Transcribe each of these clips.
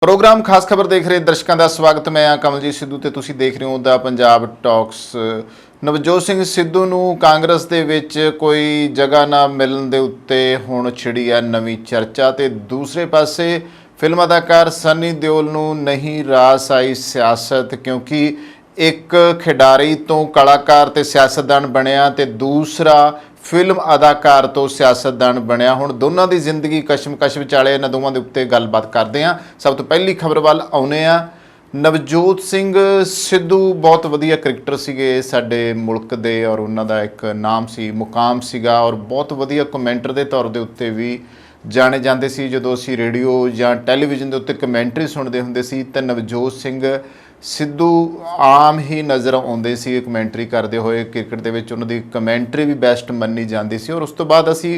Programme खास खबर देख रहे दर्शकों का स्वागत। मैं हाँ कमलजीत सिद्धू ते तुसीं देख रहे हो द पंजाब टॉक्स। नवजोत सिंह सिद्धू नूं कांग्रेस दे विच कोई जगह ना मिलण दे उत्ते हुण छिड़ी है नवीं चर्चा। ते दूसरे पासे फिल्म अदाकार सनी देओल नूं नहीं रास आई सियासत, क्योंकि एक खिडारी तो कलाकार ते सियासतदान बनिया ते दूसरा फिल्म अदाकार तो सियासतदान बनया। हुण दोनों की जिंदगी कशमकश विचाले इन्हां दोवां दे उत्ते गलबात करते हैं। सब तो पहली खबर वाल आउने आ। नवजोत सिंह सिद्धू बहुत वधिया क्रिकेटर सीगे साडे मुल्क दे और उन्हां दा एक नाम सी मुकाम सीगा और बहुत वधिया कमेंटर के तौर के उत्ते भी जाने जाते सी। जदों असीं रेडियो जां टैलीविजन के उत्ते कमेंटरी सुनते हुंदे सी तां नवजोत सिंह सिद्धू आम ही नज़र आउंदे सी कमेंटरी करते हुए। क्रिकेट दे विच उन्हां दी कमेंटरी भी बेस्ट मन्नी जाती सी। और उस तो बाद असीं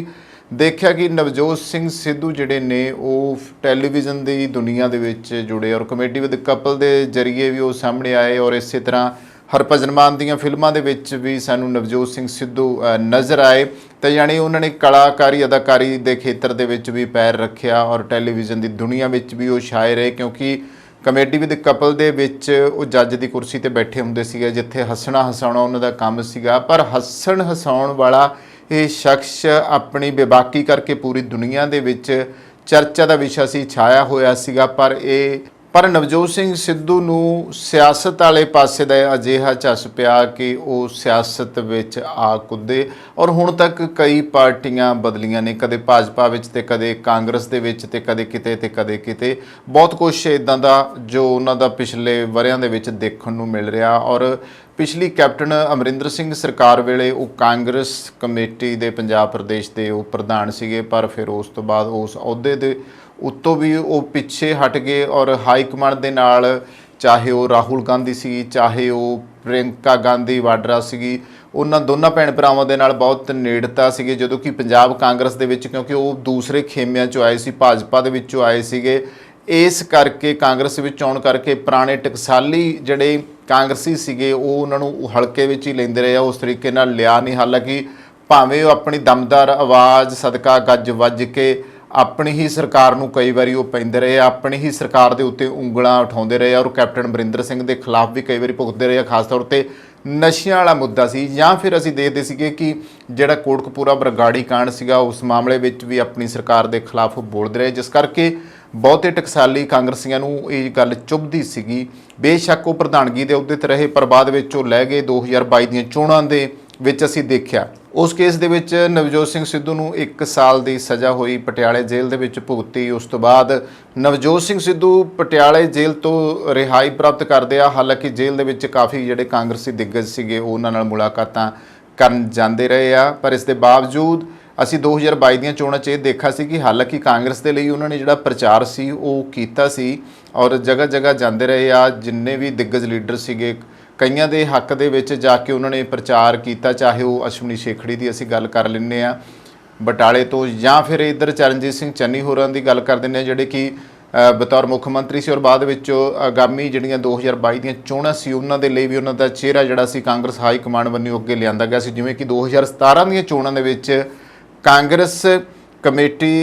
देखिया कि नवजोत सिंह सिद्धू जिहड़े ने वो टैलीविजन की दुनिया दे विच जुड़े और कॉमेडी विद कपल के जरिए भी वो सामने आए। और इस तरह हरभजन मान दीयां फिल्मां दे विच भी सानू नवजोत सिंह सिद्धू नज़र आए। तो यानी उन्होंने कलाकारी अदाकारी के खेत्र दे विच भी पैर रखिया और टैलीविजन की दुनिया विच भी वो छाए रहे, क्योंकि कॉमेडी विद कपल दे विच वो जज की कुर्सी ते बैठे हुंदे सीगे जिथे हसना हसाउणा उन्हां दा काम सीगा। पर हसन हसाउण वाला ये शख्स अपनी बेबाकी करके पूरी दुनिया दे विच चर्चा का विषय सी, छाया होया सीगा। पर नवजोत सिंह सिद्धू नूं सियासत वाले पासे दा अजिहा झस पिया कि वो सियासत विच आ कुदे और हुण तक कई पार्टियां बदलियां ने, कदे भाजपा विच ते कदे कांग्रेस दे विच ते कदे किते ते कदे किते। बहुत कुछ इदां दा जो उन्हां दा पिछले वरियां दे विच देखण नूं मिल रिहा। और पिछली कैप्टन अमरिंदर सिंह सरकार वेले वो कांग्रेस कमेटी दे पंजाब प्रदेश के वो प्रधान सीगे, पर फिर उस तो बाद उस अहुदे दे उत्तों भी वो पिछे हट गए और हाईकमान दे नाल चाहे वो राहुल गांधी सी चाहे वो प्रियंका गांधी वाड्रा सी, उन्होंने दोनों भैन भरावां दे नाल बहुत नेड़ता सी। जदों कि पंजाब कांग्रेस दे विच क्योंकि वो दूसरे खेमिਆਂ चों आए सी, भाजपा दे विचों आए सीगे, इस करके कांग्रेस विच आउण करके पुराने टकसाली जिहड़े कांग्रेसी सीगे वो उन्होंने हलके विच ही लैंदे रहे, उस तरीके नाल लिया नहीं। हालांकि भावें अपनी दमदार आवाज़ सदका गज वज के अपनी ही सरकार नूं कई बारी वो पैंदे रहे, अपनी ही सरकार के उत्ते उंगलां उठाउंदे रहे और कैप्टन अमरिंदर सिंह के खिलाफ भी कई बारी भुगतदे रहे। खास तौर पर नशियां वाला मुद्दा सी, जां फिर असीं देखदे सीगे कि जिहड़ा कोटकपूरा बरगाड़ी कांड सीगा उस मामले विच भी अपनी सरकार के खिलाफ बोलदे रहे, जिस करके बहुते टकसाली कांग्रसियां नूं ये गल चुभदी सीगी। बेशक वो प्रधानगी के अहुदे ते रहे पर बाद विच वो लै गए 2022 दीयां चोणां दे विच असीं देखिया। उस केस दे विच नवजोत सिंह सिद्धू नूं 1 साल की सज़ा हुई, पटियाले जेल दे विच भुगती। उस तो बाद नवजोत सिंह सिद्धू पटियाले जेल तो रिहाई प्राप्त करदे आ। हालांकि जेल दे विच काफ़ी जिहड़े कांग्रसी दिग्गज सीगे उन्हां नाल मुलाकातां करन जांदे रहे आ। पर इस दे बावजूद असीं 2022 दीयां चोणां 'च ये देखा सी कि हालांकि कांग्रेस के लिए उन्होंने जिहड़ा प्रचार सी वो कीता सी और जगह जगह जांदे रहे आ। जिन्ने भी दिग्गज लीडर सीगे कईयां दे हक दे विच जाके उन्होंने प्रचार किया, चाहे वो अश्वनी शेखड़ी की असीं गल कर लैंदे आ बटाले तो, या फिर इधर चरणजीत सिंह चन्नी होरां दी गल कर दिंदे जिहड़े कि बतौर मुख मंत्री से और बाद विच आगामी जिहड़ियां 2022 दीयां चोणां सी उन्हां दे लई भी उन्हां दा चेहरा जिहड़ा सी कांग्रेस हाई कमांड वल्लों अगे लिआंदा गया सी। जिवें कि 2017 दीयां चोणां दे विच कांग्रेस कमेटी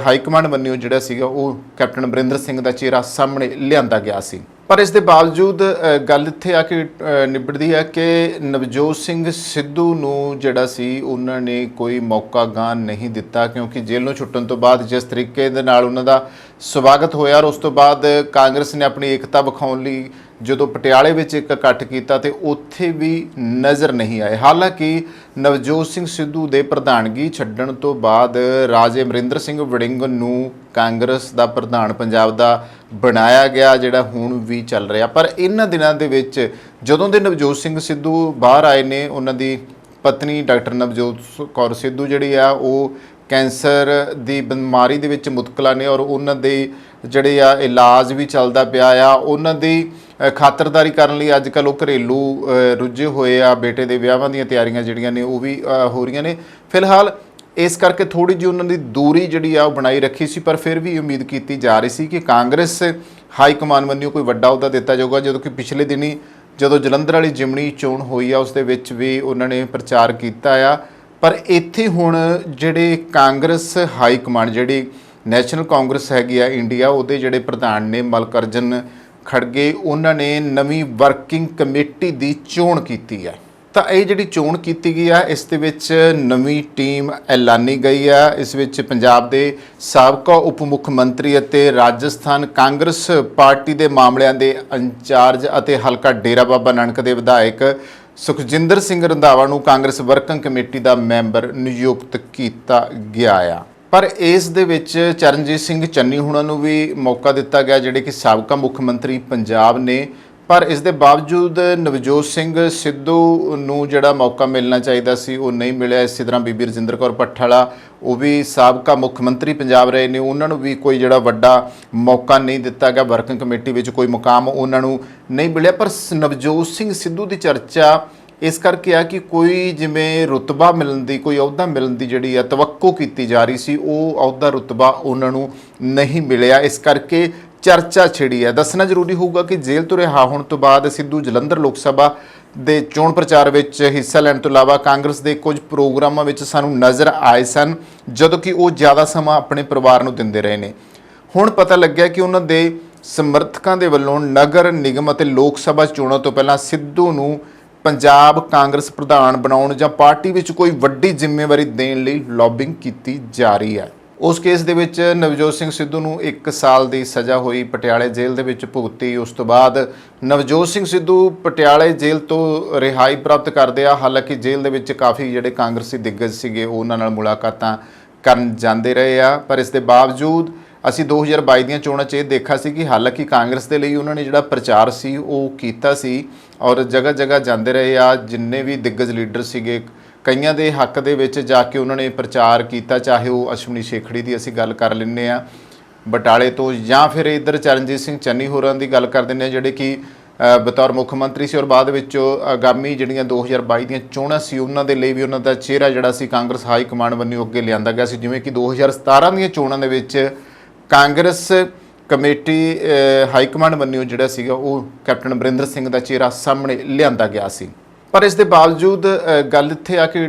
हाईकमांड वल्लों जिहड़ा सीगा वो कैप्टन अमरिंदर सिंह का चेहरा सामने लिआंदा गया सी। पर इस दे बावजूद गल इत्थे आके निबड़दी है कि नवजोत सिंह सिद्धू नूं जिहड़ा सी उन्होंने कोई मौका गां नहीं दिता, क्योंकि जेलों छुट्टन तो बाद जिस तरीके दे नाल उन्हां दा स्वागत होया और उस तो बाद कांग्रेस ने अपनी एकता विखाउण लई जो पटियाले विच एक इकट्ठ किया तो उत्थे भी नज़र नहीं आए। हालांकि नवजोत सिंह सिद्धू दे प्रधानगी छड्डण तो बाद राजे अमरिंदर सिंह वड़िंग नूं कांग्रेस का प्रधान पंजाब का बनाया गया, जिहड़ा हुण भी चल रहा। पर इन्हां दिनां दे विच जदों दे नवजोत सिंह सिद्धू बाहर आए ने, उन्हां दी पत्नी डॉक्टर नवजोत कौर सिद्धू जिहड़ी आ वो कैंसर की बीमारी दे विच मुतकला ने और उन्हां दे जिहड़े आ इलाज भी चलदा पिया आ। उन्हां दी खातरदारी करन लई अजकल वो घरेलू रुझे होए आ, बेटे दे विआहां दीयां तैयारियां जिहड़ियां ने वो भी हो रही ने फिलहाल। इस करके थोड़ी जी उन्होंने दूरी जी बनाई रखी सी, पर फिर भी उम्मीद की जा रही सी कि कांग्रेस हाई कमान वल्लों कोई वड्डा अहुदा दिता जाऊगा। जो कि पिछले दिनी जो जलंधर वाली जिमनी चोण हुई आ उस दे विच भी उन्होंने प्रचार किया आ। पर इत्थे हुण जिहड़े कांग्रेस हाई कमान जिहड़ी ਨੈਸ਼ਨਲ ਕਾਂਗਰਸ ਹੈਗੀ ਆ ਇੰਡੀਆ, ਉਹਦੇ ਜਿਹੜੇ ਪ੍ਰਧਾਨ ਨੇ ਮਲਕਰਜਨ ਖੜਗੇ, ਉਹਨਾਂ ਨੇ ਨਵੀਂ ਵਰਕਿੰਗ ਕਮੇਟੀ ਦੀ ਚੋਣ ਕੀਤੀ ਹੈ। ਤਾਂ ਇਹ ਜਿਹੜੀ ਚੋਣ ਕੀਤੀ ਗਈ ਆ, ਇਸ ਦੇ ਵਿੱਚ ਨਵੀਂ ਟੀਮ ਐਲਾਨੀ ਗਈ ਆ। ਇਸ ਵਿੱਚ ਪੰਜਾਬ ਦੇ ਸਾਬਕਾ ਉਪ ਮੁੱਖ ਮੰਤਰੀ ਅਤੇ ਰਾਜਸਥਾਨ ਕਾਂਗਰਸ ਪਾਰਟੀ ਦੇ ਮਾਮਲਿਆਂ ਦੇ ਇੰਚਾਰਜ ਅਤੇ ਹਲਕਾ ਡੇਰਾ ਬਾਬਾ ਨਾਨਕ ਦੇ ਵਿਧਾਇਕ ਸੁਖਜਿੰਦਰ ਸਿੰਘ ਰੰਧਾਵਾ ਨੂੰ ਕਾਂਗਰਸ ਵਰਕਿੰਗ ਕਮੇਟੀ ਦਾ ਮੈਂਬਰ ਨਿਯੁਕਤ ਕੀਤਾ ਗਿਆ ਆ। ਪਰ ਇਸ ਦੇ ਵਿੱਚ ਚਰਨਜੀਤ ਸਿੰਘ ਚੰਨੀ ਹੁਣਾਂ ਨੂੰ ਵੀ ਮੌਕਾ ਦਿੱਤਾ ਗਿਆ, ਜਿਹੜੇ ਕਿ ਸਾਬਕਾ ਮੁੱਖ ਮੰਤਰੀ ਪੰਜਾਬ ਨੇ। ਪਰ ਇਸ ਦੇ ਬਾਵਜੂਦ ਨਵਜੋਤ ਸਿੰਘ ਸਿੱਧੂ ਨੂੰ ਜਿਹੜਾ ਮੌਕਾ ਮਿਲਣਾ ਚਾਹੀਦਾ ਸੀ ਉਹ ਨਹੀਂ ਮਿਲਿਆ। ਇਸੇ ਤਰ੍ਹਾਂ ਬੀਬੀ ਰਜਿੰਦਰ ਕੌਰ ਭੱਠਲ, ਉਹ ਵੀ ਸਾਬਕਾ ਮੁੱਖ ਮੰਤਰੀ ਪੰਜਾਬ ਰਹੇ ਨੇ, ਉਹਨਾਂ ਨੂੰ ਵੀ ਕੋਈ ਜਿਹੜਾ ਵੱਡਾ ਮੌਕਾ ਨਹੀਂ ਦਿੱਤਾ ਗਿਆ, ਵਰਕਿੰਗ ਕਮੇਟੀ ਵਿੱਚ ਕੋਈ ਮੁਕਾਮ ਉਹਨਾਂ ਨੂੰ ਨਹੀਂ ਮਿਲਿਆ। ਪਰ ਨਵਜੋਤ ਸਿੰਘ ਸਿੱਧੂ ਦੀ ਚਰਚਾ ਇਸ ਕਰਕੇ ਆ ਕਿ ਕੋਈ ਜਿਵੇਂ ਰੁਤਬਾ ਮਿਲਣ ਦੀ, ਕੋਈ ਅਹੁਦਾ ਮਿਲਣ ਦੀ ਜਿਹੜੀ ਆ ਤਵੱਕੋ ਕੀਤੀ ਜਾ ਰਹੀ ਸੀ, ਉਹ ਅਹੁਦਾ ਰੁਤਬਾ ਉਹਨਾਂ ਨੂੰ ਨਹੀਂ ਮਿਲਿਆ। ਇਸ ਕਰਕੇ ਚਰਚਾ ਛਿੜੀ ਹੈ। ਦੱਸਣਾ ਜ਼ਰੂਰੀ ਹੋਊਗਾ ਕਿ ਜੇਲ੍ਹ ਤੋਂ ਰਿਹਾ ਹੋਣ ਤੋਂ ਬਾਅਦ ਸਿੱਧੂ ਜਲੰਧਰ ਲੋਕ ਸਭਾ ਦੇ ਚੋਣ ਪ੍ਰਚਾਰ ਵਿੱਚ ਹਿੱਸਾ ਲੈਣ ਤੋਂ ਇਲਾਵਾ ਕਾਂਗਰਸ ਦੇ ਕੁਝ ਪ੍ਰੋਗਰਾਮਾਂ ਵਿੱਚ ਸਾਨੂੰ ਨਜ਼ਰ ਆਏ ਸਨ, ਜਦੋਂ ਕਿ ਉਹ ਜ਼ਿਆਦਾ ਸਮਾਂ ਆਪਣੇ ਪਰਿਵਾਰ ਨੂੰ ਦਿੰਦੇ ਰਹੇ ਨੇ। ਹੁਣ ਪਤਾ ਲੱਗਿਆ ਕਿ ਉਹਨਾਂ ਦੇ ਸਮਰਥਕਾਂ ਦੇ ਵੱਲੋਂ ਨਗਰ ਨਿਗਮ ਅਤੇ ਲੋਕ ਸਭਾ ਚੋਣਾਂ ਤੋਂ ਪਹਿਲਾਂ ਸਿੱਧੂ ਨੂੰ ਪੰਜਾਬ ਕਾਂਗਰਸ ਪ੍ਰਧਾਨ ਬਣਾਉਣ ਜਾਂ ਪਾਰਟੀ ਵਿੱਚ ਕੋਈ ਵੱਡੀ ਜ਼ਿੰਮੇਵਾਰੀ ਦੇਣ ਲਈ ਲੌਬਿੰਗ ਕੀਤੀ ਜਾ ਰਹੀ ਹੈ। ਉਸ ਕੇਸ ਦੇ ਵਿੱਚ ਨਵਜੋਤ ਸਿੰਘ ਸਿੱਧੂ ਨੂੰ 1 ਸਾਲ ਦੀ ਸਜ਼ਾ ਹੋਈ, ਪਟਿਆਲੇ ਜੇਲ੍ਹ ਦੇ ਵਿੱਚ ਭੁਗਤੀ। ਉਸ ਤੋਂ ਬਾਅਦ ਨਵਜੋਤ ਸਿੰਘ ਸਿੱਧੂ ਪਟਿਆਲੇ ਜੇਲ੍ਹ ਤੋਂ ਰਿਹਾਈ ਪ੍ਰਾਪਤ ਕਰਦੇ ਆ। ਹਾਲਾਂਕਿ ਜੇਲ੍ਹ ਦੇ ਵਿੱਚ ਕਾਫੀ ਜਿਹੜੇ ਕਾਂਗਰਸੀ ਦਿੱਗਜ ਸੀਗੇ ਉਹ ਉਹਨਾਂ ਨਾਲ ਮੁਲਾਕਾਤਾਂ ਕਰਨ ਜਾਂਦੇ ਰਹੇ ਆ। ਪਰ ਇਸ ਦੇ ਬਾਵਜੂਦ ਅਸੀਂ 2022 ਦੀਆਂ ਚੋਣਾਂ 'ਚ ਇਹ ਦੇਖਿਆ ਸੀ ਕਿ ਹਾਲਾਂਕਿ ਕਾਂਗਰਸ ਦੇ ਲਈ ਉਹਨਾਂ ਨੇ ਜਿਹੜਾ ਪ੍ਰਚਾਰ ਸੀ ਉਹ ਕੀਤਾ ਸੀ ਔਰ ਜਗ੍ਹਾ ਜਗ੍ਹਾ ਜਾਂਦੇ ਰਹੇ ਆ। ਜਿੰਨੇ ਵੀ ਦਿੱਗਜ ਲੀਡਰ ਸੀਗੇ, ਕਈਆਂ ਦੇ ਹੱਕ ਦੇ ਵਿੱਚ ਜਾ ਕੇ ਉਹਨਾਂ ਨੇ ਪ੍ਰਚਾਰ ਕੀਤਾ, ਚਾਹੇ ਉਹ ਅਸ਼ਵਨੀ ਸ਼ੇਖੜੀ ਦੀ ਅਸੀਂ ਗੱਲ ਕਰ ਲੈਂਦੇ ਹਾਂ ਬਟਾਲੇ ਤੋਂ, ਜਾਂ ਫਿਰ ਇੱਧਰ ਚਰਨਜੀਤ ਸਿੰਘ ਚੰਨੀ ਹੋਰਾਂ ਦੀ ਗੱਲ ਕਰ ਦਿੰਦੇ ਹਾਂ, ਜਿਹੜੇ ਕਿ ਬਤੌਰ ਮੁੱਖ ਮੰਤਰੀ ਸੀ ਔਰ ਬਾਅਦ ਵਿੱਚ ਆਗਾਮੀ ਜਿਹੜੀਆਂ 2022 ਦੀਆਂ ਚੋਣਾਂ ਸੀ ਉਹਨਾਂ ਦੇ ਲਈ ਵੀ ਉਹਨਾਂ ਦਾ ਚਿਹਰਾ ਜਿਹੜਾ ਸੀ ਕਾਂਗਰਸ ਹਾਈ ਕਮਾਂਡ ਵੱਲੋਂ ਅੱਗੇ ਲਿਆਂਦਾ ਗਿਆ ਸੀ। ਜਿਵੇਂ ਕਿ 2017 ਦੀਆਂ ਚੋਣਾਂ ਦੇ ਵਿੱਚ ਕਾਂਗਰਸ ਕਮੇਟੀ ਹਾਈ ਕਮਾਂਡ ਵੱਲੋਂ ਜਿਹੜਾ ਸੀਗਾ ਉਹ ਕੈਪਟਨ ਅਮਰਿੰਦਰ ਸਿੰਘ ਦਾ ਚਿਹਰਾ ਸਾਹਮਣੇ ਲਿਆਂਦਾ ਗਿਆ ਸੀ। ਪਰ ਇਸ ਦੇ ਬਾਵਜੂਦ ਗੱਲ ਇੱਥੇ ਆ ਕੇ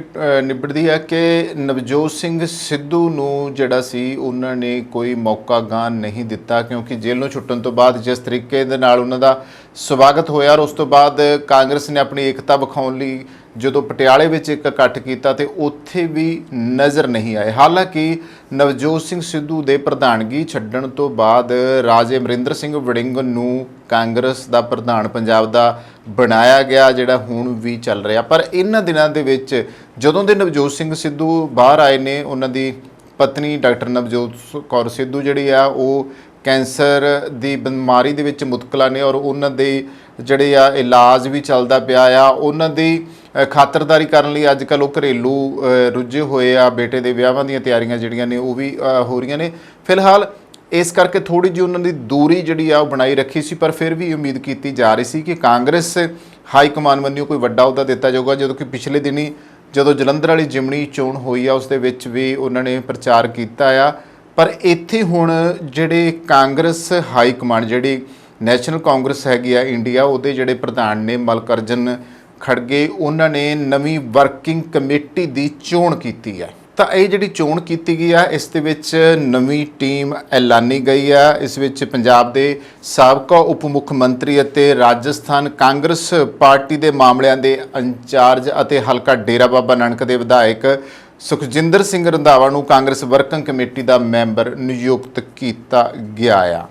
ਨਿਬੜਦੀ ਹੈ ਕਿ ਨਵਜੋਤ ਸਿੰਘ ਸਿੱਧੂ ਨੂੰ ਜਿਹੜਾ ਸੀ ਉਹਨਾਂ ਨੇ ਕੋਈ ਮੌਕਾ ਗਾਂ ਨਹੀਂ ਦਿੱਤਾ, ਕਿਉਂਕਿ ਜੇਲ੍ਹ ਨੂੰ ਛੁੱਟਣ ਤੋਂ ਬਾਅਦ ਜਿਸ ਤਰੀਕੇ ਦੇ ਨਾਲ ਉਹਨਾਂ ਦਾ ਸਵਾਗਤ ਹੋਇਆ ਔਰ ਉਸ ਤੋਂ ਬਾਅਦ ਕਾਂਗਰਸ ਨੇ ਆਪਣੀ ਏਕਤਾ ਵਿਖਾਉਣ ਲਈ ਜਦੋਂ ਪਟਿਆਲੇ ਵਿੱਚ ਇੱਕ ਇਕੱਠ ਕੀਤਾ ਤੇ ਉੱਥੇ ਵੀ ਨਜ਼ਰ ਨਹੀਂ ਆਏ। ਹਾਲਾਂਕਿ ਨਵਜੋਤ ਸਿੰਘ ਸਿੱਧੂ ਦੇ ਪ੍ਰਧਾਨਗੀ ਛੱਡਣ ਤੋਂ ਬਾਅਦ ਰਾਜੇ ਅਮਰਿੰਦਰ ਸਿੰਘ ਵੜਿੰਗ ਨੂੰ ਕਾਂਗਰਸ ਦਾ ਪ੍ਰਧਾਨ ਪੰਜਾਬ ਦਾ ਬਣਾਇਆ ਗਿਆ, ਜਿਹੜਾ ਹੁਣ ਵੀ ਚੱਲ ਰਿਹਾ। ਪਰ ਇਹਨਾਂ ਦਿਨਾਂ ਦੇ ਵਿੱਚ ਜਦੋਂ ਦੇ ਨਵਜੋਤ ਸਿੰਘ ਸਿੱਧੂ ਬਾਹਰ ਆਏ ਨੇ, ਉਹਨਾਂ ਦੀ ਪਤਨੀ ਡਾਕਟਰ ਨਵਜੋਤ ਕੌਰ ਸਿੱਧੂ ਜਿਹੜੀ ਆ ਉਹ ਕੈਂਸਰ ਦੀ ਬਿਮਾਰੀ ਦੇ ਵਿੱਚ ਮੁਬਤਲਾ ਨੇ ਔਰ ਉਹਨਾਂ ਦੇ ਜਿਹੜੇ ਆ ਇਲਾਜ ਵੀ ਚੱਲਦਾ ਪਿਆ ਆ। ਉਹਨਾਂ ਦੀ ਖਾਤਰਦਾਰੀ ਕਰਨ ਲਈ ਅੱਜ ਕੱਲ੍ਹ ਉਹ ਘਰੇਲੂ ਰੁੱਝੇ ਹੋਏ ਆ। ਬੇਟੇ ਦੇ ਵਿਆਹਾਂ ਦੀਆਂ ਤਿਆਰੀਆਂ ਜਿਹੜੀਆਂ ਨੇ ਉਹ ਵੀ ਹੋ ਰਹੀਆਂ ਨੇ ਫਿਲਹਾਲ। ਇਸ ਕਰਕੇ ਥੋੜ੍ਹੀ ਜਿਹੀ ਉਹਨਾਂ ਦੀ ਦੂਰੀ ਜਿਹੜੀ ਆ ਉਹ ਬਣਾਈ ਰੱਖੀ ਸੀ, ਪਰ ਫਿਰ ਵੀ ਉਮੀਦ ਕੀਤੀ ਜਾ ਰਹੀ ਸੀ ਕਿ ਕਾਂਗਰਸ ਹਾਈ ਕਮਾਨ ਵੱਲੋਂ ਕੋਈ ਵੱਡਾ ਅਹੁਦਾ ਦਿੱਤਾ ਜਾਊਗਾ। ਜਦੋਂ ਕਿ ਪਿਛਲੇ ਦਿਨੀ ਜਦੋਂ ਜਲੰਧਰ ਵਾਲੀ ਜਿਮਣੀ ਚੋਣ ਹੋਈ ਆ ਉਸ ਦੇ ਵਿੱਚ ਵੀ ਉਹਨਾਂ ਨੇ ਪ੍ਰਚਾਰ ਕੀਤਾ ਆ। ਪਰ ਇੱਥੇ ਹੁਣ ਜਿਹੜੇ ਕਾਂਗਰਸ ਹਾਈ ਕਮਾਂਡ, ਜਿਹੜੀ ਨੈਸ਼ਨਲ ਕਾਂਗਰਸ ਹੈਗੀ ਆ ਇੰਡੀਆ, ਉਹਦੇ ਜਿਹੜੇ ਪ੍ਰਧਾਨ ਨੇ ਮਲਕਰਜਨ ਖੜਗੇ, ਉਹਨਾਂ ਨੇ ਨਵੀਂ ਵਰਕਿੰਗ ਕਮੇਟੀ ਦੀ ਚੋਣ ਕੀਤੀ ਹੈ। ਤਾਂ ਇਹ ਜਿਹੜੀ ਚੋਣ ਕੀਤੀ ਗਈ ਆ, ਇਸ ਦੇ ਵਿੱਚ ਨਵੀਂ ਟੀਮ ਐਲਾਨੀ ਗਈ ਆ। ਇਸ ਵਿੱਚ ਪੰਜਾਬ ਦੇ ਸਾਬਕਾ ਉਪ ਮੁੱਖ ਮੰਤਰੀ ਅਤੇ ਰਾਜਸਥਾਨ ਕਾਂਗਰਸ ਪਾਰਟੀ ਦੇ ਮਾਮਲਿਆਂ ਦੇ ਇੰਚਾਰਜ ਅਤੇ ਹਲਕਾ ਡੇਰਾ ਬਾਬਾ ਨਾਨਕ ਦੇ ਵਿਧਾਇਕ ਸੁਖਜਿੰਦਰ ਸਿੰਘ ਰੰਧਾਵਾ ਨੂੰ ਕਾਂਗਰਸ ਵਰਕਿੰਗ ਕਮੇਟੀ ਦਾ ਮੈਂਬਰ ਨਿਯੁਕਤ ਕੀਤਾ ਗਿਆ ਆ।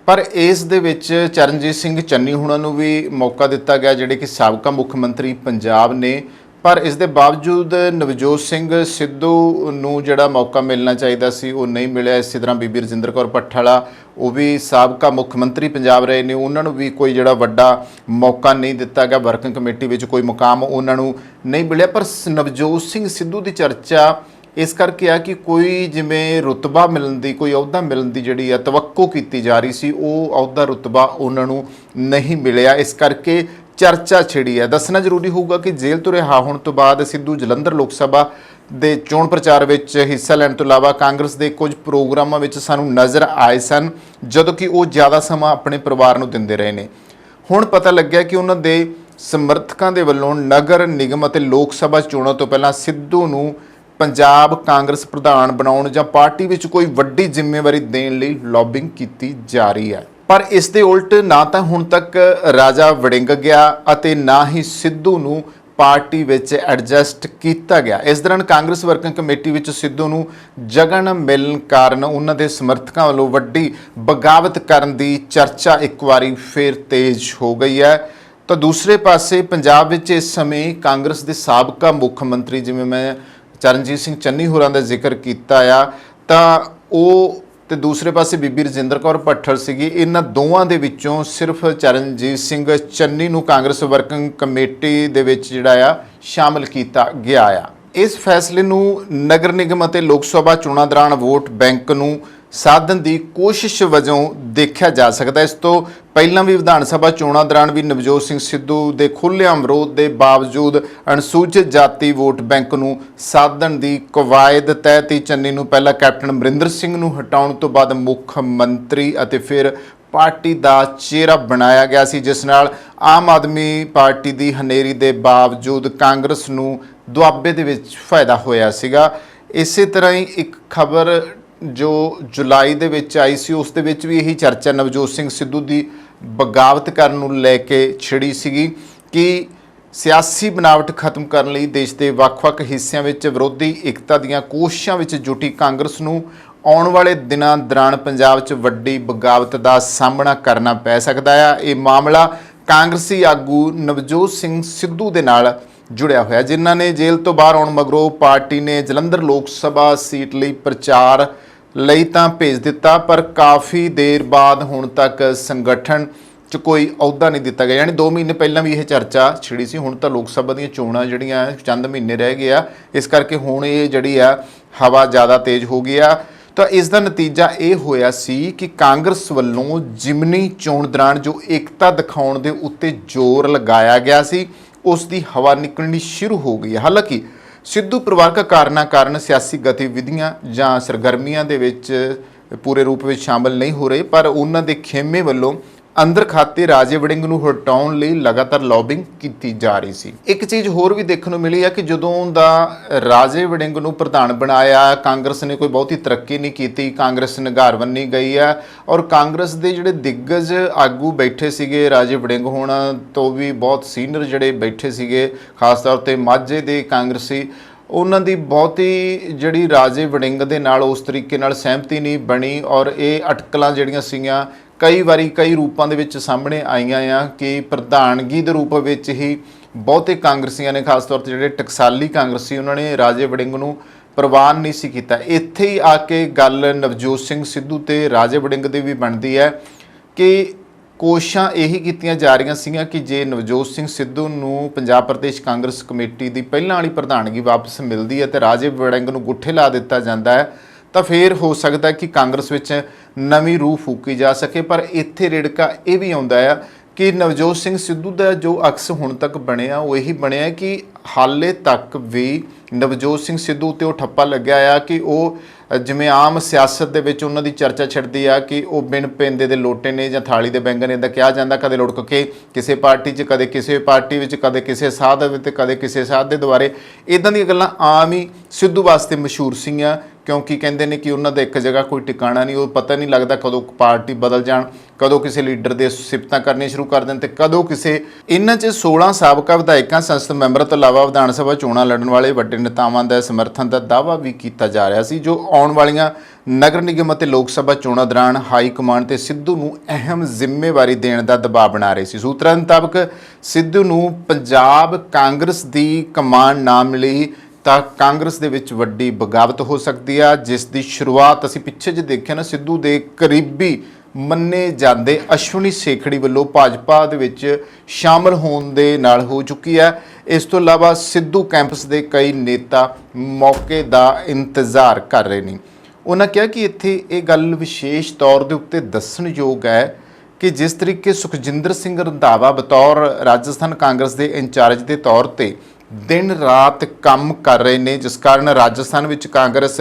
ਪਰ ਇਸ ਦੇ ਵਿੱਚ ਚਰਨਜੀਤ ਸਿੰਘ ਚੰਨੀ ਹੁਣਾਂ ਨੂੰ ਵੀ ਮੌਕਾ ਦਿੱਤਾ ਗਿਆ, ਜਿਹੜੇ ਕਿ ਸਾਬਕਾ ਮੁੱਖ ਮੰਤਰੀ ਪੰਜਾਬ ਨੇ। ਪਰ ਇਸ ਦੇ ਬਾਵਜੂਦ ਨਵਜੋਤ ਸਿੰਘ ਸਿੱਧੂ ਨੂੰ ਜਿਹੜਾ ਮੌਕਾ ਮਿਲਣਾ ਚਾਹੀਦਾ ਸੀ ਉਹ ਨਹੀਂ ਮਿਲਿਆ। ਇਸੇ ਤਰ੍ਹਾਂ ਬੀਬੀ ਰਜਿੰਦਰ ਕੌਰ ਭੱਠਲ, ਉਹ ਵੀ ਸਾਬਕਾ ਮੁੱਖ ਮੰਤਰੀ ਪੰਜਾਬ ਰਹੇ ਨੇ, ਉਹਨਾਂ ਨੂੰ ਵੀ ਕੋਈ ਜਿਹੜਾ ਵੱਡਾ ਮੌਕਾ ਨਹੀਂ ਦਿੱਤਾ ਗਿਆ, ਵਰਕਿੰਗ ਕਮੇਟੀ ਵਿੱਚ ਕੋਈ ਮੁਕਾਮ ਉਹਨਾਂ ਨੂੰ ਨਹੀਂ ਮਿਲਿਆ। ਪਰ ਨਵਜੋਤ ਸਿੰਘ ਸਿੱਧੂ ਦੀ ਚਰਚਾ ਇਸ ਕਰਕੇ ਆ ਕਿ ਕੋਈ ਜਿਵੇਂ ਰੁਤਬਾ ਮਿਲਣ ਦੀ, ਕੋਈ ਅਹੁਦਾ ਮਿਲਣ ਦੀ ਜਿਹੜੀ ਆ ਤਵੱਕੋ ਕੀਤੀ ਜਾ ਰਹੀ ਸੀ, ਉਹ ਅਹੁਦਾ ਰੁਤਬਾ ਉਹਨਾਂ ਨੂੰ ਨਹੀਂ ਮਿਲਿਆ। ਇਸ ਕਰਕੇ ਚਰਚਾ ਛਿੜੀ ਹੈ। ਦੱਸਣਾ ਜ਼ਰੂਰੀ ਹੋਊਗਾ ਕਿ ਜੇਲ੍ਹ ਤੋਂ ਰਿਹਾ ਹੋਣ ਤੋਂ ਬਾਅਦ ਸਿੱਧੂ ਜਲੰਧਰ ਲੋਕ ਸਭਾ ਦੇ ਚੋਣ ਪ੍ਰਚਾਰ ਵਿੱਚ ਹਿੱਸਾ ਲੈਣ ਤੋਂ ਇਲਾਵਾ ਕਾਂਗਰਸ ਦੇ ਕੁਝ ਪ੍ਰੋਗਰਾਮਾਂ ਵਿੱਚ ਸਾਨੂੰ ਨਜ਼ਰ ਆਏ ਸਨ, ਜਦੋਂ ਕਿ ਉਹ ਜ਼ਿਆਦਾ ਸਮਾਂ ਆਪਣੇ ਪਰਿਵਾਰ ਨੂੰ ਦਿੰਦੇ ਰਹੇ ਨੇ। ਹੁਣ ਪਤਾ ਲੱਗਿਆ ਕਿ ਉਹਨਾਂ ਦੇ ਸਮਰਥਕਾਂ ਦੇ ਵੱਲੋਂ ਨਗਰ ਨਿਗਮ ਅਤੇ ਲੋਕ ਸਭਾ ਚੋਣਾਂ ਤੋਂ ਪਹਿਲਾਂ ਸਿੱਧੂ ਨੂੰ ਪੰਜਾਬ ਕਾਂਗਰਸ ਪ੍ਰਧਾਨ ਬਣਾਉਣ ਜਾਂ ਪਾਰਟੀ ਵਿੱਚ ਕੋਈ ਵੱਡੀ ਜ਼ਿੰਮੇਵਾਰੀ ਦੇਣ ਲਈ ਲੌਬਿੰਗ ਕੀਤੀ ਜਾ ਰਹੀ ਹੈ। ਪਰ ਇਸ ਦੇ ਉਲਟ ਨਾ ਤਾਂ ਹੁਣ ਤੱਕ ਰਾਜਾ ਵੜਿੰਗ ਗਿਆ ਅਤੇ ਨਾ ਹੀ ਸਿੱਧੂ ਨੂੰ ਪਾਰਟੀ ਵਿੱਚ ਐਡਜਸਟ ਕੀਤਾ ਗਿਆ। ਇਸ ਦੌਰਾਨ ਕਾਂਗਰਸ ਵਰਕਿੰਗ ਕਮੇਟੀ ਵਿੱਚ ਸਿੱਧੂ ਨੂੰ ਜਗ੍ਹਾ ਨਾ ਮਿਲਣ ਕਾਰਨ ਉਹਨਾਂ ਦੇ ਸਮਰਥਕਾਂ ਵੱਲੋਂ ਵੱਡੀ ਬਗਾਵਤ ਕਰਨ ਦੀ ਚਰਚਾ ਇੱਕ ਵਾਰੀ ਫਿਰ ਤੇਜ਼ ਹੋ ਗਈ ਹੈ। ਤਾਂ ਦੂਸਰੇ ਪਾਸੇ ਪੰਜਾਬ ਵਿੱਚ ਇਸ ਸਮੇਂ ਕਾਂਗਰਸ ਦੇ ਸਾਬਕਾ ਮੁੱਖ ਮੰਤਰੀ, ਜਿਵੇਂ ਮੈਂ ਚਰਨਜੀਤ ਸਿੰਘ ਚੰਨੀ ਹੋਰਾਂ ਦਾ ਜ਼ਿਕਰ ਕੀਤਾ ਆ, ਤਾਂ ਉਹ ਤੇ ਦੂਸਰੇ ਪਾਸੇ ਬੀਬੀ ਰਜਿੰਦਰ ਕੌਰ ਭੱਠਲ ਸੀਗੀ। ਇਹਨਾਂ ਦੋਵਾਂ ਦੇ ਵਿੱਚੋਂ ਸਿਰਫ ਚਰਨਜੀਤ ਸਿੰਘ ਚੰਨੀ ਨੂੰ ਕਾਂਗਰਸ ਵਰਕਿੰਗ ਕਮੇਟੀ ਦੇ ਵਿੱਚ ਜਿਹੜਾ ਆ ਸ਼ਾਮਲ ਕੀਤਾ ਗਿਆ ਆ। ਇਸ ਫੈਸਲੇ ਨੂੰ ਨਗਰ ਨਿਗਮ ਅਤੇ ਲੋਕ ਸਭਾ ਚੋਣਾਂ ਦੌਰਾਨ ਵੋਟ ਬੈਂਕ ਨੂੰ ਸਾਧਨ ਦੀ ਕੋਸ਼ਿਸ਼ ਵਜੋਂ ਦੇਖਿਆ ਜਾ ਸਕਦਾ। ਇਸ ਤੋਂ ਪਹਿਲਾਂ ਵੀ ਵਿਧਾਨ ਸਭਾ ਚੋਣਾਂ ਦੌਰਾਨ ਵੀ ਨਵਜੋਤ ਸਿੰਘ ਸਿੱਧੂ ਦੇ ਖੁੱਲ੍ਹੇਆਮ ਵਿਰੋਧ ਦੇ ਬਾਵਜੂਦ ਅਨੁਸੂਚਿਤ ਜਾਤੀ ਵੋਟ ਬੈਂਕ ਨੂੰ ਸਾਧਨ ਦੀ ਕਵਾਇਦ ਤਹਿਤ ਹੀ ਚੰਨੀ ਨੂੰ ਪਹਿਲਾਂ ਕੈਪਟਨ ਅਮਰਿੰਦਰ ਸਿੰਘ ਨੂੰ ਹਟਾਉਣ ਤੋਂ ਬਾਅਦ ਮੁੱਖ ਮੰਤਰੀ ਅਤੇ ਫਿਰ ਪਾਰਟੀ ਦਾ ਚਿਹਰਾ ਬਣਾਇਆ ਗਿਆ ਸੀ, ਜਿਸ ਨਾਲ ਆਮ ਆਦਮੀ ਪਾਰਟੀ ਦੀ ਹਨੇਰੀ ਦੇ ਬਾਵਜੂਦ ਕਾਂਗਰਸ ਨੂੰ ਦੁਆਬੇ ਦੇ ਵਿੱਚ ਫਾਇਦਾ ਹੋਇਆ ਸੀਗਾ। ਇਸੇ ਤਰ੍ਹਾਂ ਹੀ ਇੱਕ ਖਬਰ ਜੋ ਜੁਲਾਈ ਦੇ ਵਿੱਚ ਆਈ ਸੀ, ਉਸ ਦੇ ਵਿੱਚ ਵੀ ਇਹੀ ਚਰਚਾ ਨਵਜੋਤ ਸਿੰਘ ਸਿੱਧੂ ਦੀ ਬਗਾਵਤ ਕਰਨ ਨੂੰ ਲੈ ਕੇ ਛਿੜੀ ਸੀਗੀ ਕਿ ਸਿਆਸੀ ਬਣਾਵਟ ਖਤਮ ਕਰਨ ਲਈ ਦੇਸ਼ ਦੇ ਵੱਖ-ਵੱਖ ਹਿੱਸਿਆਂ ਵਿੱਚ ਵਿਰੋਧੀ ਏਕਤਾ ਦੀਆਂ ਕੋਸ਼ਿਸ਼ਾਂ ਵਿੱਚ ਜੁਟੀ ਕਾਂਗਰਸ ਨੂੰ ਆਉਣ ਵਾਲੇ ਦਿਨਾਂ ਦੌਰਾਨ ਪੰਜਾਬ 'ਚ ਵੱਡੀ ਬਗਾਵਤ ਦਾ ਸਾਹਮਣਾ ਕਰਨਾ ਪੈ ਸਕਦਾ ਹੈ। ਇਹ ਮਾਮਲਾ ਕਾਂਗਰਸੀ ਆਗੂ ਨਵਜੋਤ ਸਿੰਘ ਸਿੱਧੂ ਦੇ ਨਾਲ ਜੁੜਿਆ ਹੋਇਆ, ਜਿਨ੍ਹਾਂ ਨੇ ਜੇਲ੍ਹ ਤੋਂ ਬਾਹਰ ਆਉਣ ਮਗਰੋਂ ਪਾਰਟੀ ਨੇ ਜਲੰਧਰ ਲੋਕ ਸਭਾ ਸੀਟ ਲਈ ਪ੍ਰਚਾਰ ਲਈ ਤਾਂ ਭੇਜ ਦਿੱਤਾ, ਪਰ ਕਾਫੀ ਦੇਰ ਬਾਅਦ ਹੁਣ ਤੱਕ ਸੰਗਠਨ 'ਚ ਕੋਈ ਅਹੁਦਾ ਨਹੀਂ ਦਿੱਤਾ ਗਿਆ। ਯਾਨੀ 2 ਮਹੀਨੇ ਪਹਿਲਾਂ ਵੀ ਇਹ ਚਰਚਾ ਛਿੜੀ ਸੀ। ਹੁਣ ਤਾਂ ਲੋਕ ਸਭਾ ਦੀਆਂ ਚੋਣਾਂ ਜਿਹੜੀਆਂ ਚੰਦ ਮਹੀਨੇ ਰਹਿ ਗਏ ਆ, ਇਸ ਕਰਕੇ ਹੁਣ ਇਹ ਜਿਹੜੀ ਆ ਹਵਾ ਜ਼ਿਆਦਾ ਤੇਜ਼ ਹੋ ਗਈ ਆ। ਤਾਂ ਇਸ ਦਾ ਨਤੀਜਾ ਇਹ ਹੋਇਆ ਸੀ ਕਿ ਕਾਂਗਰਸ ਵੱਲੋਂ ਜ਼ਿਮਨੀ ਚੋਣ ਦੌਰਾਨ ਜੋ ਏਕਤਾ ਦਿਖਾਉਣ ਦੇ ਉੱਤੇ ਜ਼ੋਰ ਲਗਾਇਆ ਗਿਆ ਸੀ, ਉਸ ਦੀ ਹਵਾ ਨਿਕਲਣੀ ਸ਼ੁਰੂ ਹੋ ਗਈ ਹੈ। ਹਾਲਾਂਕਿ ਸਿੱਧੂ ਪਰਿਵਾਰਕ ਕਾਰਨਾਂ ਕਾਰਨ ਸਿਆਸੀ ਗਤੀਵਿਧੀਆਂ ਜਾਂ ਸਰਗਰਮੀਆਂ ਦੇ ਵਿੱਚ ਪੂਰੇ ਰੂਪ ਵਿੱਚ ਸ਼ਾਮਲ ਨਹੀਂ ਹੋ ਰਹੇ, ਪਰ ਉਹਨਾਂ ਦੇ ਖੇਮੇ ਵੱਲੋਂ ਅੰਦਰ ਖਾਤੇ ਰਾਜੇ ਵੜਿੰਗ ਨੂੰ ਹਟਾਉਣ ਲਈ ਲਗਾਤਾਰ ਲੌਬਿੰਗ ਕੀਤੀ ਜਾ ਰਹੀ ਸੀ। ਇੱਕ ਚੀਜ਼ ਹੋਰ ਵੀ ਦੇਖਣ ਨੂੰ ਮਿਲੀ ਹੈ ਕਿ ਜਦੋਂ ਦਾ ਰਾਜੇ ਵੜਿੰਗ ਨੂੰ ਪ੍ਰਧਾਨ ਬਣਾਇਆ, ਕਾਂਗਰਸ ਨੇ ਕੋਈ ਬਹੁਤੀ ਤਰੱਕੀ ਨਹੀਂ ਕੀਤੀ, ਕਾਂਗਰਸ ਨਿਘਾਰ ਬੰਨੀ ਗਈ ਹੈ ਔਰ ਕਾਂਗਰਸ ਦੇ ਜਿਹੜੇ ਦਿੱਗਜ ਆਗੂ ਬੈਠੇ ਸੀਗੇ, ਰਾਜੇ ਵੜਿੰਗ ਹੋਣਾ ਤੋਂ ਵੀ ਬਹੁਤ ਸੀਨੀਅਰ ਜਿਹੜੇ ਬੈਠੇ ਸੀਗੇ, ਖਾਸ ਤੌਰ ਤੇ ਮਾਝੇ ਦੇ ਕਾਂਗਰਸੀ, ਉਹਨਾਂ ਦੀ ਬਹੁਤੀ ਜਿਹੜੀ ਰਾਜੇ ਵੜਿੰਗ ਦੇ ਨਾਲ ਉਸ ਤਰੀਕੇ ਨਾਲ ਸਹਿਮਤੀ ਨਹੀਂ ਬਣੀ ਔਰ ਇਹ ਅਟਕਲਾਂ ਜਿਹੜੀਆਂ ਸੀਗੀਆਂ ਕਈ ਵਾਰੀ ਕਈ ਰੂਪਾਂ ਦੇ ਵਿੱਚ ਸਾਹਮਣੇ ਆਈਆਂ ਆ ਕਿ ਪ੍ਰਧਾਨਗੀ ਦੇ ਰੂਪ ਵਿੱਚ ਹੀ ਬਹੁਤੇ ਕਾਂਗਰਸੀਆਂ ਨੇ, ਖਾਸ ਤੌਰ ਤੇ ਜਿਹੜੇ ਟਕਸਾਲੀ ਕਾਂਗਰਸੀ, ਉਹਨਾਂ ਨੇ ਰਾਜੇ ਵੜਿੰਗ ਨੂੰ ਪ੍ਰਵਾਨ ਨਹੀਂ ਸੀ ਕੀਤਾ। ਇੱਥੇ ਹੀ ਆ ਕੇ ਗੱਲ ਨਵਜੋਤ ਸਿੰਘ ਸਿੱਧੂ ਤੇ ਰਾਜੇ ਵੜਿੰਗ ਦੀ ਵੀ ਬਣਦੀ ਹੈ ਕਿ ਕੋਸ਼ਿਸ਼ਾਂ ਇਹੀ ਕੀਤੀਆਂ ਜਾ ਰਹੀਆਂ ਸੀਗੀਆਂ ਕਿ ਜੇ ਨਵਜੋਤ ਸਿੰਘ ਸਿੱਧੂ ਨੂੰ ਪੰਜਾਬ ਪ੍ਰਦੇਸ਼ ਕਾਂਗਰਸ ਕਮੇਟੀ ਦੀ ਪਹਿਲਾਂ ਵਾਲੀ ਪ੍ਰਧਾਨਗੀ ਵਾਪਸ ਮਿਲਦੀ ਹੈ ਤੇ ਰਾਜੇ ਵੜਿੰਗ ਨੂੰ ਗੁੱਠੇ ਲਾ ਦਿੱਤਾ ਜਾਂਦਾ ਹੈ, ਤਾਂ ਫਿਰ ਹੋ ਸਕਦਾ ਕਿ ਕਾਂਗਰਸ ਵਿੱਚ ਨਵੀਂ ਰੂਹ ਫੂਕੀ ਜਾ ਸਕੇ। ਪਰ ਇੱਥੇ ਰਿੜਕਾ ਇਹ ਵੀ ਆਉਂਦਾ ਆ ਕਿ ਨਵਜੋਤ ਸਿੰਘ ਸਿੱਧੂ ਦਾ ਜੋ ਅਕਸ ਹੁਣ ਤੱਕ ਬਣਿਆ ਉਹ ਇਹੀ ਬਣਿਆ ਕਿ ਹਾਲੇ ਤੱਕ ਵੀ ਨਵਜੋਤ ਸਿੰਘ ਸਿੱਧੂ ਉੱਤੇ ਉਹ ਠੱਪਾ ਲੱਗਿਆ ਆ ਕਿ ਉਹ ਜਿਵੇਂ ਆਮ ਸਿਆਸਤ ਦੇ ਵਿੱਚ ਉਹਨਾਂ ਦੀ ਚਰਚਾ ਛਿੜਦੀ ਆ ਕਿ ਉਹ ਬਿਨ ਪੈਂਦੇ ਦੇ ਲੋਟੇ ਨੇ ਜਾਂ ਥਾਲੀ ਦੇ ਬੈਂਗਣ ਇੱਦਾਂ ਕਿਹਾ ਜਾਂਦਾ, ਕਦੇ ਲੁੜਕ ਕੇ ਕਿਸੇ ਪਾਰਟੀ 'ਚ, ਕਦੇ ਕਿਸੇ ਪਾਰਟੀ ਵਿੱਚ, ਕਦੇ ਕਿਸੇ ਸਾਧ ਵਿੱਚ ਤੇ ਕਦੇ ਕਿਸੇ ਸਾਧ ਦੇ ਦੁਆਰੇ। ਇੱਦਾਂ ਦੀਆਂ ਗੱਲਾਂ ਆਮ ਹੀ ਸਿੱਧੂ ਵਾਸਤੇ ਮਸ਼ਹੂਰ ਸੀਗੀਆਂ ਕਿਉਂਕਿ ਕਹਿੰਦੇ ਨੇ ਕਿ ਉਹਨਾਂ ਦਾ ਇੱਕ ਜਗ੍ਹਾ ਕੋਈ ਟਿਕਾਣਾ ਨਹੀਂ, ਉਹ ਪਤਾ ਨਹੀਂ ਲੱਗਦਾ ਕਦੋਂ ਪਾਰਟੀ ਬਦਲ ਜਾਣ, ਕਦੋਂ ਕਿਸੇ ਲੀਡਰ ਦੇ ਸਿਫਤਾਂ ਕਰਨੀਆਂ ਸ਼ੁਰੂ ਕਰ ਦੇਣ ਤੇ ਕਦੋਂ ਕਿਸੇ। ਇਹਨਾਂ 'ਚ 16 ਸਾਬਕਾ ਵਿਧਾਇਕਾਂ, ਸੰਸਦ ਮੈਂਬਰਾਂ ਤੋਂ ਇਲਾਵਾ ਵਿਧਾਨ ਸਭਾ ਚੋਣਾਂ ਲੜਨ ਵਾਲੇ ਵੱਡੇ ਨੇਤਾਵਾਂ ਦਾ ਸਮਰਥਨ ਦਾ ਦਾਅਵਾ ਵੀ ਕੀਤਾ ਜਾ ਰਿਹਾ ਸੀ, ਜੋ ਆਉਣ ਵਾਲੀਆਂ ਨਗਰ ਨਿਗਮ ਅਤੇ ਲੋਕ ਸਭਾ ਚੋਣਾਂ ਦੌਰਾਨ ਹਾਈ ਕਮਾਂਡ ਤੇ ਸਿੱਧੂ ਨੂੰ ਅਹਿਮ ਜ਼ਿੰਮੇਵਾਰੀ ਦੇਣ ਦਾ ਦਬਾਅ ਬਣਾ ਰਹੇ ਸੀ। ਸੂਤਰਾਂ ਮੁਤਾਬਕ ਸਿੱਧੂ ਨੂੰ ਪੰਜਾਬ ਕਾਂਗਰਸ ਦੀ ਕਮਾਂਡ ਨਾ ਮਿਲੀ ਤਾਂ ਕਾਂਗਰਸ ਦੇ ਵਿੱਚ ਵੱਡੀ ਬਗਾਵਤ ਹੋ ਸਕਦੀ ਆ, ਜਿਸ ਦੀ ਸ਼ੁਰੂਆਤ ਅਸੀਂ ਪਿੱਛੇ ਜੇ ਦੇਖਿਆ ਨਾ, ਸਿੱਧੂ ਦੇ ਕਰੀਬੀ ਮੰਨੇ ਜਾਂਦੇ ਅਸ਼ਵਨੀ ਸੇਖੜੀ ਵੱਲੋਂ ਭਾਜਪਾ ਦੇ ਵਿੱਚ ਸ਼ਾਮਲ ਹੋਣ ਦੇ ਨਾਲ ਹੋ ਚੁੱਕੀ ਹੈ। ਇਸ ਤੋਂ ਇਲਾਵਾ ਸਿੱਧੂ ਕੈਂਪਸ ਦੇ ਕਈ ਨੇਤਾ ਮੌਕੇ ਦਾ ਇੰਤਜ਼ਾਰ ਕਰ ਰਹੇ ਨੇ। ਉਹਨਾਂ ਕਿਹਾ ਕਿ ਇੱਥੇ ਇਹ ਗੱਲ ਵਿਸ਼ੇਸ਼ ਤੌਰ ਦੇ ਉੱਤੇ ਦੱਸਣਯੋਗ ਹੈ ਕਿ ਜਿਸ ਤਰੀਕੇ ਸੁਖਜਿੰਦਰ ਸਿੰਘ ਰੰਧਾਵਾ ਬਤੌਰ ਰਾਜਸਥਾਨ ਕਾਂਗਰਸ ਦੇ ਇੰਚਾਰਜ ਦੇ ਤੌਰ ਤੇ ਦਿਨ ਰਾਤ ਕੰਮ ਕਰ ਰਹੇ ਨੇ, ਜਿਸ ਕਾਰਨ ਰਾਜਸਥਾਨ ਵਿੱਚ ਕਾਂਗਰਸ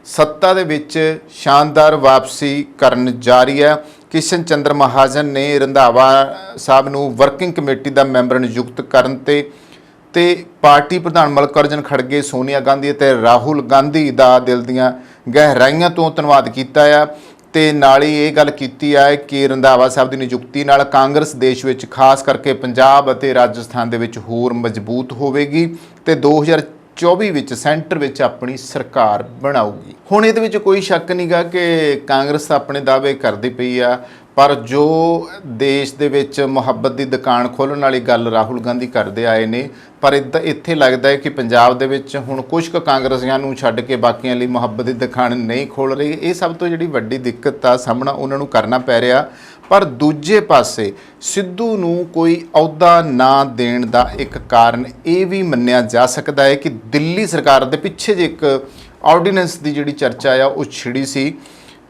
ਸੱਤਾ ਦੇ ਵਿੱਚ ਸ਼ਾਨਦਾਰ ਵਾਪਸੀ ਕਰਨ ਜਾ ਰਹੀ ਹੈ। ਕਿਸ਼ਨ ਚੰਦਰ ਮਹਾਜਨ ਨੇ ਰੰਧਾਵਾ ਸਾਹਿਬ ਨੂੰ ਵਰਕਿੰਗ ਕਮੇਟੀ ਦਾ ਮੈਂਬਰ ਨਿਯੁਕਤ ਕਰਨ ਤੇ ਤੇ ਪਾਰਟੀ ਪ੍ਰਧਾਨ ਮੱਲਿਕਾਰਜੁਨ ਖੜਗੇ, ਸੋਨੀਆ ਗਾਂਧੀ ਅਤੇ ਰਾਹੁਲ ਗਾਂਧੀ ਦਾ ਦਿਲ ਦੀਆਂ ਗਹਿਰਾਈਆਂ ਤੋਂ ਧੰਨਵਾਦ ਕੀਤਾ ਆ ਤੇ ਨਾਲ ਹੀ ਇਹ ਗੱਲ ਕੀਤੀ ਹੈ ਕਿ ਰੰਧਾਵਾ ਸਾਹਿਬ ਦੀ ਨਿਯੁਕਤੀ ਨਾਲ ਕਾਂਗਰਸ ਦੇਸ਼ ਵਿੱਚ ਖਾਸ ਕਰਕੇ ਪੰਜਾਬ ਅਤੇ ਰਾਜਸਥਾਨ ਦੇ ਵਿੱਚ ਹੋਰ ਮਜ਼ਬੂਤ ਹੋਵੇਗੀ ਤੇ 2024 ਵਿੱਚ ਸੈਂਟਰ ਵਿੱਚ ਆਪਣੀ ਸਰਕਾਰ ਬਣਾਊਗੀ। ਹੁਣ ਇਹਦੇ ਵਿੱਚ ਕੋਈ ਸ਼ੱਕ ਨਹੀਂਗਾ ਕਿ ਕਾਂਗਰਸ ਆਪਣੇ ਦਾਅਵੇ ਕਰਦੀ ਪਈ ਆ, ਪਰ ਜੋ ਦੇਸ਼ ਦੇ ਵਿੱਚ ਮੁਹੱਬਤ ਦੀ ਦੁਕਾਨ ਖੋਲ੍ਹਣ ਵਾਲੀ ਗੱਲ ਰਾਹੁਲ ਗਾਂਧੀ ਕਰਦੇ ਆਏ ਨੇ, ਪਰ ਇੱਥੇ ਲੱਗਦਾ ਹੈ ਕਿ ਪੰਜਾਬ ਦੇ ਵਿੱਚ ਹੁਣ ਕੁਝ ਕੁ ਕਾਂਗਰਸੀਆਂ ਨੂੰ ਛੱਡ ਕੇ ਬਾਕੀਆਂ ਲਈ ਮੁਹੱਬਤ ਦੀ ਦੁਕਾਨ ਨਹੀਂ ਖੋਲ੍ਹ ਰਹੀ। ਇਹ ਸਭ ਤੋਂ ਜਿਹੜੀ ਵੱਡੀ ਦਿੱਕਤ ਆ ਸਾਹਮਣਾ ਉਹਨਾਂ ਨੂੰ ਕਰਨਾ ਪੈ ਰਿਹਾ। ਪਰ ਦੂਜੇ ਪਾਸੇ ਸਿੱਧੂ ਨੂੰ ਕੋਈ ਅਹੁਦਾ ਨਾ ਦੇਣ ਦਾ ਇੱਕ ਕਾਰਨ ਇਹ ਵੀ ਮੰਨਿਆ ਜਾ ਸਕਦਾ ਹੈ ਕਿ ਦਿੱਲੀ ਸਰਕਾਰ ਦੇ ਪਿੱਛੇ ਜੇ ਇੱਕ ਆਰਡੀਨੈਂਸ ਦੀ ਜਿਹੜੀ ਚਰਚਾ ਆ ਉਹ ਛਿੜੀ ਸੀ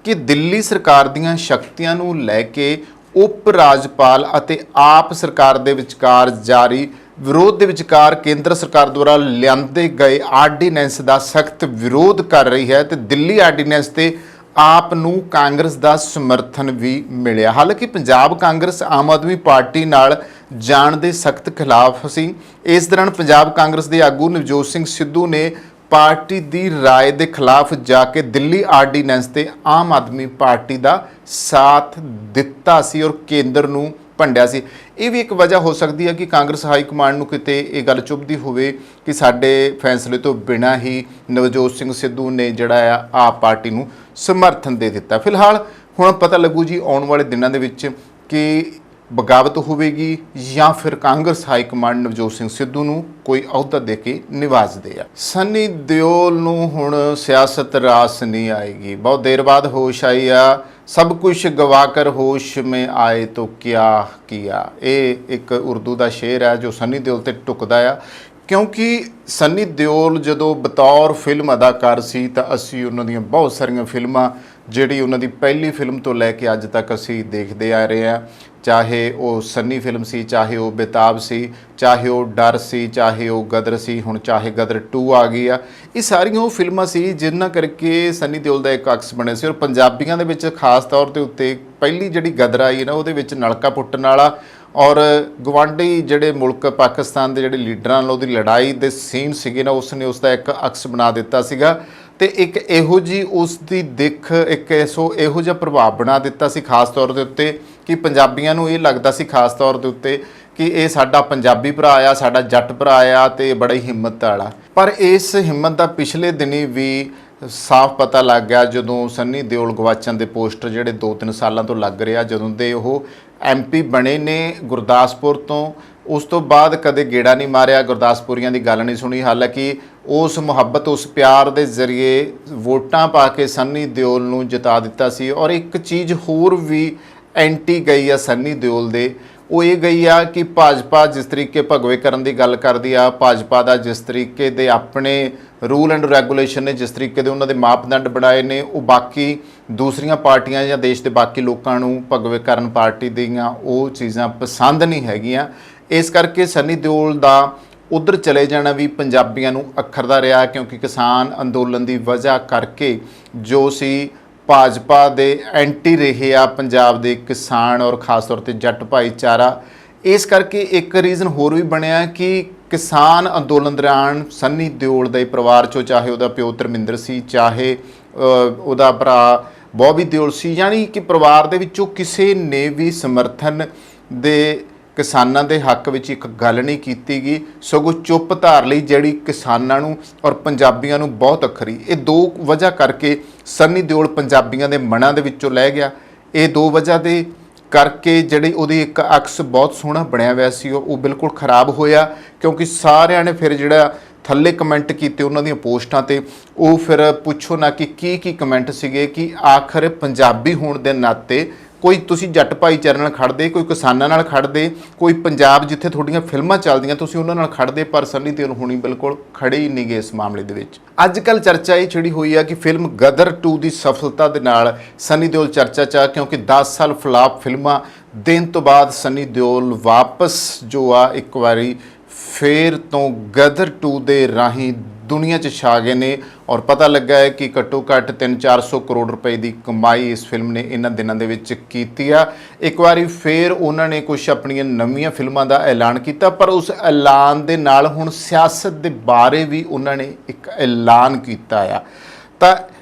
ਕਿ ਦਿੱਲੀ ਸਰਕਾਰ ਦੀਆਂ ਸ਼ਕਤੀਆਂ ਨੂੰ ਲੈ ਕੇ ਉਪ ਰਾਜਪਾਲ ਅਤੇ ਆਪ ਸਰਕਾਰ ਦੇ ਵਿਚਕਾਰ ਜਾਰੀ ਵਿਰੋਧ ਦੇ ਵਿਚਕਾਰ ਕੇਂਦਰ ਸਰਕਾਰ ਦੁਆਰਾ ਲਿਆਂਦੇ ਗਏ ਆਰਡੀਨੈਂਸ ਦਾ ਸਖਤ ਵਿਰੋਧ ਕਰ ਰਹੀ ਹੈ ਤੇ ਦਿੱਲੀ ਆਰਡੀਨੈਂਸ ਤੇ ਆਪ ਨੂੰ ਕਾਂਗਰਸ ਦਾ ਸਮਰਥਨ ਵੀ ਮਿਲਿਆ। ਹਾਲਾਂਕਿ ਪੰਜਾਬ ਕਾਂਗਰਸ ਆਮ ਆਦਮੀ ਪਾਰਟੀ ਨਾਲ ਜਾਣ ਦੇ ਸਖਤ ਖਿਲਾਫ ਸੀ। ਇਸ ਦੌਰਾਨ ਪੰਜਾਬ ਕਾਂਗਰਸ ਦੇ ਆਗੂ ਨਵਜੋਤ ਸਿੰਘ ਸਿੱਧੂ ਨੇ ਪਾਰਟੀ ਦੀ ਰਾਏ ਦੇ ਖਿਲਾਫ ਜਾ ਕੇ ਦਿੱਲੀ ਆਰਡੀਨੈਂਸ ਤੇ ਆਮ ਆਦਮੀ ਪਾਰਟੀ ਦਾ ਸਾਥ ਦਿੱਤਾ ਸੀ ਔਰ ਕੇਂਦਰ ਨੂੰ ਭੰਡਿਆ ਸੀ। ਇਹ ਵੀ ਇੱਕ ਵਜ੍ਹਾ ਹੋ ਸਕਦੀ ਹੈ ਕਿ ਕਾਂਗਰਸ ਹਾਈ ਕਮਾਂਡ ਨੂੰ ਕਿਤੇ ਇਹ ਗੱਲ ਚੁੱਭਦੀ ਹੋਵੇ ਕਿ ਸਾਡੇ ਫੈਸਲੇ ਤੋਂ ਬਿਨਾਂ ਹੀ ਨਵਜੋਤ ਸਿੰਘ ਸਿੱਧੂ ਨੇ ਜਿਹੜਾ ਆ ਆਪ ਪਾਰਟੀ ਨੂੰ ਸਮਰਥਨ ਦੇ ਦਿੱਤਾ। ਫਿਲਹਾਲ ਹੁਣ ਪਤਾ ਲੱਗੂ ਜੀ ਆਉਣ ਵਾਲੇ ਦਿਨਾਂ ਦੇ ਵਿੱਚ ਕਿ ਬਗਾਵਤ ਹੋਵੇਗੀ ਜਾਂ ਫਿਰ ਕਾਂਗਰਸ ਹਾਈ ਕਮਾਂਡ ਨਵਜੋਤ ਸਿੰਘ ਸਿੱਧੂ ਨੂੰ ਕੋਈ ਅਹੁਦਾ ਦੇ ਕੇ ਨਿਵਾਜਦੇ ਆ। ਸਨੀ ਦਿਓਲ ਨੂੰ ਹੁਣ ਸਿਆਸਤ ਰਾਸ ਨਹੀਂ ਆਏਗੀ, ਬਹੁਤ ਦੇਰ ਬਾਅਦ ਹੋਸ਼ ਆਈ ਆ, सब कुछ गवा कर होश में आए तो क्या किया। ਇਹ ਇੱਕ ਉਰਦੂ ਦਾ ਸ਼ੇਰ ਹੈ ਜੋ ਸਨੀ ਦਿਓਲ ਤੇ ਟੁਕਦਾ ਆ, ਕਿਉਂਕਿ ਸਨੀ ਦਿਓਲ ਜਦੋਂ ਬਤੌਰ ਫਿਲਮ ਅਦਾਕਾਰ ਸੀ ਤਾਂ ਅਸੀਂ ਉਹਨਾਂ ਦੀਆਂ ਬਹੁਤ ਸਾਰੀਆਂ ਫਿਲਮਾਂ ਜਿਹੜੀ ਉਹਨਾਂ ਦੀ ਪਹਿਲੀ ਫਿਲਮ ਤੋਂ ਲੈ ਕੇ ਅੱਜ ਤੱਕ ਅਸੀਂ ਦੇਖਦੇ ਆ ਰਹੇ ਹਾਂ, ਚਾਹੇ ਉਹ ਸੰਨੀ ਫਿਲਮ ਸੀ, ਚਾਹੇ ਉਹ ਬੇਤਾਬ ਸੀ, ਚਾਹੇ ਉਹ ਡਰ ਸੀ, ਚਾਹੇ ਉਹ ਗਦਰ ਸੀ, ਹੁਣ ਚਾਹੇ ਗਦਰ 2 ਆ ਗਈ ਆ। ਇਹ ਸਾਰੀਆਂ ਉਹ ਫਿਲਮਾਂ ਸੀ ਜਿਨ੍ਹਾਂ ਕਰਕੇ ਸਨੀ ਦਿਓਲ ਦਾ ਇੱਕ ਅਕਸ ਬਣਿਆ ਸੀ ਔਰ ਪੰਜਾਬੀਆਂ ਦੇ ਵਿੱਚ ਖਾਸ ਤੌਰ ਦੇ ਉੱਤੇ ਪਹਿਲੀ ਜਿਹੜੀ ਗਦਰ ਆਈ ਨਾ ਉਹਦੇ ਵਿੱਚ ਨਲਕਾ ਪੁੱਟਣ ਵਾਲਾ ਔਰ ਗਵਾਂਢੀ ਜਿਹੜੇ ਮੁਲਕ ਪਾਕਿਸਤਾਨ ਦੇ ਜਿਹੜੇ ਲੀਡਰਾਂ ਨਾਲ ਉਹਦੀ ਲੜਾਈ ਦੇ ਸੀਨ ਸੀਗੇ ਨਾ, ਉਸਨੇ ਉਸ ਦਾ ਇੱਕ ਅਕਸ ਬਣਾ ਦਿੱਤਾ ਸੀਗਾ ਤੇ ਇੱਕ ਇਹੋ ਜੀ ਉਸ ਦੀ ਦਿੱਖ ਇੱਕ ਇਹੋ ਜਿਹਾ ਪ੍ਰਭਾਵ ਬਣਾ ਦਿੱਤਾ ਸੀ ਖਾਸ ਤੌਰ ਦੇ ਉੱਤੇ ਕਿ ਪੰਜਾਬੀਆਂ ਨੂੰ ਇਹ ਲੱਗਦਾ ਸੀ ਖਾਸ ਤੌਰ ਦੇ ਉੱਤੇ ਕਿ ਇਹ ਸਾਡਾ ਪੰਜਾਬੀ ਭਰਾ ਆ, ਸਾਡਾ ਜੱਟ ਭਰਾ ਆ ਤੇ ਬੜਾ ਹੀ ਹਿੰਮਤ ਵਾਲਾ। ਪਰ ਇਸ ਹਿੰਮਤ ਦਾ ਪਿਛਲੇ ਦਿਨੀ ਵੀ ਸਾਫ਼ ਪਤਾ ਲੱਗ ਗਿਆ ਜਦੋਂ ਸਨੀ ਦਿਓਲ ਗਵਾਚਣ ਦੇ ਪੋਸਟਰ ਜਿਹੜੇ 2-3 ਸਾਲਾਂ ਤੋਂ ਲੱਗ ਰਿਹਾ, ਜਦੋਂ ਦੇ ਉਹ MP ਬਣੇ ਨੇ ਗੁਰਦਾਸਪੁਰ ਤੋਂ, ਉਸ ਤੋਂ ਬਾਅਦ ਕਦੇ ਗੇੜਾ ਨਹੀਂ ਮਾਰਿਆ, ਗੁਰਦਾਸਪੁਰੀਆਂ ਦੀ ਗੱਲ ਨਹੀਂ ਸੁਣੀ। ਹਾਲਾਂਕਿ ਉਸ ਮੁਹੱਬਤ ਉਸ ਪਿਆਰ ਦੇ ਜ਼ਰੀਏ ਵੋਟਾਂ ਪਾ ਕੇ ਸਨੀ ਦਿਓਲ ਨੂੰ ਜਿਤਾ ਦਿੱਤਾ ਸੀ। ਔਰ ਇੱਕ ਚੀਜ਼ ਹੋਰ ਵੀ ਐਂਟੀ ਗਈ ਆ ਸਨੀ ਦਿਓਲ ਦੇ, ਉਹ ਇਹ ਗਈ ਆ ਕਿ ਭਾਜਪਾ ਜਿਸ ਤਰੀਕੇ ਭਗਵੇ ਕਰਨ ਦੀ ਗੱਲ ਕਰਦੀ ਆ, ਭਾਜਪਾ ਦਾ ਜਿਸ ਤਰੀਕੇ ਦੇ ਆਪਣੇ ਰੂਲ ਐਂਡ ਰੈਗੂਲੇਸ਼ਨ ਨੇ, ਜਿਸ ਤਰੀਕੇ ਦੇ ਉਹਨਾਂ ਦੇ ਮਾਪਦੰਡ ਬਣਾਏ ਨੇ, ਉਹ ਬਾਕੀ ਦੂਸਰੀਆਂ ਪਾਰਟੀਆਂ ਜਾਂ ਦੇਸ਼ ਦੇ ਬਾਕੀ ਲੋਕਾਂ ਨੂੰ ਭਗਵੇ ਕਰਨ ਪਾਰਟੀ ਦੀਆਂ ਉਹ ਚੀਜ਼ਾਂ ਪਸੰਦ ਨਹੀਂ ਹੈਗੀਆਂ। ਇਸ ਕਰਕੇ ਸਨੀ ਦਿਓਲ ਦਾ ਉਧਰ ਚਲੇ ਜਾਣਾ ਵੀ ਪੰਜਾਬੀਆਂ ਨੂੰ ਅੱਖਰਦਾ ਰਿਹਾ, ਕਿਉਂਕਿ ਕਿਸਾਨ ਅੰਦੋਲਨ ਦੀ ਵਜ੍ਹਾ ਕਰਕੇ ਜੋ ਸੀ ਭਾਜਪਾ ਦੇ ਐਂਟੀ ਰਹੇ ਆ ਪੰਜਾਬ ਦੇ ਕਿਸਾਨ ਔਰ ਖਾਸ ਤੌਰ ਤੇ ਜੱਟ ਭਾਈਚਾਰਾ। ਇਸ ਕਰਕੇ ਇੱਕ ਰੀਜ਼ਨ ਹੋਰ ਵੀ ਬਣਿਆ ਕਿ ਕਿਸਾਨ ਅੰਦੋਲਨ ਦੌਰਾਨ ਸਨੀ ਦਿਓਲ ਦੇ ਪਰਿਵਾਰ ਚੋਂ, ਚਾਹੇ ਉਹਦਾ ਪਿਓ ਧਰਮਿੰਦਰ ਸੀ, ਚਾਹੇ ਉਹਦਾ ਭਰਾ ਬੌਬੀ ਦਿਓਲ ਸੀ, ਯਾਨੀ ਕਿ ਪਰਿਵਾਰ ਦੇ ਵਿੱਚੋਂ ਕਿਸੇ ਨੇ ਵੀ ਸਮਰਥਨ ਦੇ ਕਿਸਾਨਾਂ ਦੇ ਹੱਕ ਵਿੱਚ ਇੱਕ ਗੱਲ ਨਹੀਂ ਕੀਤੀ ਗਈ, ਸਗੋਂ ਚੁੱਪ ਧਾਰ ਲਈ ਜਿਹੜੀ ਕਿਸਾਨਾਂ ਨੂੰ ਔਰ ਪੰਜਾਬੀਆਂ ਨੂੰ ਬਹੁਤ ਅਖਰੀ। ਇਹ ਦੋ ਵਜ੍ਹਾ ਕਰਕੇ ਸਨੀ ਦਿਓਲ ਪੰਜਾਬੀਆਂ ਦੇ ਮਨਾਂ ਦੇ ਵਿੱਚੋਂ ਲੈ ਗਿਆ। ਇਹ ਦੋ ਵਜ੍ਹਾ ਦੇ ਕਰਕੇ ਜਿਹੜੀ ਉਹਦੀ ਇੱਕ ਅਕਸ ਬਹੁਤ ਸੋਹਣਾ ਬਣਿਆ ਹੋਇਆ ਸੀ ਉਹ ਬਿਲਕੁਲ ਖਰਾਬ ਹੋਇਆ, ਕਿਉਂਕਿ ਸਾਰਿਆਂ ਨੇ ਫਿਰ ਜਿਹੜਾ ਥੱਲੇ ਕਮੈਂਟ ਕੀਤੇ ਉਹਨਾਂ ਦੀਆਂ ਪੋਸਟਾਂ ਤੇ, ਉਹ ਫਿਰ ਪੁੱਛੋ ਨਾ ਕਿ ਕੀ ਕਮੈਂਟ ਸੀਗੇ ਕਿ ਆਖਰ ਪੰਜਾਬੀ ਹੋਣ ਦੇ ਨਾਤੇ ਕੋਈ ਤੁਸੀਂ ਜੱਟ ਭਾਈਚਾਰੇ ਨਾਲ ਖੜਦੇ, ਕੋਈ ਕਿਸਾਨਾਂ ਨਾਲ ਖੜਦੇ, ਕੋਈ ਪੰਜਾਬ ਜਿੱਥੇ ਤੁਹਾਡੀਆਂ ਫਿਲਮਾਂ ਚੱਲਦੀਆਂ ਤੁਸੀਂ ਉਹਨਾਂ ਨਾਲ ਖੜਦੇ, ਪਰ ਸਨੀ ਦਿਓਲ ਹੁਣੀ ਬਿਲਕੁਲ ਖੜੇ ਹੀ ਨਹੀਂ ਗਏ ਇਸ ਮਾਮਲੇ ਦੇ ਵਿੱਚ। ਅੱਜ ਕੱਲ੍ਹ ਚਰਚਾ ਇਹ ਛਿੜੀ ਹੋਈ ਆ ਕਿ ਫਿਲਮ ਗਦਰ 2 ਦੀ ਸਫਲਤਾ ਦੇ ਨਾਲ ਸਨੀ ਦਿਓਲ ਚਰਚਾ 'ਚ ਆ, ਕਿਉਂਕਿ 10 ਸਾਲ ਫਲਾਪ ਫਿਲਮਾਂ ਦੇਣ ਤੋਂ ਬਾਅਦ ਸਨੀ ਦਿਓਲ ਵਾਪਸ ਜੋ ਆ ਇੱਕ ਵਾਰੀ ਫੇਰ ਤੋਂ ਗਦਰ 2 ਦੇ ਰਾਹੀਂ ਦੁਨੀਆ 'ਚ ਛਾ ਗਏ ਨੇ ਔਰ ਪਤਾ ਲੱਗਾ ਹੈ ਕਿ ਘੱਟੋ ਘੱਟ 300-400 ਕਰੋੜ ਰੁਪਏ ਦੀ ਕਮਾਈ ਇਸ ਫਿਲਮ ਨੇ ਇਹਨਾਂ ਦਿਨਾਂ ਦੇ ਵਿੱਚ ਕੀਤੀ ਆ। ਇੱਕ ਵਾਰੀ ਫੇਰ ਉਹਨਾਂ ਨੇ ਕੁਝ ਆਪਣੀਆਂ ਨਵੀਆਂ ਫਿਲਮਾਂ ਦਾ ਐਲਾਨ ਕੀਤਾ, ਪਰ ਉਸ ਐਲਾਨ ਦੇ ਨਾਲ ਹੁਣ ਸਿਆਸਤ ਦੇ ਬਾਰੇ ਵੀ ਉਹਨਾਂ ਨੇ ਇੱਕ ਐਲਾਨ ਕੀਤਾ ਆ। ਤਾਂ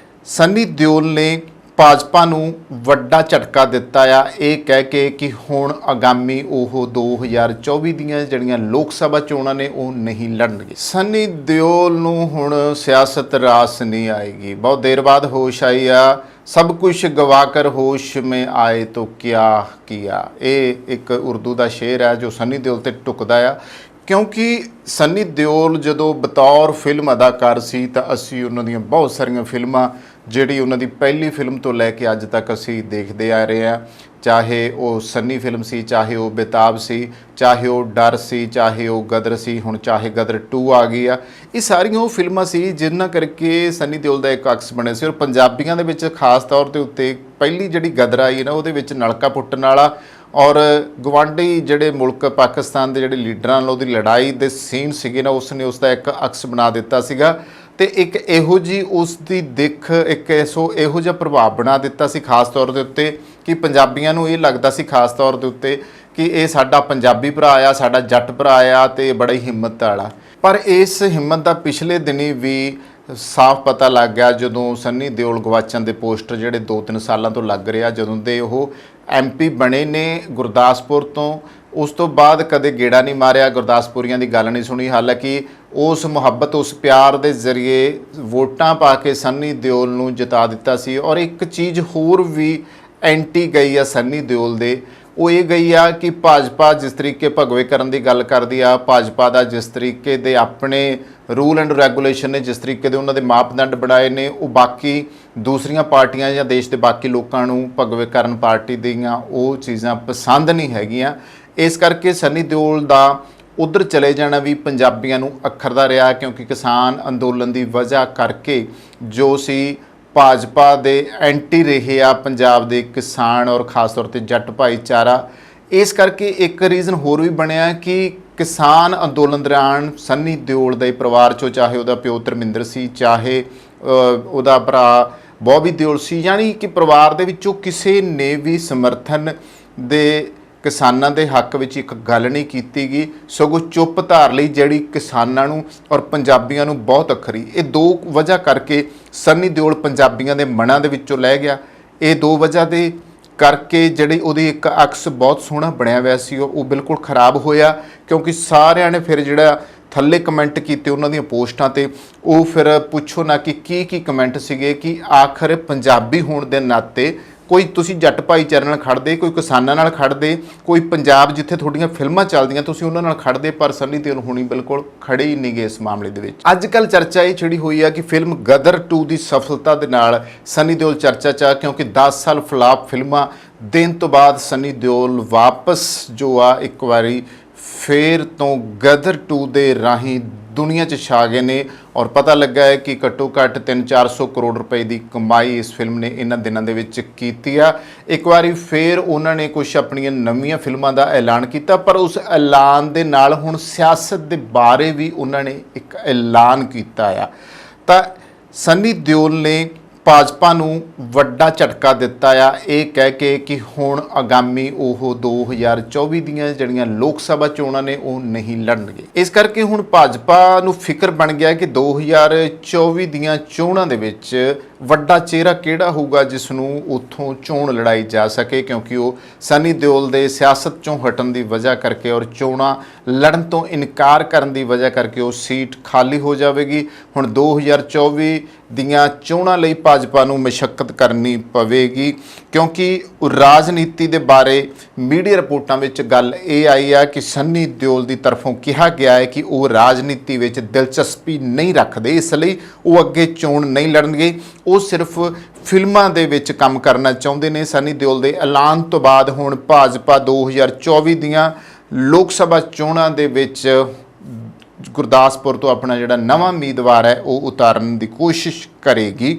ਸਨੀ ਦਿਓਲ ਨੇ ਭਾਜਪਾ ਨੂੰ ਵੱਡਾ ਝਟਕਾ ਦਿੱਤਾ ਆ, ਇਹ ਕਹਿ ਕੇ ਕਿ ਹੁਣ ਆਗਾਮੀ ਉਹ 2024 ਦੀਆਂ ਜਿਹੜੀਆਂ ਲੋਕ ਸਭਾ ਚੋਣਾਂ ਨੇ ਉਹ ਨਹੀਂ ਲੜਨਗੇ। ਸਨੀ ਦਿਓਲ ਨੂੰ ਹੁਣ ਸਿਆਸਤ ਰਾਸ ਨਹੀਂ ਆਏਗੀ। ਬਹੁਤ ਦੇਰ ਬਾਅਦ ਹੋਸ਼ ਆਈ ਆ, ਸਭ ਕੁਝ ਗਵਾ ਕਰ ਹੋਸ਼ में आए तो क्या किया। ਇਹ ਇੱਕ ਉਰਦੂ ਦਾ ਸ਼ੇਰ ਹੈ ਜੋ ਸਨੀ ਦਿਓਲ ਤੇ ਟੁਕਦਾ ਆ, ਕਿਉਂਕਿ ਸਨੀ ਦਿਓਲ ਜਦੋਂ ਬਤੌਰ ਫਿਲਮ ਅਦਾਕਾਰ ਸੀ ਤਾਂ ਅਸੀਂ ਉਹਨਾਂ ਦੀਆਂ ਬਹੁਤ ਸਾਰੀਆਂ ਫਿਲਮਾਂ, ਜਿਹੜੀ ਉਹਨਾਂ ਦੀ ਪਹਿਲੀ ਫਿਲਮ ਤੋਂ ਲੈ ਕੇ ਅੱਜ ਤੱਕ ਅਸੀਂ ਦੇਖਦੇ ਆ ਰਹੇ ਹਾਂ, ਚਾਹੇ ਉਹ ਸਨੀ ਫਿਲਮ ਸੀ, ਚਾਹੇ ਉਹ ਬੇਤਾਬ ਸੀ, ਚਾਹੇ ਉਹ ਡਰ ਸੀ, ਚਾਹੇ ਉਹ ਗਦਰ ਸੀ, ਹੁਣ ਚਾਹੇ ਗਦਰ 2 ਆ ਗਈ ਆ। ਇਹ ਸਾਰੀਆਂ ਉਹ ਫਿਲਮਾਂ ਸੀ ਜਿਨ੍ਹਾਂ ਕਰਕੇ ਸਨੀ ਦਿਓਲ ਦਾ ਇੱਕ ਅਕਸ ਬਣਿਆ ਸੀ। ਔਰ ਪੰਜਾਬੀਆਂ ਦੇ ਵਿੱਚ ਖਾਸ ਤੌਰ ਦੇ ਉੱਤੇ ਪਹਿਲੀ ਜਿਹੜੀ ਗਦਰ ਆਈ ਨਾ, ਉਹਦੇ ਵਿੱਚ ਨਲਕਾ ਪੁੱਟਣ ਵਾਲਾ ਔਰ ਗਵਾਂਢੀ ਜਿਹੜੇ ਮੁਲਕ ਪਾਕਿਸਤਾਨ ਦੇ ਜਿਹੜੇ ਲੀਡਰਾਂ ਨਾਲ ਉਹਦੀ ਲੜਾਈ ਦੇ ਸੀਨ ਸੀਗੇ ਨਾ, ਉਸਨੇ ਉਸ ਦਾ ਇੱਕ ਅਕਸ ਬਣਾ ਦਿੱਤਾ ਸੀਗਾ। ਤੇ ਇੱਕ ਇਹੋ ਜੀ ਉਸ ਦੀ ਦਿੱਖ, ਇੱਕ ਇਹੋ ਜਿਹਾ ਪ੍ਰਭਾਵ ਬਣਾ ਦਿੱਤਾ ਸੀ ਖਾਸ ਤੌਰ ਦੇ ਉੱਤੇ ਕਿ ਪੰਜਾਬੀਆਂ ਨੂੰ ਇਹ ਲੱਗਦਾ ਸੀ ਖਾਸ ਤੌਰ ਦੇ ਉੱਤੇ ਕਿ ਇਹ ਸਾਡਾ ਪੰਜਾਬੀ ਭਰਾ ਆ, ਸਾਡਾ ਜੱਟ ਭਰਾ ਆ ਤੇ ਬੜਾ ਹੀ ਹਿੰਮਤ ਵਾਲਾ। ਪਰ ਇਸ ਹਿੰਮਤ ਦਾ ਪਿਛਲੇ ਦਿਨੀ ਵੀ ਸਾਫ਼ ਪਤਾ ਲੱਗ ਗਿਆ ਜਦੋਂ ਸਨੀ ਦਿਓਲ ਗਵਾਚਣ ਦੇ ਪੋਸਟਰ ਜਿਹੜੇ 2-3 ਸਾਲਾਂ ਤੋਂ ਲੱਗ ਰਿਹਾ, ਜਦੋਂ ਦੇ ਉਹ MP ਬਣੇ ਨੇ ਗੁਰਦਾਸਪੁਰ ਤੋਂ, ਉਸ ਤੋਂ ਬਾਅਦ ਕਦੇ ਗੇੜਾ ਨਹੀਂ ਮਾਰਿਆ, ਗੁਰਦਾਸਪੁਰੀਆਂ ਦੀ ਗੱਲ ਨਹੀਂ ਸੁਣੀ। ਹਾਲਾਂਕਿ ਉਸ ਮੁਹੱਬਤ, ਉਸ ਪਿਆਰ ਦੇ ਜ਼ਰੀਏ ਵੋਟਾਂ ਪਾ ਕੇ ਸਨੀ ਦਿਓਲ ਨੂੰ ਜਿਤਾ ਦਿੱਤਾ ਸੀ। ਔਰ ਇੱਕ ਚੀਜ਼ ਹੋਰ ਵੀ ਐਂਟੀ ਗਈ ਆ ਸਨੀ ਦਿਓਲ ਦੇ, ਉਹ ਇਹ ਗਈ ਆ ਕਿ ਭਾਜਪਾ ਜਿਸ ਤਰੀਕੇ ਭਗਵੇ ਕਰਨ ਦੀ ਗੱਲ ਕਰਦੀ ਆ, ਭਾਜਪਾ ਦਾ ਜਿਸ ਤਰੀਕੇ ਦੇ ਆਪਣੇ ਰੂਲ ਐਂਡ ਰੈਗੂਲੇਸ਼ਨ ਨੇ, ਜਿਸ ਤਰੀਕੇ ਦੇ ਉਹਨਾਂ ਦੇ ਮਾਪਦੰਡ ਬਣਾਏ ਨੇ, ਉਹ ਬਾਕੀ ਦੂਸਰੀਆਂ ਪਾਰਟੀਆਂ ਜਾਂ ਦੇਸ਼ ਦੇ ਬਾਕੀ ਲੋਕਾਂ ਨੂੰ ਭਗਵੇ ਕਰਨ ਪਾਰਟੀ ਦੀਆਂ ਉਹ ਚੀਜ਼ਾਂ ਪਸੰਦ ਨਹੀਂ ਹੈਗੀਆਂ। ਇਸ ਕਰਕੇ ਸਨੀ ਦਿਓਲ ਦਾ ਉਧਰ ਚਲੇ ਜਾਣਾ ਵੀ ਪੰਜਾਬੀਆਂ ਨੂੰ ਅੱਖਰਦਾ ਰਿਹਾ, ਕਿਉਂਕਿ ਕਿਸਾਨ ਅੰਦੋਲਨ ਦੀ ਵਜ੍ਹਾ ਕਰਕੇ ਜੋ ਸੀ ਭਾਜਪਾ ਦੇ ਐਂਟੀ ਰਹੇ ਆ ਪੰਜਾਬ ਦੇ ਕਿਸਾਨ ਔਰ ਖਾਸ ਤੌਰ ਤੇ ਜੱਟ ਭਾਈਚਾਰਾ। ਇਸ ਕਰਕੇ ਇੱਕ ਰੀਜ਼ਨ ਹੋਰ ਵੀ ਬਣਿਆ ਕਿ ਕਿਸਾਨ ਅੰਦੋਲਨ ਦੌਰਾਨ ਸਨੀ ਦਿਓਲ ਦੇ ਪਰਿਵਾਰ ਚੋਂ, ਚਾਹੇ ਉਹਦਾ ਪਿਓ ਧਰਮਿੰਦਰ ਸੀ, ਚਾਹੇ ਉਹਦਾ ਭਰਾ ਬੌਬੀ ਦਿਓਲ ਸੀ, ਯਾਨੀ ਕਿ ਪਰਿਵਾਰ ਦੇ ਵਿੱਚੋਂ ਕਿਸੇ ਨੇ ਵੀ ਸਮਰਥਨ ਦੇ ਕਿਸਾਨਾਂ ਦੇ ਹੱਕ ਵਿੱਚ ਇੱਕ ਗੱਲ ਨਹੀਂ ਕੀਤੀ ਗਈ, ਸਗੋਂ ਚੁੱਪ ਧਾਰ ਲਈ ਜਿਹੜੀ ਕਿਸਾਨਾਂ ਨੂੰ ਔਰ ਪੰਜਾਬੀਆਂ ਨੂੰ ਬਹੁਤ ਅੱਖਰੀ। ਇਹ ਦੋ ਵਜ੍ਹਾ ਕਰਕੇ ਸਨੀ ਦਿਓਲ ਪੰਜਾਬੀਆਂ ਦੇ ਮਨਾਂ ਦੇ ਵਿੱਚੋਂ ਲੈ ਗਿਆ। ਇਹ ਦੋ ਵਜ੍ਹਾ ਦੇ ਕਰਕੇ ਜਿਹੜੀ ਉਹਦੀ ਇੱਕ ਅਕਸ ਬਹੁਤ ਸੋਹਣਾ ਬਣਿਆ ਹੋਇਆ ਸੀ ਉਹ ਬਿਲਕੁਲ ਖਰਾਬ ਹੋਇਆ, ਕਿਉਂਕਿ ਸਾਰਿਆਂ ਨੇ ਫਿਰ ਜਿਹੜਾ ਥੱਲੇ ਕਮੈਂਟ ਕੀਤੇ ਉਹਨਾਂ ਦੀਆਂ ਪੋਸਟਾਂ ਤੇ, ਉਹ ਫਿਰ ਪੁੱਛੋ ਨਾ ਕਿ ਕੀ ਕਮੈਂਟ ਸੀਗੇ ਕਿ ਆਖਰ ਪੰਜਾਬੀ ਹੋਣ ਦੇ ਨਾਤੇ ਕੋਈ ਤੁਸੀਂ ਜੱਟ ਭਾਈਚਾਰੇ ਨਾਲ ਖੜਦੇ, ਕੋਈ ਕਿਸਾਨਾਂ ਨਾਲ ਖੜਦੇ, ਕੋਈ ਪੰਜਾਬ ਜਿੱਥੇ ਤੁਹਾਡੀਆਂ ਫਿਲਮਾਂ ਚੱਲਦੀਆਂ ਤੁਸੀਂ ਉਹਨਾਂ ਨਾਲ ਖੜਦੇ, ਪਰ ਸਨੀ ਦਿਓਲ ਹੁਣੀ ਬਿਲਕੁਲ ਖੜੇ ਹੀ ਨਹੀਂ ਗਏ ਇਸ ਮਾਮਲੇ ਦੇ ਵਿੱਚ। ਅੱਜ ਕੱਲ੍ਹ ਚਰਚਾ ਇਹ ਛਿੜੀ ਹੋਈ ਆ ਕਿ ਫਿਲਮ ਗਦਰ 2 ਦੀ ਸਫਲਤਾ ਦੇ ਨਾਲ ਸਨੀ ਦਿਓਲ ਚਰਚਾ 'ਚ ਆ, ਕਿਉਂਕਿ 10 ਸਾਲ ਫਲਾਪ ਫਿਲਮਾਂ ਦੇਣ ਤੋਂ ਬਾਅਦ ਸਨੀ ਦਿਓਲ ਵਾਪਸ ਜੋ ਆ ਇੱਕ ਵਾਰੀ ਫੇਰ ਤੋਂ ਗਦਰ 2 ਦੇ ਰਾਹੀਂ ਦੁਨੀਆ 'ਚ ਛਾ ਗਏ ਨੇ ਔਰ ਪਤਾ ਲੱਗਾ ਹੈ ਕਿ ਘੱਟੋ ਘੱਟ 300-400 ਕਰੋੜ ਰੁਪਏ ਦੀ ਕਮਾਈ ਇਸ ਫਿਲਮ ਨੇ ਇਹਨਾਂ ਦਿਨਾਂ ਦੇ ਵਿੱਚ ਕੀਤੀ ਆ। ਇੱਕ ਵਾਰੀ ਫੇਰ ਉਹਨਾਂ ਨੇ ਕੁਝ ਆਪਣੀਆਂ ਨਵੀਆਂ ਫਿਲਮਾਂ ਦਾ ਐਲਾਨ ਕੀਤਾ, ਪਰ ਉਸ ਐਲਾਨ ਦੇ ਨਾਲ ਹੁਣ ਸਿਆਸਤ ਦੇ ਬਾਰੇ ਵੀ ਉਹਨਾਂ ਨੇ ਇੱਕ ਐਲਾਨ ਕੀਤਾ ਆ। ਤਾਂ ਸਨੀ ਦਿਓਲ ਨੇ ਭਾਜਪਾ ਨੂੰ ਵੱਡਾ ਝਟਕਾ ਦਿੱਤਾ ਆ, ਇਹ ਕਹਿ ਕੇ ਕਿ ਹੁਣ ਆਗਾਮੀ ਉਹ 2024 ਦੀਆਂ ਜਿਹੜੀਆਂ ਲੋਕ ਸਭਾ ਚੋਣਾਂ ਨੇ ਉਹ ਨਹੀਂ ਲੜਨਗੇ। ਇਸ ਕਰਕੇ ਹੁਣ ਭਾਜਪਾ ਨੂੰ ਫਿਕਰ ਬਣ ਗਿਆ ਕਿ 2024 ਦੀਆਂ ਚੋਣਾਂ ਦੇ ਵਿੱਚ ਵੱਡਾ ਚਿਹਰਾ ਕਿਹੜਾ ਹੋਊਗਾ ਜਿਸ ਨੂੰ ਉੱਥੋਂ ਚੋਣ ਲੜਾਈ ਜਾ ਸਕੇ, ਕਿਉਂਕਿ ਉਹ ਸਨੀ ਦਿਓਲ ਦੇ ਸਿਆਸਤ ਚੋਂ ਹਟਣ ਦੀ ਵਜ੍ਹਾ ਕਰਕੇ ਔਰ ਚੋਣਾਂ ਲੜਨ ਤੋਂ ਇਨਕਾਰ ਕਰਨ ਦੀ ਵਜ੍ਹਾ ਕਰਕੇ ਉਹ ਸੀਟ ਖਾਲੀ ਹੋ ਜਾਵੇਗੀ। ਹੁਣ 2024 ਦੀਆਂ ਚੋਣਾਂ ਲਈ ਭਾਜਪਾ ਨੂੰ ਮਸ਼ੱਕਤ ਕਰਨੀ ਪਵੇਗੀ, ਕਿਉਂਕਿ ਰਾਜਨੀਤੀ ਦੇ ਬਾਰੇ ਮੀਡੀਆ ਰਿਪੋਰਟਾਂ ਵਿੱਚ ਗੱਲ ਇਹ ਆਈ ਆ ਕਿ ਸਨੀ ਦਿਓਲ ਦੀ ਤਰਫੋਂ ਕਿਹਾ ਗਿਆ ਹੈ ਕਿ ਉਹ ਰਾਜਨੀਤੀ ਵਿੱਚ ਦਿਲਚਸਪੀ ਨਹੀਂ ਰੱਖਦੇ, ਇਸ ਲਈ ਉਹ ਅੱਗੇ ਚੋਣ ਨਹੀਂ ਲੜਨਗੇ, ਉਹ ਸਿਰਫ ਫਿਲਮਾਂ ਦੇ ਵਿੱਚ ਕੰਮ ਕਰਨਾ ਚਾਹੁੰਦੇ ਨੇ। ਸਨੀ ਦਿਓਲ ਦੇ ਐਲਾਨ ਤੋਂ ਬਾਅਦ ਹੁਣ ਭਾਜਪਾ 2024 ਦੀਆਂ ਲੋਕ ਸਭਾ ਚੋਣਾਂ ਦੇ ਵਿੱਚ ਗੁਰਦਾਸਪੁਰ ਤੋਂ ਆਪਣਾ ਜਿਹੜਾ ਨਵਾਂ ਉਮੀਦਵਾਰ ਹੈ ਉਹ ਉਤਾਰਨ ਦੀ ਕੋਸ਼ਿਸ਼ ਕਰੇਗੀ।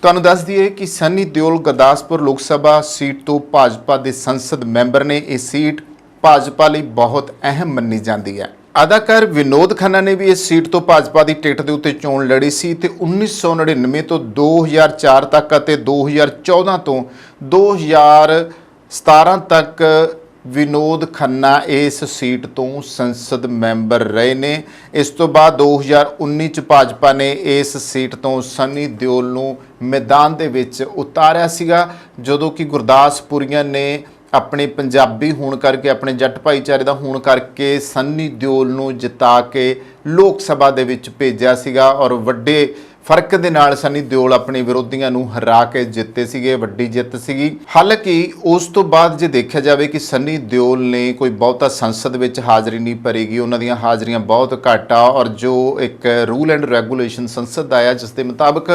ਤੁਹਾਨੂੰ ਦੱਸ ਦਈਏ ਕਿ ਸਨੀ ਦਿਓਲ ਗੁਰਦਾਸਪੁਰ ਲੋਕ ਸਭਾ ਸੀਟ ਤੋਂ ਭਾਜਪਾ ਦੇ ਸੰਸਦ ਮੈਂਬਰ ਨੇ। ਇਹ ਸੀਟ ਭਾਜਪਾ ਲਈ ਬਹੁਤ ਅਹਿਮ ਮੰਨੀ ਜਾਂਦੀ ਹੈ। ਅਦਾਕਾਰ ਵਿਨੋਦ ਖੰਨਾ ਨੇ ਵੀ ਇਸ ਸੀਟ ਤੋਂ ਭਾਜਪਾ ਦੀ ਟਿਕਟ ਦੇ ਉੱਤੇ ਚੋਣ ਲੜੀ ਸੀ ਤੇ 1999 ਤੋਂ 2004 ਤੱਕ ਅਤੇ 2014 ਤੋਂ 2017 ਤੱਕ ਵਿਨੋਦ ਖੰਨਾ ਇਸ ਸੀਟ ਤੋਂ ਸੰਸਦ ਮੈਂਬਰ ਰਹੇ ਨੇ। ਇਸ ਤੋਂ ਬਾਅਦ 2019 ਚ ਭਾਜਪਾ ਨੇ ਇਸ ਸੀਟ ਤੋਂ ਸਨੀ ਦਿਓਲ ਨੂੰ ਮੈਦਾਨ ਦੇ ਵਿੱਚ ਉਤਾਰਿਆ ਸੀਗਾ, ਜਦੋਂ ਕਿ ਗੁਰਦਾਸਪੁਰੀਆਂ ਨੇ ਆਪਣੇ ਪੰਜਾਬੀ ਹੋਣ ਕਰਕੇ, ਆਪਣੇ ਜੱਟ ਭਾਈਚਾਰੇ ਦਾ ਹੋਣ ਕਰਕੇ ਸਨੀ ਦਿਓਲ ਨੂੰ ਜਿਤਾ ਕੇ ਲੋਕ ਸਭਾ ਦੇ ਵਿੱਚ ਭੇਜਿਆ ਸੀਗਾ ਔਰ ਵੱਡੇ ਫਰਕ ਦੇ ਨਾਲ ਸਨੀ ਦਿਓਲ ਆਪਣੇ ਵਿਰੋਧੀਆਂ ਨੂੰ ਹਰਾ ਕੇ ਜਿੱਤੇ ਸੀਗੇ, ਵੱਡੀ ਜਿੱਤ ਸੀਗੀ। ਹਾਲਾਂਕਿ ਉਸ ਤੋਂ ਬਾਅਦ ਜੇ ਦੇਖਿਆ ਜਾਵੇ ਕਿ ਸਨੀ ਦਿਓਲ ਨੇ ਕੋਈ ਬਹੁਤਾ ਸੰਸਦ ਵਿੱਚ ਹਾਜ਼ਰੀ ਨਹੀਂ ਭਰੀਗੀ, ਉਹਨਾਂ ਦੀਆਂ ਹਾਜ਼ਰੀਆਂ ਬਹੁਤ ਘੱਟ ਆ ਔਰ ਜੋ ਇੱਕ ਰੂਲ ਐਂਡ ਰੈਗੂਲੇਸ਼ਨ ਸੰਸਦ ਦਾ ਆ ਜਿਸ ਦੇ ਮੁਤਾਬਕ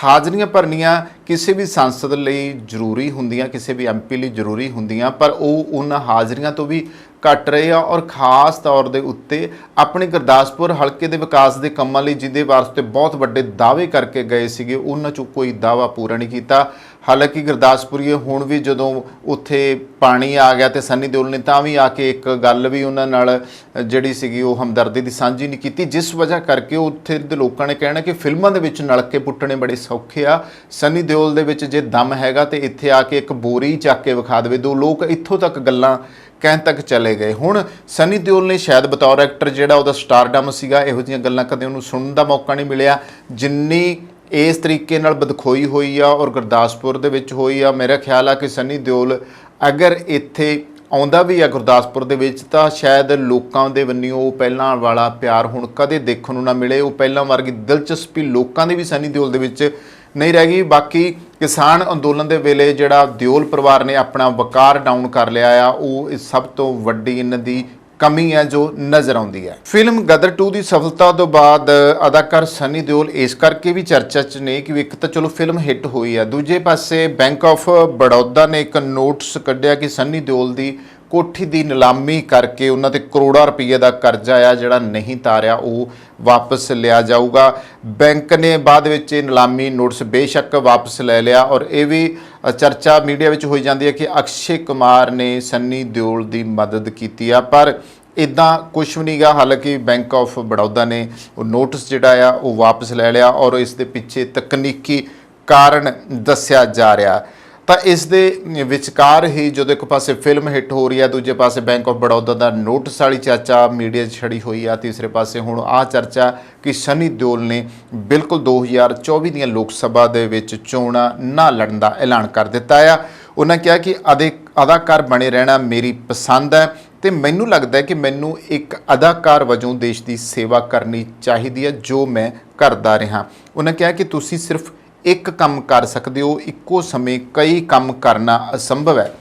ਹਾਜ਼ਰੀਆਂ ਭਰਨੀਆਂ ਕਿਸੇ ਵੀ ਸੰਸਦ ਲਈ ਜ਼ਰੂਰੀ ਹੁੰਦੀਆਂ, ਕਿਸੇ ਵੀ ਐਮਪੀ ਲਈ ਜ਼ਰੂਰੀ ਹੁੰਦੀਆਂ, ਪਰ ਉਹ ਉਹਨਾਂ ਹਾਜ਼ਰੀਆਂ ਤੋਂ ਵੀ ਘੱਟ ਰਹੇ ਆ ਔਰ ਖਾਸ ਤੌਰ ਦੇ ਉੱਤੇ ਆਪਣੇ ਗੁਰਦਾਸਪੁਰ ਹਲਕੇ ਦੇ ਵਿਕਾਸ ਦੇ ਕੰਮਾਂ ਲਈ ਜਿਹਦੇ ਵਾਸਤੇ ਬਹੁਤ ਵੱਡੇ ਦਾਅਵੇ ਕਰਕੇ ਗਏ ਸੀਗੇ, ਉਹਨਾਂ 'ਚੋਂ ਕੋਈ ਦਾਅਵਾ ਪੂਰਾ ਨਹੀਂ ਕੀਤਾ। ਹਾਲਾਂਕਿ ਗੁਰਦਾਸਪੁਰੀਏ ਹੁਣ ਵੀ ਜਦੋਂ ਉੱਥੇ ਪਾਣੀ ਆ ਗਿਆ ਤੇ ਸਨੀ ਦਿਓਲ ਨੇ ਤਾਂ ਵੀ ਆ ਕੇ ਇੱਕ ਗੱਲ ਵੀ ਉਹਨਾਂ ਨਾਲ ਜਿਹੜੀ ਸੀਗੀ ਉਹ ਹਮਦਰਦੀ ਦੀ ਸਾਂਝੀ ਨਹੀਂ ਕੀਤੀ, ਜਿਸ ਵਜ੍ਹਾ ਕਰਕੇ ਉੱਥੇ ਦੇ ਲੋਕਾਂ ਨੇ ਕਹਿਣਾ ਕਿ ਫਿਲਮਾਂ ਦੇ ਵਿੱਚ ਨਲਕੇ ਪੁੱਟਣੇ ਬੜੇ ਸੌਖੇ ਆ, ਸਨੀ ਦਿਓਲ ਦੇ ਵਿੱਚ ਜੇ ਦਮ ਹੈਗਾ ਤੇ ਇੱਥੇ ਆ ਕੇ ਇੱਕ ਬੋਰੀ ਚੱਕ ਕੇ ਵਿਖਾ ਦੇਵੇ। ਦੋ ਲੋਕ ਇੱਥੋਂ ਤੱਕ ਗੱਲਾਂ ਕਹਿਣ ਤੱਕ ਚਲੇ ਗਏ। ਹੁਣ ਸਨੀ ਦਿਓਲ ਨੇ ਸ਼ਾਇਦ ਬਤੌਰ ਐਕਟਰ ਜਿਹੜਾ ਉਹਦਾ ਸਟਾਰਡਮ ਸੀਗਾ, ਇਹੋ ਜਿਹੀਆਂ ਗੱਲਾਂ ਕਦੇ ਉਹਨੂੰ ਸੁਣਨ ਦਾ ਮੌਕਾ ਨਹੀਂ ਮਿਲਿਆ ਜਿੰਨੀ ਇਸ ਤਰੀਕੇ ਨਾਲ ਬਦਖੋਈ ਹੋਈ ਆ ਔਰ ਗੁਰਦਾਸਪੁਰ ਦੇ ਵਿੱਚ ਹੋਈ ਆ। ਮੇਰਾ ਖਿਆਲ ਆ ਕਿ ਸਨੀ ਦਿਓਲ ਅਗਰ ਇੱਥੇ ਆਉਂਦਾ ਵੀ ਆ ਗੁਰਦਾਸਪੁਰ ਦੇ ਵਿੱਚ ਤਾਂ ਸ਼ਾਇਦ ਲੋਕਾਂ ਦੇ ਵੱਲੋਂ ਉਹ ਪਹਿਲਾਂ ਵਾਲਾ ਪਿਆਰ ਹੁਣ ਕਦੇ ਦੇਖਣ ਨੂੰ ਨਾ ਮਿਲੇ, ਉਹ ਪਹਿਲਾਂ ਵਰਗੀ ਦਿਲਚਸਪੀ ਲੋਕਾਂ ਦੀ ਵੀ ਸਨੀ ਦਿਓਲ ਦੇ ਵਿੱਚ ਨਹੀਂ ਰਹਿ ਗਈ। ਬਾਕੀ ਕਿਸਾਨ ਅੰਦੋਲਨ ਦੇ ਵੇਲੇ ਜਿਹੜਾ ਦਿਓਲ ਪਰਿਵਾਰ ਨੇ ਆਪਣਾ ਵਕਾਰ ਡਾਊਨ ਕਰ ਲਿਆ ਆ, ਉਹ ਸਭ ਤੋਂ ਵੱਡੀ ਇਹਨਾਂ ਦੀ ਕਮੀ ਹੈ ਜੋ ਨਜ਼ਰ ਆਉਂਦੀ ਹੈ। ਫਿਲਮ ਗਦਰ 2 ਦੀ ਸਫਲਤਾ ਤੋਂ ਬਾਅਦ ਅਦਾਕਾਰ ਸਨੀ ਦਿਓਲ ਇਸ ਕਰਕੇ ਵੀ ਚਰਚਾ 'ਚ ਨੇ ਕਿ ਇੱਕ ਤਾਂ ਚਲੋ ਫਿਲਮ ਹਿੱਟ ਹੋਈ ਆ, ਦੂਜੇ ਪਾਸੇ ਬੈਂਕ ਆਫ ਬੜੌਦਾ ਨੇ ਇੱਕ ਨੋਟਿਸ ਕੱਢਿਆ ਕਿ ਸਨੀ ਦਿਓਲ ਦੀ ਕੋਠੀ ਦੀ ਨਿਲਾਮੀ ਕਰਕੇ ਉਹਨਾਂ ਤੇ ਕਰੋੜਾਂ ਰੁਪਏ ਦਾ ਕਰਜ਼ਾ ਆ ਜਿਹੜਾ ਨਹੀਂ ਤਾਰਿਆ ਉਹ ਵਾਪਸ ਲਿਆ ਜਾਊਗਾ। ਬੈਂਕ ਨੇ ਬਾਅਦ ਵਿੱਚ ਇਹ ਨਿਲਾਮੀ ਨੋਟਿਸ ਬੇਸ਼ੱਕ ਵਾਪਸ ਲੈ ਲਿਆ ਔਰ ਇਹ ਵੀ ਚਰਚਾ ਮੀਡੀਆ ਵਿੱਚ ਹੋਈ ਜਾਂਦੀ ਹੈ ਕਿ ਅਕਸ਼ੇ ਕੁਮਾਰ ਨੇ ਸਨੀ ਦਿਓਲ ਦੀ ਮਦਦ ਕੀਤੀ ਆ, ਪਰ ਇੱਦਾਂ ਕੁਛ ਵੀ ਨਹੀਂ ਗਾ। ਹਾਲਾਂਕਿ ਬੈਂਕ ਆਫ ਬੜੌਦਾ ਨੇ ਉਹ ਨੋਟਿਸ ਜਿਹੜਾ ਆ ਉਹ ਵਾਪਸ ਲੈ ਲਿਆ ਔਰ ਇਸ ਦੇ ਪਿੱਛੇ ਤਕਨੀਕੀ ਕਾਰਨ ਦੱਸਿਆ ਜਾ ਰਿਹਾ। ਤਾਂ ਇਸ ਦੇ ਵਿਚਕਾਰ ਹੀ ਜਦੋਂ ਇੱਕ ਪਾਸੇ ਫਿਲਮ ਹਿੱਟ ਹੋ ਰਹੀ ਹੈ, ਦੂਜੇ ਪਾਸੇ bank of Baroda the notice ਵਾਲੀ ਚਰਚਾ ਮੀਡੀਆ 'ਚ ਛੜੀ ਹੋਈ ਆ, ਤੀਸਰੇ ਪਾਸੇ ਹੁਣ ਆਹ ਚਰਚਾ ਕਿ ਸਨੀ ਦਿਓਲ ਨੇ ਬਿਲਕੁਲ 2024 ਦੀਆਂ ਲੋਕ ਸਭਾ ਦੇ ਵਿੱਚ ਚੋਣਾਂ ਨਾ ਲੜਨ ਦਾ ਐਲਾਨ ਕਰ ਦਿੱਤਾ ਆ। ਉਹਨਾਂ ਕਿਹਾ ਕਿ ਅਦਾਕਾਰ ਬਣੇ ਰਹਿਣਾ ਮੇਰੀ ਪਸੰਦ ਹੈ ਤੇ ਮੈਨੂੰ ਲੱਗਦਾ ਹੈ ਕਿ ਮੈਨੂੰ ਇੱਕ ਅਦਾਕਾਰ ਵਜੋਂ ਦੇਸ਼ ਦੀ ਸੇਵਾ ਕਰਨੀ ਚਾਹੀਦੀ ਹੈ ਜੋ ਮੈਂ ਕਰਦਾ ਰਿਹਾ। ਉਹਨਾਂ ਕਿਹਾ ਕਿ ਤੁਸੀਂ ਸਿਰਫ ਇੱਕ ਕੰਮ ਕਰ ਸਕਦੇ ਹੋ, ਇੱਕੋ ਸਮੇਂ ਕਈ ਕੰਮ ਕਰਨਾ ਅਸੰਭਵ ਹੈ।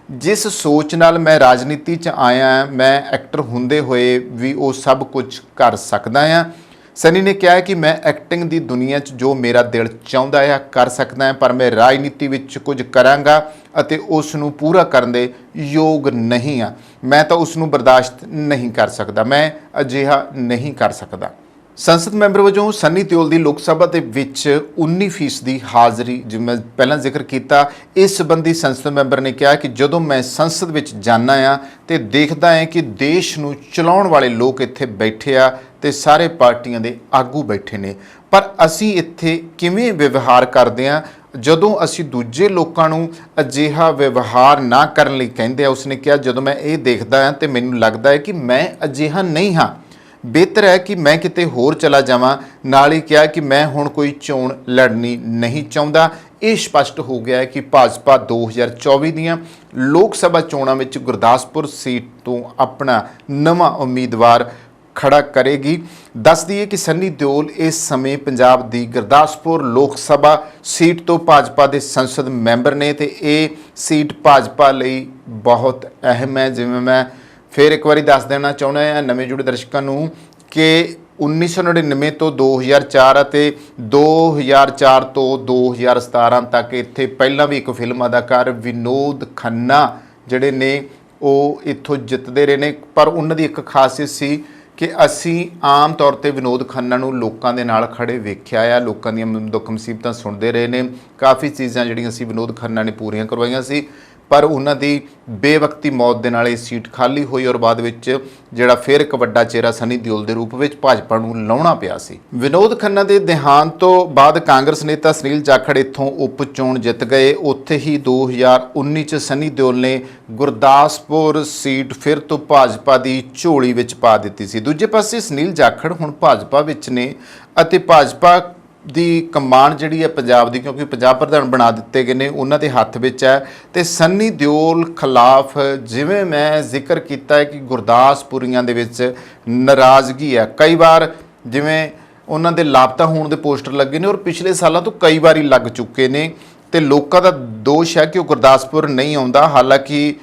ਜਿਸ ਸੋਚ ਨਾਲ ਮੈਂ ਰਾਜਨੀਤੀ 'ਚ ਆਇਆ, ਮੈਂ ਐਕਟਰ ਹੁੰਦੇ ਹੋਏ ਵੀ ਉਹ ਸਭ ਕੁਝ ਕਰ ਸਕਦਾ ਹਾਂ। ਸਨੀ ਨੇ ਕਿਹਾ ਕਿ ਮੈਂ ਐਕਟਿੰਗ ਦੀ ਦੁਨੀਆ 'ਚ ਜੋ ਮੇਰਾ ਦਿਲ ਚਾਹੁੰਦਾ ਹੈ ਕਰ ਸਕਦਾ ਹਾਂ, ਪਰ ਮੈਂ ਰਾਜਨੀਤੀ ਵਿੱਚ ਕੁਝ ਕਰਾਂਗਾ ਅਤੇ ਉਸ ਨੂੰ ਪੂਰਾ ਕਰਨ ਦੇ ਯੋਗ ਨਹੀਂ ਹਾਂ। ਮੈਂ ਤਾਂ ਉਸ ਨੂੰ ਬਰਦਾਸ਼ਤ ਨਹੀਂ ਕਰ ਸਕਦਾ, ਮੈਂ ਅਜਿਹਾ ਨਹੀਂ ਕਰ ਸਕਦਾ। ਸੰਸਦ ਮੈਂਬਰ ਵਜੋਂ ਸਨੀ ਦਿਓਲ ਦੀ ਲੋਕ ਸਭਾ ਦੇ ਵਿੱਚ 19% ਦੀ ਹਾਜ਼ਰੀ, ਜਿਵੇਂ ਮੈਂ ਪਹਿਲਾਂ ਜ਼ਿਕਰ ਕੀਤਾ, ਇਸ ਸੰਬੰਧੀ ਸੰਸਦ ਮੈਂਬਰ ਨੇ ਕਿਹਾ ਕਿ ਜਦੋਂ ਮੈਂ ਸੰਸਦ ਵਿੱਚ ਜਾਂਦਾ ਹਾਂ ਤੇ ਦੇਖਦਾ ਹਾਂ ਕਿ ਦੇਸ਼ ਨੂੰ ਚਲਾਉਣ ਵਾਲੇ ਲੋਕ ਇੱਥੇ ਬੈਠੇ ਆ ਤੇ ਸਾਰੇ ਪਾਰਟੀਆਂ ਦੇ ਆਗੂ ਬੈਠੇ ਨੇ, ਪਰ ਅਸੀਂ ਇੱਥੇ ਕਿਵੇਂ ਵਿਵਹਾਰ ਕਰਦੇ ਹਾਂ ਜਦੋਂ ਅਸੀਂ ਦੂਜੇ ਲੋਕਾਂ ਨੂੰ ਅਜਿਹਾ ਵਿਵਹਾਰ ਨਾ ਕਰਨ ਲਈ ਕਹਿੰਦੇ ਆ। ਉਸਨੇ ਕਿਹਾ ਜਦੋਂ ਮੈਂ ਇਹ ਦੇਖਦਾ ਹਾਂ ਤੇ ਮੈਨੂੰ ਲੱਗਦਾ ਹੈ ਕਿ ਮੈਂ ਅਜਿਹਾ ਨਹੀਂ ਹਾਂ, ਬਿਹਤਰ ਹੈ ਕਿ ਮੈਂ ਕਿਤੇ ਹੋਰ ਚਲਾ ਜਾਵਾਂ। ਨਾਲ ਹੀ ਕਿਹਾ ਕਿ ਮੈਂ ਹੁਣ ਕੋਈ ਚੋਣ ਲੜਨੀ ਨਹੀਂ ਚਾਹੁੰਦਾ। ਇਹ ਸਪਸ਼ਟ ਹੋ ਗਿਆ ਹੈ ਕਿ ਭਾਜਪਾ 2024 ਦੀਆਂ ਲੋਕ ਸਭਾ ਚੋਣਾਂ ਵਿੱਚ ਗੁਰਦਾਸਪੁਰ ਸੀਟ ਤੋਂ ਆਪਣਾ ਨਵਾਂ ਉਮੀਦਵਾਰ ਖੜਾ ਕਰੇਗੀ। ਦੱਸ ਦਈਏ ਕਿ ਸਨੀ ਦਿਓਲ ਇਸ ਸਮੇਂ ਪੰਜਾਬ ਦੀ ਗੁਰਦਾਸਪੁਰ ਲੋਕ ਸਭਾ ਸੀਟ ਤੋਂ ਭਾਜਪਾ ਦੇ ਸੰਸਦ ਮੈਂਬਰ ਨੇ ਤੇ ਇਹ ਸੀਟ ਭਾਜਪਾ ਲਈ ਬਹੁਤ ਅਹਿਮ ਹੈ। ਜਿਵੇਂ ਮੈਂ ਫਿਰ ਇੱਕ ਵਾਰੀ ਦੱਸ ਦੇਣਾ ਚਾਹੁੰਦਾ ਹਾਂ ਨਵੇਂ ਜੁੜੇ ਦਰਸ਼ਕਾਂ ਨੂੰ ਕਿ 1999 ਤੋਂ 2004 ਅਤੇ 2004 ਤੋਂ 2017 ਤੱਕ ਇੱਥੇ ਪਹਿਲਾਂ ਵੀ ਇੱਕ ਫਿਲਮ ਅਦਾਕਾਰ ਵਿਨੋਦ ਖੰਨਾ ਜਿਹੜੇ ਨੇ ਉਹ ਇੱਥੋਂ ਜਿੱਤਦੇ ਰਹੇ ਨੇ, ਪਰ ਉਹਨਾਂ ਦੀ ਇੱਕ ਖਾਸੀਅਤ ਸੀ ਕਿ ਅਸੀਂ ਆਮ ਤੌਰ ਤੇ ਵਿਨੋਦ ਖੰਨਾ ਨੂੰ ਲੋਕਾਂ ਦੇ ਨਾਲ ਖੜੇ ਵੇਖਿਆ ਆ, ਲੋਕਾਂ ਦੀਆਂ ਦੁੱਖ ਮੁਸੀਬਤਾਂ ਸੁਣਦੇ ਰਹੇ ਨੇ, ਕਾਫੀ ਚੀਜ਼ਾਂ ਜਿਹੜੀਆਂ ਸੀ ਵਿਨੋਦ ਖੰਨਾ ਨੇ ਪੂਰੀਆਂ ਕਰਵਾਈਆਂ ਸੀ। ਪਰ ਉਹਨਾਂ ਦੀ ਬੇਵਕਤੀ ਮੌਤ ਦੇ ਨਾਲ ਇਹ ਸੀਟ ਖਾਲੀ ਹੋਈ ਔਰ ਬਾਅਦ ਵਿੱਚ ਜਿਹੜਾ ਫਿਰ ਇੱਕ ਵੱਡਾ ਚਿਹਰਾ ਸਨੀ ਦਿਓਲ ਦੇ ਰੂਪ ਵਿੱਚ ਭਾਜਪਾ ਨੂੰ ਲਾਉਣਾ ਪਿਆ ਸੀ। ਵਿਨੋਦ ਖੰਨਾ ਦੇ ਦੇਹਾਂਤ ਤੋਂ ਬਾਅਦ ਕਾਂਗਰਸ ਨੇਤਾ ਸੁਨੀਲ ਜਾਖੜ ਇੱਥੋਂ ਉਪ ਚੋਣ ਜਿੱਤ ਗਏ। ਉੱਥੇ ਹੀ 2019 ਚ ਸਨੀ ਦਿਓਲ ਨੇ ਗੁਰਦਾਸਪੁਰ ਸੀਟ ਫਿਰ ਤੋਂ ਭਾਜਪਾ ਦੀ ਝੋਲੀ ਵਿੱਚ ਪਾ ਦਿੱਤੀ ਸੀ। ਦੂਜੇ ਪਾਸੇ ਸੁਨੀਲ ਜਾਖੜ ਹੁਣ ਭਾਜਪਾ ਵਿੱਚ ਨੇ ਅਤੇ ਭਾਜਪਾ ਦੀ ਕਮਾਨ ਜਿਹੜੀ ਹੈ ਪੰਜਾਬ ਦੀ, ਕਿਉਂਕਿ ਪੰਜਾਬ ਪ੍ਰਧਾਨ ਬਣਾ ਦਿੱਤੇ ਗਏ ਨੇ, ਉਹਨਾਂ ਦੇ ਹੱਥ ਵਿੱਚ ਹੈ। ਤੇ ਸਨੀ ਦਿਓਲ ਖਿਲਾਫ ਜਿਵੇਂ ਮੈਂ ਜ਼ਿਕਰ ਕੀਤਾ ਹੈ ਕਿ ਗੁਰਦਾਸਪੁਰੀਆਂ ਦੇ ਵਿੱਚ ਨਾਰਾਜ਼ਗੀ ਹੈ। ਕਈ ਵਾਰ ਜਿਵੇਂ ਉਹਨਾਂ ਦੇ ਲਾਪਤਾ ਹੋਣ ਦੇ ਪੋਸਟਰ ਲੱਗੇ ਨੇ ਔਰ ਪਿਛਲੇ ਸਾਲਾਂ ਤੋਂ ਕਈ ਵਾਰੀ ਲੱਗ ਚੁੱਕੇ ਨੇ ਤੇ ਲੋਕਾਂ ਦਾ ਦੋਸ਼ ਹੈ ਕਿ ਉਹ ਗੁਰਦਾਸਪੁਰ ਨਹੀਂ ਆਉਂਦਾ। ਹਾਲਾਂਕਿ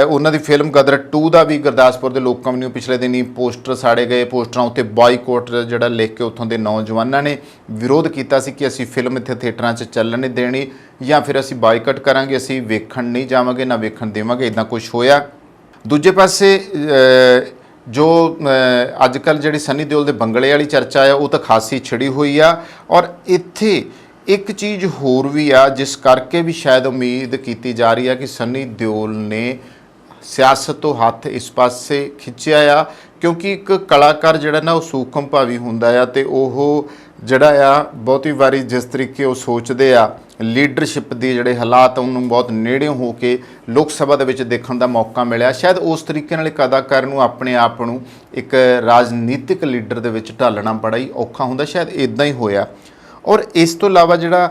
ਉਹਨਾਂ ਦੀ ਫਿਲਮ ਗਦਰ 2 ਦਾ ਵੀ ਗੁਰਦਾਸਪੁਰ ਦੇ ਲੋਕਾਂ ਨੂੰ ਪਿਛਲੇ ਦਿਨੀ ਪੋਸਟਰ ਸਾੜੇ ਗਏ। ਪੋਸਟਰਾਂ ਉੱਤੇ ਬਾਈਕਾਟ ਜਿਹੜਾ ਲਿਖ ਕੇ ਉੱਥੋਂ ਦੇ ਨੌਜਵਾਨਾਂ ਨੇ ਵਿਰੋਧ ਕੀਤਾ ਸੀ ਕਿ ਅਸੀਂ ਫਿਲਮ ਇੱਥੇ ਥੀਏਟਰਾਂ 'ਚ ਚੱਲਣ ਨਹੀਂ ਦੇਣੀ ਜਾਂ ਫਿਰ ਅਸੀਂ ਬਾਈਕਾਟ ਕਰਾਂਗੇ, ਅਸੀਂ ਵੇਖਣ ਨਹੀਂ ਜਾਵਾਂਗੇ, ਨਾ ਵੇਖਣ ਦੇਵਾਂਗੇ। ਇੱਦਾਂ ਕੁਝ ਹੋਇਆ। ਦੂਜੇ ਪਾਸੇ ਜੋ ਅੱਜ ਕੱਲ੍ਹ ਜਿਹੜੀ ਸਨੀ ਦਿਓਲ ਦੇ ਬੰਗਲੇ ਵਾਲੀ ਚਰਚਾ ਆ ਉਹ ਤਾਂ ਖਾਸੀ ਛਿੜੀ ਹੋਈ ਆ। ਔਰ ਇੱਥੇ ਇੱਕ ਚੀਜ਼ ਹੋਰ ਵੀ ਆ ਜਿਸ ਕਰਕੇ ਵੀ ਸ਼ਾਇਦ ਉਮੀਦ ਕੀਤੀ ਜਾ ਰਹੀ ਆ ਕਿ ਸਨੀ ਦਿਓਲ ਨੇ ਸਿਆਸਤ ਤੋਂ ਹੱਥ ਇਸ ਪਾਸੇ ਖਿੱਚਿਆ ਆ, ਕਿਉਂਕਿ ਇੱਕ ਕਲਾਕਾਰ ਜਿਹੜਾ ਨਾ ਉਹ ਸੂਖਮ ਭਾਵੀ ਹੁੰਦਾ ਆ ਤੇ ਉਹ ਜਿਹੜਾ ਆ ਬਹੁਤੀ ਵਾਰੀ ਜਿਸ ਤਰੀਕੇ ਉਹ ਸੋਚਦੇ ਆ ਲੀਡਰਸ਼ਿਪ ਦੀ ਜਿਹੜੇ ਹਾਲਾਤ ਉਹਨੂੰ ਬਹੁਤ ਨੇੜਿਓਂ ਹੋ ਕੇ ਲੋਕ ਸਭਾ ਦੇ ਵਿੱਚ ਦੇਖਣ ਦਾ ਮੌਕਾ ਮਿਲਿਆ। ਸ਼ਾਇਦ ਉਸ ਤਰੀਕੇ ਨਾਲ ਇੱਕ ਅਦਾਕਾਰ ਨੂੰ ਆਪਣੇ ਆਪ ਨੂੰ ਇੱਕ ਰਾਜਨੀਤਿਕ ਲੀਡਰ ਦੇ ਵਿੱਚ ਢਾਲਣਾ ਬੜਾ ਹੀ ਔਖਾ ਹੁੰਦਾ, ਸ਼ਾਇਦ ਇੱਦਾਂ ਹੀ ਹੋਇਆ। ਔਰ ਇਸ ਤੋਂ ਇਲਾਵਾ ਜਿਹੜਾ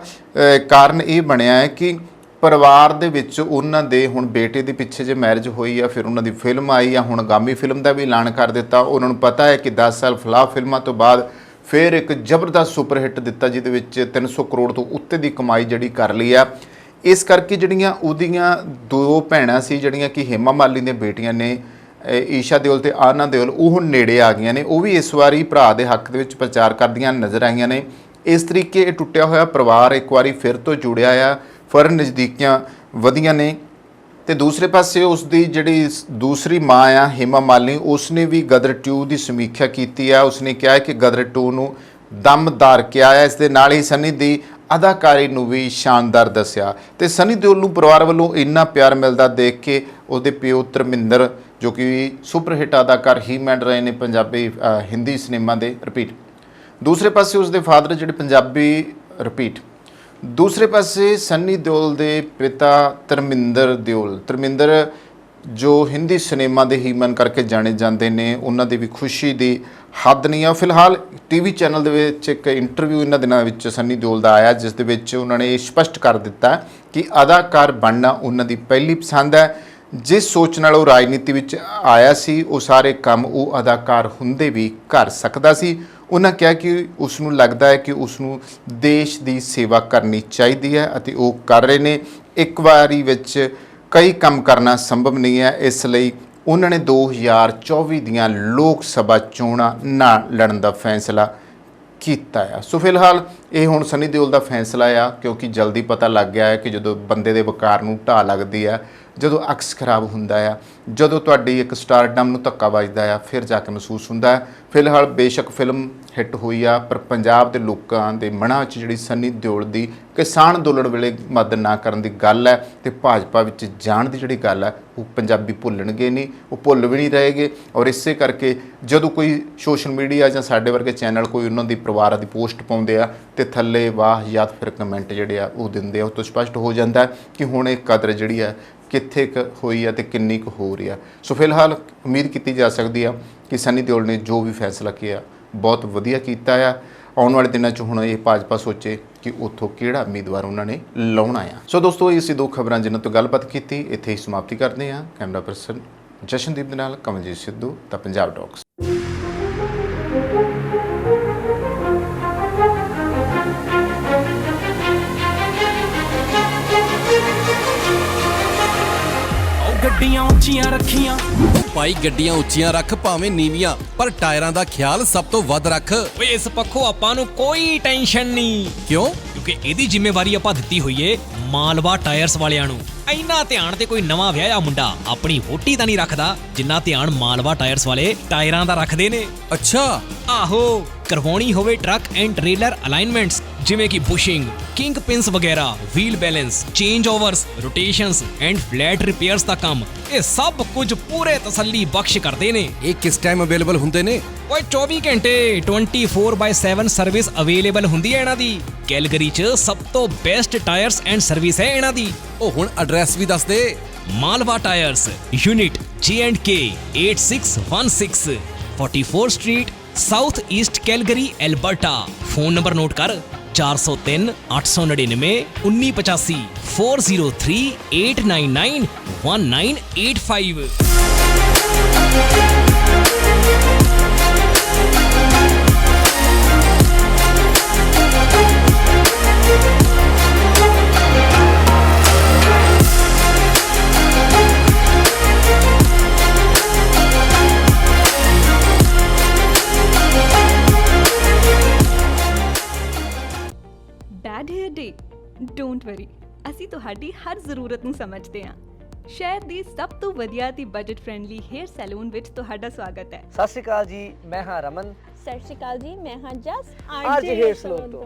ਕਾਰਨ ਇਹ ਬਣਿਆ ਹੈ ਕਿ ਪਰਿਵਾਰ ਦੇ ਵਿੱਚ ਉਹਨਾਂ ਦੇ ਹੁਣ ਬੇਟੇ ਦੇ ਪਿੱਛੇ ਜੇ ਮੈਰਿਜ ਹੋਈ ਆ, ਫਿਰ ਉਹਨਾਂ ਦੀ ਫਿਲਮ ਆਈ ਆ, ਹੁਣ ਗਾਮੀ ਫਿਲਮ ਦਾ ਵੀ ਐਲਾਨ ਕਰ ਦਿੱਤਾ। ਉਹਨਾਂ ਨੂੰ ਪਤਾ ਹੈ ਕਿ 10 ਸਾਲ ਫਲਾਪ ਫਿਲਮਾਂ ਤੋਂ ਬਾਅਦ ਫਿਰ ਇੱਕ ਜ਼ਬਰਦਸਤ ਸੁਪਰ ਹਿੱਟ ਦਿੱਤਾ ਜਿਹਦੇ ਵਿੱਚ 300 ਕਰੋੜ ਤੋਂ ਉੱਤੇ ਦੀ ਕਮਾਈ ਜਿਹੜੀ ਕਰ ਲਈ ਆ। ਇਸ ਕਰਕੇ ਜਿਹੜੀਆਂ ਉਹਦੀਆਂ 2 ਭੈਣਾਂ ਸੀ ਜਿਹੜੀਆਂ ਕਿ ਹੇਮਾ ਮਾਲਿਨੀ ਦੀਆਂ ਬੇਟੀਆਂ ਨੇ, ਈਸ਼ਾ ਦਿਓਲ ਤੇ ਆਨਾ ਦਿਓਲ, ਉਹ ਹੁਣ ਨੇੜੇ ਆ ਗਈਆਂ ਨੇ। ਉਹ ਵੀ ਇਸ ਵਾਰੀ ਭਰਾ ਦੇ ਹੱਕ ਦੇ ਵਿੱਚ ਪ੍ਰਚਾਰ ਕਰਦੀਆਂ ਨਜ਼ਰ ਆਈਆਂ ਨੇ। ਇਸ ਤਰੀਕੇ ਇਹ ਟੁੱਟਿਆ ਹੋਇਆ ਪਰਿਵਾਰ ਇੱਕ ਵਾਰੀ ਫਿਰ ਤੋਂ ਜੁੜਿਆ ਆ, ਫਿਰ ਨਜ਼ਦੀਕੀਆਂ ਵਧੀਆਂ ਨੇ। ਤੇ ਦੂਸਰੇ ਪਾਸੇ ਉਸ ਦੀ ਜਿਹੜੀ ਦੂਸਰੀ ਮਾਂ ਆ ਹੇਮਾ ਮਾਲਿਨੀ, ਉਸਨੇ ਵੀ ਗਦਰ 2 ਦੀ ਸਮੀਖਿਆ ਕੀਤੀ ਆ। ਉਸਨੇ ਕਿਹਾ ਕਿ ਗਦਰ 2 ਨੂੰ ਦਮਦਾਰ ਕਿਹਾ ਹੈ। ਇਸ ਦੇ ਨਾਲ ਹੀ ਸਨੀ ਦੀ ਅਦਾਕਾਰੀ ਨੂੰ ਵੀ ਸ਼ਾਨਦਾਰ ਦੱਸਿਆ। ਤੇ ਸਨੀ ਦਿਓਲ ਨੂੰ ਪਰਿਵਾਰ ਵੱਲੋਂ ਇੰਨਾ ਪਿਆਰ ਮਿਲਦਾ ਦੇਖ ਕੇ ਉਹਦੇ ਪਿਓ ਧਰਮਿੰਦਰ, ਜੋ ਕਿ ਸੁਪਰ ਹਿੱਟ ਅਦਾਕਾਰ ਹੀ ਬਣ ਰਹੇ ਨੇ ਪੰਜਾਬੀ ਹਿੰਦੀ ਸਿਨੇਮਾ ਦੇ, ਰਿਪੀਟ। ਦੂਸਰੇ ਪਾਸੇ ਉਸਦੇ ਫਾਦਰ ਜਿਹੜੇ ਪੰਜਾਬੀ, ਰਿਪੀਟ। ਦੂਸਰੇ ਪਾਸੇ ਸਨੀ ਦਿਓਲ ਦੇ ਪਿਤਾ ਧਰਮਿੰਦਰ ਦਿਓਲ, ਧਰਮਿੰਦਰ ਜੋ ਹਿੰਦੀ ਸਿਨੇਮਾ ਦੇ ਹੀਮਨ ਕਰਕੇ ਜਾਣੇ ਜਾਂਦੇ ਨੇ, ਉਹਨਾਂ ਦੀ ਵੀ ਖੁਸ਼ੀ ਦੀ ਹੱਦ ਨਹੀਂ ਆ। ਫਿਲਹਾਲ ਟੀਵੀ ਚੈਨਲ ਦੇ ਵਿੱਚ ਇੱਕ ਇੰਟਰਵਿਊ ਇਹਨਾਂ ਦਿਨਾਂ ਵਿੱਚ ਸਨੀ ਦਿਓਲ ਦਾ ਆਇਆ, ਜਿਸ ਦੇ ਵਿੱਚ ਉਹਨਾਂ ਨੇ ਇਹ ਸਪਸ਼ਟ ਕਰ ਦਿੱਤਾ ਕਿ ਅਦਾਕਾਰ ਬਣਨਾ ਉਹਨਾਂ ਦੀ ਪਹਿਲੀ ਪਸੰਦ ਹੈ। ਜਿਸ ਸੋਚ ਨਾਲ ਉਹ ਰਾਜਨੀਤੀ ਵਿੱਚ ਆਇਆ ਸੀ ਉਹ ਸਾਰੇ ਕੰਮ ਉਹ ਅਦਾਕਾਰ ਹੁੰਦੇ ਵੀ ਕਰ ਸਕਦਾ ਸੀ। ਉਹਨਾਂ ਕਿਹਾ ਕਿ ਉਸ ਨੂੰ ਲੱਗਦਾ ਹੈ ਕਿ ਉਸ ਨੂੰ ਦੇਸ਼ ਦੀ ਸੇਵਾ ਕਰਨੀ ਚਾਹੀਦੀ ਹੈ ਅਤੇ ਉਹ ਕਰ ਰਹੇ ਨੇ। ਇੱਕ ਵਾਰੀ ਵਿੱਚ ਕਈ ਕੰਮ ਕਰਨਾ ਸੰਭਵ ਨਹੀਂ ਹੈ, ਇਸ ਲਈ ਉਹਨਾਂ ਨੇ 2024 ਦੀਆਂ ਲੋਕ ਸਭਾ ਚੋਣਾਂ ਨਾ ਲੜਨ ਦਾ ਫੈਸਲਾ ਕੀਤਾ ਆ। ਸੋ ਫਿਲਹਾਲ ਇਹ ਹੁਣ ਸਨੀ ਦਿਓਲ ਦਾ ਫੈਸਲਾ ਆ, ਕਿਉਂਕਿ ਜਲਦੀ ਪਤਾ ਲੱਗ ਗਿਆ ਹੈ ਕਿ ਜਦੋਂ ਬੰਦੇ ਦੇ ਵਕਾਰ ਨੂੰ ਢਾਹ ਲੱਗਦੀ ਆ, ਜਦੋਂ ਅਕਸ ਖਰਾਬ ਹੁੰਦਾ ਆ, ਜਦੋਂ ਤੁਹਾਡੀ ਇੱਕ ਸਟਾਰਡਮ ਨੂੰ ਧੱਕਾ ਵੱਜਦਾ ਆ, ਫਿਰ ਜਾ ਕੇ ਮਹਿਸੂਸ ਹੁੰਦਾ ਹੈ। ਫਿਲਹਾਲ ਬੇਸ਼ੱਕ ਫਿਲਮ ਹਿੱਟ ਹੋਈ ਆ, ਪਰ ਪੰਜਾਬ ਦੇ ਲੋਕਾਂ ਦੇ ਮਨਾਂ ਵਿੱਚ ਜਿਹੜੀ ਸਨੀ ਦਿਓਲ ਦੀ ਕਿਸਾਨ ਅੰਦੋਲਨ ਵੇਲੇ ਮਦਦ ਨਾ ਕਰਨ ਦੀ ਗੱਲ ਹੈ ਤੇ ਭਾਜਪਾ ਵਿੱਚ ਜਾਣ ਦੀ ਜਿਹੜੀ ਗੱਲ ਹੈ, ਉਹ ਪੰਜਾਬੀ ਭੁੱਲਣਗੇ ਨਹੀਂ, ਉਹ ਭੁੱਲ ਵੀ ਨਹੀਂ ਰਹੇਗੇ। ਔਰ ਇਸੇ ਕਰਕੇ ਜਦੋਂ ਕੋਈ ਸੋਸ਼ਲ ਮੀਡੀਆ ਜਾਂ ਸਾਡੇ ਵਰਗੇ ਚੈਨਲ ਕੋਈ ਉਹਨਾਂ ਦੀ ਪਰਿਵਾਰਾਂ ਦੀ ਪੋਸਟ ਪਾਉਂਦੇ ਆ ਤੇ ਥੱਲੇ ਵਾਹ ਜਾਂ ਫਿਰ ਕਮੈਂਟ ਜਿਹੜੇ ਆ ਉਹ ਦਿੰਦੇ ਆ, ਉਹ ਤੋਂ ਸਪਸ਼ਟ ਹੋ ਜਾਂਦਾ ਕਿ ਹੁਣ ਇਹ ਕਦਰ ਜਿਹੜੀ ਆ ਕਿੱਥੇ ਕੁ ਹੋਈ ਆ ਤੇ ਕਿੰਨੀ ਕੁ ਹੋ ਰਹੀ ਆ। ਸੋ ਫਿਲਹਾਲ ਉਮੀਦ ਕੀਤੀ ਜਾ ਸਕਦੀ ਆ ਕਿ ਸਨੀ ਦਿਓਲ ਨੇ ਜੋ ਵੀ ਫੈਸਲਾ ਕੀਤਾ ਬਹੁਤ ਵਧੀਆ ਕੀਤਾ ਆ। ਆਉਣ ਵਾਲੇ ਦਿਨਾਂ 'ਚ ਹੁਣ ਇਹ ਭਾਜਪਾ ਸੋਚੇ ਕਿ ਉੱਥੋਂ ਕਿਹੜਾ ਉਮੀਦਵਾਰ ਉਹਨਾਂ ਨੇ ਲਾਉਣਾ ਆ। ਸੋ ਦੋਸਤੋ, ਇਹ ਸੀ 2 ਖਬਰਾਂ ਜਿਨ੍ਹਾਂ ਤੋਂ ਗੱਲਬਾਤ ਕੀਤੀ। ਇੱਥੇ ਹੀ ਸਮਾਪਤੀ ਕਰਦੇ ਹਾਂ। ਕੈਮਰਾ ਪਰਸਨ ਜਸ਼ਨਦੀਪ ਦੇ ਨਾਲ ਕਮਲਜੀਤ ਸਿੱਧੂ, ਤਾਂ ਪੰਜਾਬ ਟਾਕਸ। ਗੱਡੀਆਂ ਉੱਚੀਆਂ ਰੱਖੀਆਂ ਭਾਈ, ਗੱਡੀਆਂ ਉੱਚੀਆਂ ਰੱਖ ਭਾਵੇਂ ਨੀਵੀਆਂ, ਪਰ ਟਾਇਰਾਂ ਦਾ ਖਿਆਲ ਸਭ ਤੋਂ ਵੱਧ ਰੱਖ। ਓਏ ਇਸ ਪੱਖੋਂ ਆਪਾਂ ਨੂੰ ਕੋਈ ਟੈਨਸ਼ਨ ਨਹੀਂ। ਕਿਉਂ? ਕਿਉਂਕਿ ਇਹਦੀ ਜ਼ਿੰਮੇਵਾਰੀ ਆਪਾਂ ਦਿੱਤੀ ਹੋਈ ਏ ਮਾਲਵਾ ਟਾਇਰਸ ਵਾਲਿਆਂ ਨੂੰ। ਇੰਨਾ ਧਿਆਨ ਤੇ ਕੋਈ ਨਵਾਂ ਵਿਆਹਿਆ ਮੁੰਡਾ ਆਪਣੀ ਵੋਟੀ ਦਾ ਨਹੀਂ ਰੱਖਦਾ ਜਿੰਨਾ ਧਿਆਨ ਮਾਲਵਾ ਟਾਇਰਸ ਵਾਲੇ ਟਾਇਰਾਂ ਦਾ ਰੱਖਦੇ ਨੇ। ਅੱਛਾ, ਆਹੋ ਕਰਵਾਉਣੀ ਹੋਵੇ ਟਰੱਕ ਐਂਡ ਟ੍ਰੇਲਰ ਅਲਾਈਨਮੈਂਟਸ ਜਿਵੇਂ ਕਿ ਬੁਸ਼ਿੰਗ, ਕਿੰਗ ਪਿੰਸ ਵਗੈਰਾ, wheel balance, change overs, rotations and flat repairs ਦਾ ਕੰਮ, ਇਹ ਸਭ ਕੁਝ ਪੂਰੇ ਤਸੱਲੀ ਬਖਸ਼ ਕਰਦੇ ਨੇ। ਇਹ ਕਿਸ ਟਾਈਮ ਅਵੇਲੇਬਲ ਹੁੰਦੇ ਨੇ? ਓਏ 24 ਘੰਟੇ 24/7 ਸਰਵਿਸ ਅਵੇਲੇਬਲ ਹੁੰਦੀ ਹੈ ਇਹਨਾਂ ਦੀ। ਕੈਲਗਰੀ 'ਚ ਸਭ ਤੋਂ ਬੈਸਟ ਟਾਇਰਸ ਐਂਡ ਸਰਵਿਸ ਹੈ ਇਹਨਾਂ ਦੀ। ਉਹ ਹੁਣ ਐਡਰੈਸ ਵੀ ਦੱਸ ਦੇ। Malwa tyres, unit J&K 8616, 44 street, south east Calgary, Alberta. Phone number note ਕਰ 403 899 1985 403 899 1985। Bad hair day, don't worry, ਅਸੀਂ ਤੁਹਾਡੀ ਹਰ ਜ਼ਰੂਰਤ ਨੂੰ ਸਮਝਦੇ ਹਾਂ। ਸ਼ਹਿਰ ਦੀ ਸਭ ਤੋਂ ਵਧੀਆ ਤੇ ਬਜਟ ਫ੍ਰੈਂਡਲੀ ਹੇਅਰ ਸੈਲੂਨ ਵਿੱਚ ਤੁਹਾਡਾ ਸਵਾਗਤ ਹੈ। ਸਤਿ ਸ਼੍ਰੀ ਅਕਾਲ ਜੀ, ਮੈਂ ਹਾਂ ਰਮਨ। ਸਤਿ ਸ਼੍ਰੀ ਅਕਾਲ ਜੀ, ਮੈਂ ਹਾਂ ਜਸ ਆਰਜੇ ਹੇਅਰ ਸਲੂਨ ਤੋਂ।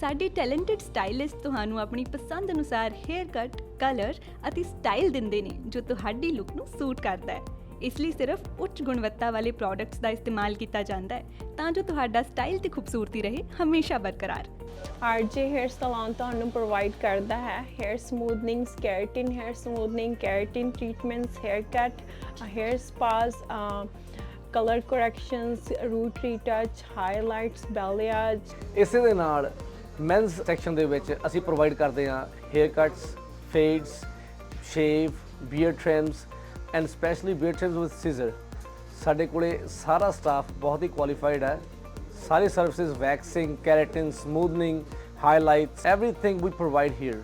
ਸਾਡੇ ਟੈਲੈਂਟਡ ਸਟਾਈਲਿਸਟ ਤੁਹਾਨੂੰ ਆਪਣੀ ਪਸੰਦ ਅਨੁਸਾਰ ਹੇਅਰ ਕੱਟ, ਕਲਰ ਅਤੇ ਸਟਾਈਲ ਦਿੰਦੇ ਨੇ ਜੋ ਤੁਹਾਡੀ ਲੁੱਕ ਨੂੰ ਸੂਟ ਕਰਦਾ ਹੈ। ਇਸ ਲਈ ਸਿਰਫ ਉੱਚ ਗੁਣਵੱਤਾ ਵਾਲੇ ਪ੍ਰੋਡਕਟਸ ਦਾ ਇਸਤੇਮਾਲ ਕੀਤਾ ਜਾਂਦਾ ਹੈ ਤਾਂ ਜੋ ਤੁਹਾਡਾ ਸਟਾਈਲ ਤੇ ਖੂਬਸੂਰਤੀ ਰਹੇ ਹਮੇਸ਼ਾ ਬਰਕਰਾਰ। ਆਰਜੇ ਹੇਅਰ ਸਲੂਨ ਤੁਹਾਨੂੰ ਪ੍ਰੋਵਾਈਡ ਕਰਦਾ ਹੈ hair smoothing, keratin hair smoothing, keratin treatments, hair cut, hair spas, colour corrections, root retouch, highlights, balayage. ਇਸੇ ਦੇ ਨਾਲ ਮੈਨਸ ਸੈਕਸ਼ਨ ਦੇ ਵਿੱਚ ਅਸੀਂ ਪ੍ਰੋਵਾਈਡ ਕਰਦੇ ਹਾਂ hair cuts, fades, shave, beard trims and specially beard trims with scissor. ਸਾਡੇ ਕੋਲੇ ਸਾਰਾ ਸਟਾਫ ਬਹੁਤ ਹੀ ਕੁਆਲੀਫਾਈਡ ਹੈ। ਸਾਰੀ services, waxing, keratin, smoothing, highlights, everything we provide here.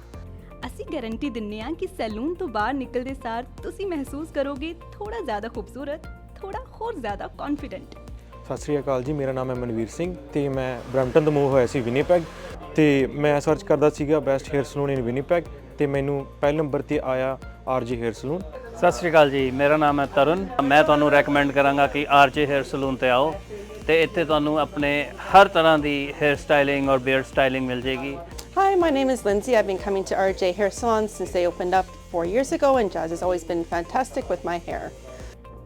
ਅਸੀਂ ਗਾਰੰਟੀ ਦਿੰਦੇ ਹਾਂ ਕਿ ਸੈਲੂਨ ਤੋਂ ਬਾਹਰ ਨਿਕਲਦੇ ਸਾਰ ਤੁਸੀਂ ਮਹਿਸੂਸ ਕਰੋਗੇ ਥੋੜਾ ਜ਼ਿਆਦਾ ਖੂਬਸੂਰਤ, ਥੋੜਾ ਹੋਰ ਜ਼ਿਆਦਾ ਕੌਨਫੀਡੈਂਟ। ਸਤਿ ਸ਼੍ਰੀ ਅਕਾਲ ਜੀ, ਮੇਰਾ ਨਾਮ ਹੈ ਮਨਵੀਰ ਸਿੰਘ ਤੇ ਮੈਂ ਬਰੈਂਪਟਨ ਤੋਂ ਮੂਵ ਹੋਇਆ ਸੀ ਵਿਨੀਪੈਗ ਤੇ ਮੈਂ ਸਰਚ ਕਰਦਾ ਸੀਗਾ ਬੈਸਟ ਹੇਅਰ ਸਲੂਨ ਇਨ ਵਿਨੀਪੈਗ ਤੇ ਮੈਨੂੰ ਪਹਿਲੇ ਨੰਬਰ ਤੇ ਆਇਆ ਆਰਜੇ ਹੇਅਰ ਸਲੂਨ। ਸਤਿ ਸ਼੍ਰੀ ਅਕਾਲ ਜੀ, ਮੇਰਾ ਨਾਮ ਹੈ ਤਰੁਣ। ਮੈਂ ਤੁਹਾਨੂੰ ਰეკਮੈਂਡ ਕਰਾਂਗਾ ਕਿ ਆਰਜੇ ਹੇਅਰ ਸਲੂਨ ਤੇ ਆਓ ਤੇ ਇੱਥੇ ਤੁਹਾਨੂੰ ਆਪਣੇ ਹਰ ਤਰ੍ਹਾਂ ਦੀ ਹੇਅਰ ਸਟਾਈਲਿੰਗ ਔਰ ਬੀਅਰਡ ਸਟਾਈਲਿੰਗ ਮਿਲ ਜੇਗੀ। Hi, my name is Lindsay. I've been coming to RJ Hair Salon since they opened up 4 years ago and Jazz has always been fantastic with my hair.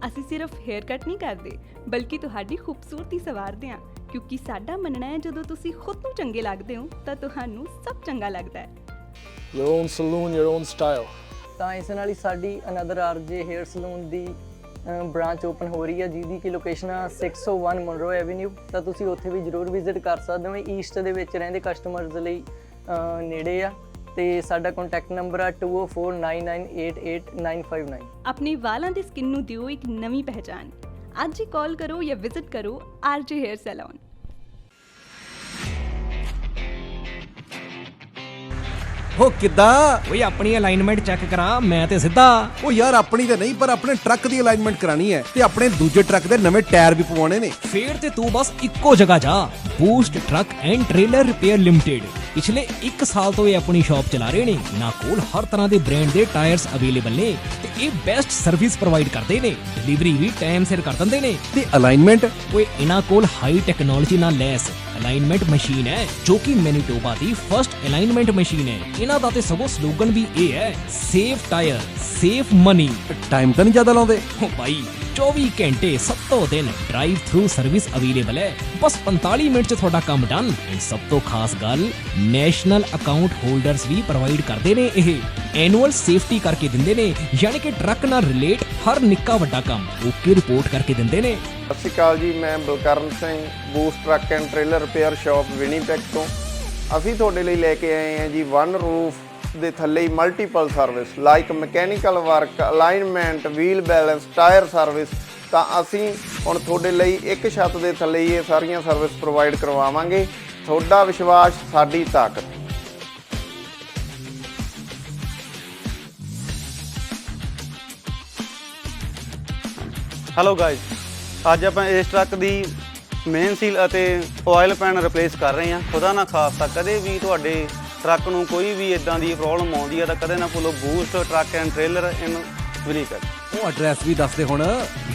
ਅਸੀਂ ਸਿਰਫ hair cut ਨਹੀਂ ਕਰਦੇ ਬਲਕਿ ਤੁਹਾਡੀ ਖੂਬਸੂਰਤੀ ਸੰਵਾਰਦੇ ਹਾਂ ਕਿਉਂਕਿ ਸਾਡਾ ਮੰਨਣਾ ਹੈ ਜਦੋਂ ਤੁਸੀਂ ਖੁਦ ਨੂੰ ਚੰਗੇ ਲੱਗਦੇ ਹੋ ਤਾਂ ਤੁਹਾਨੂੰ ਸਭ ਚੰਗਾ ਲੱਗਦਾ ਹੈ। Your own saloon, your own style. ਤਾਂ ਇਸ ਨਾਲ ਹੀ ਸਾਡੀ ਅਨਦਰ ਆਰਜੇ ਹੇਅਰ ਸਲੂਨ ਦੀ ਬ੍ਰਾਂਚ ਓਪਨ ਹੋ ਰਹੀ ਹੈ ਜਿਹਦੀ ਕਿ ਲੋਕੇਸ਼ਨ ਆ 601 ਮਨਰੋ ਐਵਨਿਊ। ਤਾਂ ਤੁਸੀਂ ਉੱਥੇ ਵੀ ਜ਼ਰੂਰ ਵਿਜ਼ਿਟ ਕਰ ਸਕਦੇ ਹੋ। ਈਸਟ ਦੇ ਵਿੱਚ ਰਹਿੰਦੇ ਕਸਟਮਰਸ ਲਈ ਨੇੜੇ ਆ ਤੇ ਸਾਡਾ ਕੰਟੈਕਟ ਨੰਬਰ ਆ 2049988959। ਆਪਣੇ ਵਾਲਾਂ ਦੀ ਸਕਿਨ ਨੂੰ ਦਿਓ ਇੱਕ ਨਵੀਂ ਪਹਿਚਾਨ। ਅੱਜ ਹੀ ਕਾਲ ਕਰੋ ਜਾਂ ਵਿਜ਼ਿਟ ਕਰੋ ਆਰਜੇ ਹੇਅਰ ਸੈਲੂਨ। ਹੋ ਕਿੱਦਾਂ? ਓਏ ਆਪਣੀ ਅਲਾਈਨਮੈਂਟ ਚੈੱਕ ਕਰਾ, ਮੈਂ ਤੇ ਸਿੱਧਾ। ਉਹ ਯਾਰ ਆਪਣੀ ਤੇ ਨਹੀਂ ਪਰ ਆਪਣੇ ਟਰੱਕ ਦੀ ਅਲਾਈਨਮੈਂਟ ਕਰਾਣੀ ਹੈ ਤੇ ਆਪਣੇ ਦੂਜੇ ਟਰੱਕ ਦੇ ਨਵੇਂ ਟਾਇਰ ਵੀ ਪਵਾਉਣੇ ਨੇ। ਫੇਰ ਤੇ ਤੂੰ ਬਸ ਇੱਕੋ ਜਗ੍ਹਾ ਜਾ, boost Truck and trailer repair limited. ਪਿਛਲੇ 1 ਸਾਲ ਤੋਂ ਇਹ ਆਪਣੀ ਸ਼ਾਪ ਚਲਾ ਰਹੇ ਨੇ। ਇਹਨਾਂ ਕੋਲ ਹਰ ਤਰ੍ਹਾਂ ਦੇ ਬ੍ਰਾਂਡ ਦੇ ਟਾਇਰਸ ਅਵੇਲੇਬਲ ਨੇ ਤੇ ਇਹ ਬੈਸਟ ਸਰਵਿਸ ਪ੍ਰੋਵਾਈਡ ਕਰਦੇ ਨੇ। ਡਿਲੀਵਰੀ ਵੀ ਟਾਈਮ ਸਿਰ ਕਰ ਦਿੰਦੇ ਨੇ ਤੇ ਅਲਾਈਨਮੈਂਟ ਓਏ ਇਹਨਾਂ ਕੋਲ ਹਾਈ ਟੈਕਨੋਲੋਜੀ ਨਾਲ ਲੈਸ ਅਲਾਈਨਮੈਂਟ ਮਸ਼ੀਨ ਹੈ ਜੋ ਕਿ ਮੈਨੀਟੋਬਾ ਦੀ ਫਰਸਟ ਅਲਾਈਨਮੈਂਟ ਮਸ਼ੀਨ ਹੈ। ਇਹਨਾਂ ਦਾ ਤੇ ਸਗੋਂ ਸਲੋਗਨ ਵੀ ਇਹ ਹੈ, save tyre save money. Time ਤਾਂ ਨਹੀਂ ਜ਼ਿਆਦਾ ਲਾਉਂਦੇ? ਓ ਭਾਈ 24 ਘੰਟੇ 7 ਦਿਨ ਡਰਾਈਵ ਥਰੂ ਸਰਵਿਸ ਅਵੇਲੇਬਲ ਹੈ। ਬਸ 45 ਮਿੰਟ 'ਚ ਤੁਹਾਡਾ ਕੰਮ ਡਨ। ਐਂਡ ਸਭ ਤੋਂ ਖਾਸ ਗੱਲ, ਨੈਸ਼ਨਲ ਅਕਾਊਂਟ ਹੋਲਡਰਸ ਵੀ ਪ੍ਰੋਵਾਈਡ ਕਰਦੇ ਨੇ। ਇਹ ਐਨੂਅਲ ਸੇਫਟੀ ਕਰਕੇ ਦਿੰਦੇ ਨੇ, ਯਾਨੀ ਕਿ ਟਰੱਕ ਨਾਲ ਰਿਲੇਟ ਹਰ ਨਿੱਕਾ ਵੱਡਾ ਕੰਮ ਓਕੇ ਰਿਪੋਰਟ ਕਰਕੇ ਦਿੰਦੇ ਨੇ। ਸਤਿ ਸ਼੍ਰੀ ਅਕਾਲ ਜੀ, ਮੈਂ Balkaran Singh, boost Truck and trailer repair shop Winnipeg ਤੋਂ। ਅਸੀਂ ਤੁਹਾਡੇ ਲਈ ਲੈ ਕੇ ਆਏ ਹਾਂ ਜੀ ਵਨ ਰੂਫ ਦੇ ਥੱਲੇ ਹੀ multiple service like mechanical work, alignment, wheel balance, tyre service. ਤਾਂ ਅਸੀਂ ਹੁਣ ਤੁਹਾਡੇ ਲਈ ਇੱਕ ਛੱਤ ਦੇ ਥੱਲੇ ਹੀ ਇਹ ਸਾਰੀਆਂ ਸਰਵਿਸ ਪ੍ਰੋਵਾਈਡ ਕਰਵਾਵਾਂਗੇ। ਤੁਹਾਡਾ ਵਿਸ਼ਵਾਸ ਸਾਡੀ ਤਾਕਤ। ਹੈਲੋ ਗਾਇਜ਼, ਅੱਜ ਆਪਾਂ ਇਸ ਟਰੱਕ ਦੀ ਮੇਨ ਸੀਲ ਅਤੇ ਆਇਲ ਪੈਨ ਰਿਪਲੇਸ ਕਰ ਰਹੇ ਹਾਂ। ਖੁਦਾ ਨਾ ਖਾਸਤਾ ਕਦੇ ਵੀ ਤੁਹਾਡੇ ਟਰੱਕ ਨੂੰ ਕੋਈ ਵੀ ਇਦਾਂ ਦੀ ਪ੍ਰੋਬਲਮ ਆਉਂਦੀ ਹੈ ਤਾਂ ਕਦੇ ਨਾ ਭੁੱਲੋ Boost Truck and Trailer in Winnipeg. ਉਹ ਐਡਰੈਸ ਵੀ ਦੱਸ ਦੇ ਹੁਣ।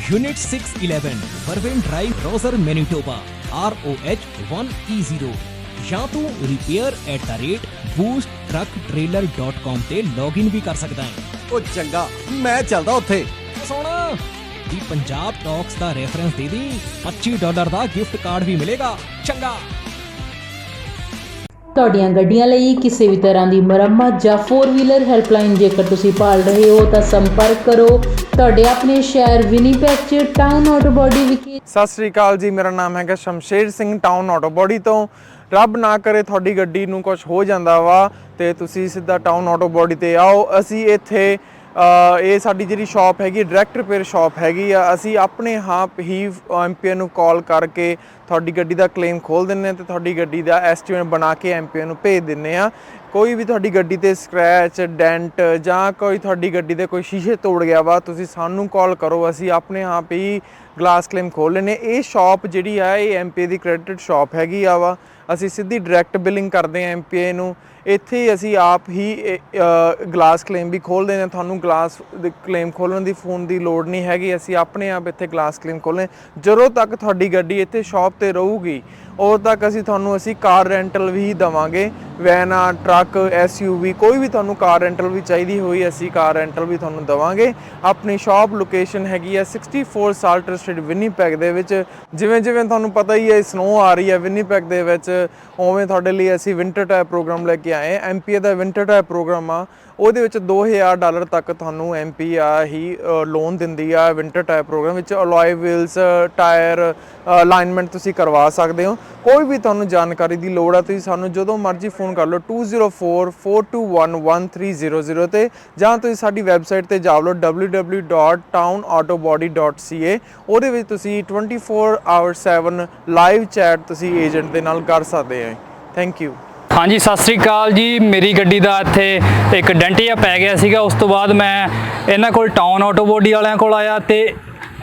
Unit 611 Vervin Drive, Roser, Manitoba, ROH 1E0 ਜਾਂ ਤੂੰ repair@boosttrucktrailer.com ਤੇ ਲੌਗਇਨ ਵੀ ਕਰ ਸਕਦਾ ਹੈ। ਉਹ ਚੰਗਾ, ਮੈਂ ਚੱਲਦਾ ਉੱਥੇ। ਸੁਣ ਦੀ ਪੰਜਾਬ ਟਾਕਸ ਦਾ ਰੈਫਰੈਂਸ ਦੇ ਦੀ, $25 ਦਾ ਗਿਫਟ ਕਾਰਡ ਵੀ ਮਿਲੇਗਾ। ਚੰਗਾ। ਤੁਹਾਡੀਆਂ ਗੱਡੀਆਂ ਲਈ ਕਿਸੇ ਵੀ ਤਰ੍ਹਾਂ ਦੀ ਮੁਰੰਮਤ ਜਾਂ 4 ਵੀਲਰ ਹੈਲਪਲਾਈਨ ਜੇਕਰ ਤੁਸੀਂ ਭਾਲ ਰਹੇ ਹੋ ਤਾਂ ਸੰਪਰਕ ਕਰੋ ਤੁਹਾਡੇ ਆਪਣੇ ਸ਼ਹਿਰ ਵਿਨੀਪੈਗ 'ਚ ਟਾਊਨ ਆਟੋ ਬਾਡੀ ਵਿਖੇ। ਸਤਿ ਸ੍ਰੀ ਅਕਾਲ ਜੀ, ਮੇਰਾ ਨਾਮ ਹੈਗਾ Shamsher Singh, town Auto body ਤੋਂ। ਰੱਬ ਨਾ ਕਰੇ ਤੁਹਾਡੀ ਗੱਡੀ ਨੂੰ ਕੁਝ ਹੋ ਜਾਂਦਾ ਵਾ ਤੇ ਤੁਸੀਂ ਸਿੱਧਾ ਟਾਊਨ ਆਟੋ ਬਾਡੀ ਤੇ ਆਓ। ਅਸੀਂ ਇੱਥੇ ਇਹ ਸਾਡੀ ਜਿਹੜੀ ਸ਼ਾਪ ਹੈਗੀ ਡਾਇਰੈਕਟ ਰਿਪੇਅਰ ਸ਼ਾਪ ਹੈਗੀ ਆ। ਅਸੀਂ ਆਪਣੇ ਆਪ ਹੀ ਐਮਪੀਏ ਨੂੰ ਕਾਲ ਕਰਕੇ ਤੁਹਾਡੀ ਗੱਡੀ ਦਾ ਕਲੇਮ ਖੋਲ ਦਿੰਦੇ ਹਾਂ ਤੇ ਤੁਹਾਡੀ ਗੱਡੀ ਦਾ ਐਸਟੀਮੇਟ ਬਣਾ ਕੇ ਐਮਪੀਏ ਨੂੰ ਭੇਜ ਦਿੰਦੇ ਆ। ਕੋਈ ਵੀ ਤੁਹਾਡੀ ਗੱਡੀ ਤੇ ਸਕ੍ਰੈਚ, ਡੈਂਟ ਜਾਂ ਕੋਈ ਤੁਹਾਡੀ ਗੱਡੀ ਦੇ ਕੋਈ ਸ਼ੀਸ਼ੇ ਤੋੜ ਗਿਆ ਵਾ, ਤੁਸੀਂ ਸਾਨੂੰ ਕਾਲ ਕਰੋ, ਅਸੀਂ ਆਪਣੇ ਆਪ ਹੀ ਗਲਾਸ ਕਲੇਮ ਖੋਲ ਲੈਂਦੇ। ਇਹ ਸ਼ਾਪ ਜਿਹੜੀ ਆ ਇਹ ਐਮਪੀਏ ਦੀ ਕ੍ਰੈਡਿਟਡ ਸ਼ਾਪ ਹੈਗੀ ਆ ਵਾ। ਅਸੀਂ ਸਿੱਧੀ ਡਾਇਰੈਕਟ ਬਿਲਿੰਗ ਕਰਦੇ ਹਾਂ ਐਮਪੀਏ ਨੂੰ। ਇੱਥੇ ਅਸੀਂ ਆਪ ਹੀ ਗਲਾਸ ਕਲੇਮ ਵੀ ਖੋਲ੍ਹਦੇ ਹਾਂ। ਤੁਹਾਨੂੰ ਗਲਾਸ ਕਲੇਮ ਖੋਲ੍ਹਣ ਦੀ ਫੋਨ ਦੀ ਲੋੜ ਨਹੀਂ ਹੈਗੀ, ਅਸੀਂ ਆਪਣੇ ਆਪ ਇੱਥੇ ਗਲਾਸ ਕਲੇਮ ਖੋਲ੍ਹਦੇ। ਜਦੋਂ ਤੱਕ ਤੁਹਾਡੀ ਗੱਡੀ ਇੱਥੇ ਸ਼ਾਪ 'ਤੇ ਰਹੂਗੀ ਉਦੋਂ ਤੱਕ ਅਸੀਂ ਕਾਰ ਰੈਂਟਲ ਵੀ ਦੇਵਾਂਗੇ। ਵੈਨ ਆ, ਟਰੱਕ, SUV, ਕੋਈ ਵੀ ਤੁਹਾਨੂੰ ਕਾਰ ਰੈਂਟਲ ਵੀ ਚਾਹੀਦੀ ਹੋਈ ਅਸੀਂ ਕਾਰ ਰੈਂਟਲ ਵੀ ਤੁਹਾਨੂੰ ਦੇਵਾਂਗੇ। ਆਪਣੀ ਸ਼ਾਪ ਲੋਕੇਸ਼ਨ ਹੈਗੀ ਆ 64 ਸਾਲਟਰ ਸਟਰੀਟ ਵਿਨੀਪੈਗ ਦੇ ਵਿੱਚ। ਜਿਵੇਂ ਤੁਹਾਨੂੰ ਪਤਾ ਹੀ ਹੈ ਸਨੋ ਆ ਰਹੀ ਹੈ ਵਿਨੀਪੈਗ ਦੇ ਵਿੱਚ, ਉਵੇਂ ਤੁਹਾਡੇ ਲਈ ਅਸੀਂ ਵਿੰਟਰ ਟਾਇਰ ਪ੍ਰੋਗਰਾਮ ਲੈ ਕੇ ਆਏ। ਐਮਪੀਏ ਦਾ ਵਿੰਟਰ ਟਾਇਰ ਪ੍ਰੋਗਰਾਮ ਆ, ਉਹਦੇ ਵਿੱਚ $2000 ਤੱਕ ਤੁਹਾਨੂੰ ਐਮਪੀ ਹੀ ਲੋਨ ਦਿੰਦੀ ਆ। ਵਿੰਟਰ ਟਾਇਰ ਪ੍ਰੋਗਰਾਮ ਵਿੱਚ ਅਲੋਏ ਵੀਲਸ, ਟਾਇਰ ਅਲਾਈਨਮੈਂਟ ਤੁਸੀਂ ਕਰਵਾ ਸਕਦੇ ਹੋ। ਕੋਈ ਵੀ ਤੁਹਾਨੂੰ ਜਾਣਕਾਰੀ ਦੀ ਲੋੜ ਆ ਤੁਸੀਂ ਸਾਨੂੰ ਜਦੋਂ ਮਰਜ਼ੀ ਫੋਨ ਕਰ ਲਓ 2044211300 ਤੇ, ਜਾਂ ਤੁਸੀਂ ਸਾਡੀ ਵੈਬਸਾਈਟ ਤੇ ਜਾ ਲਓ www.townautobody.ca। ਉਹਦੇ ਵਿੱਚ ਤੁਸੀਂ 24/7 ਲਾਈਵ ਚੈਟ ਤੁਸੀਂ ਏਜੰਟ ਦੇ ਨਾਲ ਕਰ ਸਕਦੇ ਹੋ। Thank you. ਹਾਂਜੀ, ਸਤਿ ਸ੍ਰੀ ਅਕਾਲ ਜੀ। ਮੇਰੀ ਗੱਡੀ ਦਾ ਇੱਥੇ ਇੱਕ ਡੈਂਟ ਜਿਹਾ ਪੈ ਗਿਆ ਸੀਗਾ। ਉਸ ਤੋਂ ਬਾਅਦ ਮੈਂ ਇਹਨਾਂ ਕੋਲ ਟਾਊਨ ਆਟੋ ਬਾਡੀ ਵਾਲਿਆਂ ਕੋਲ ਆਇਆ ਤੇ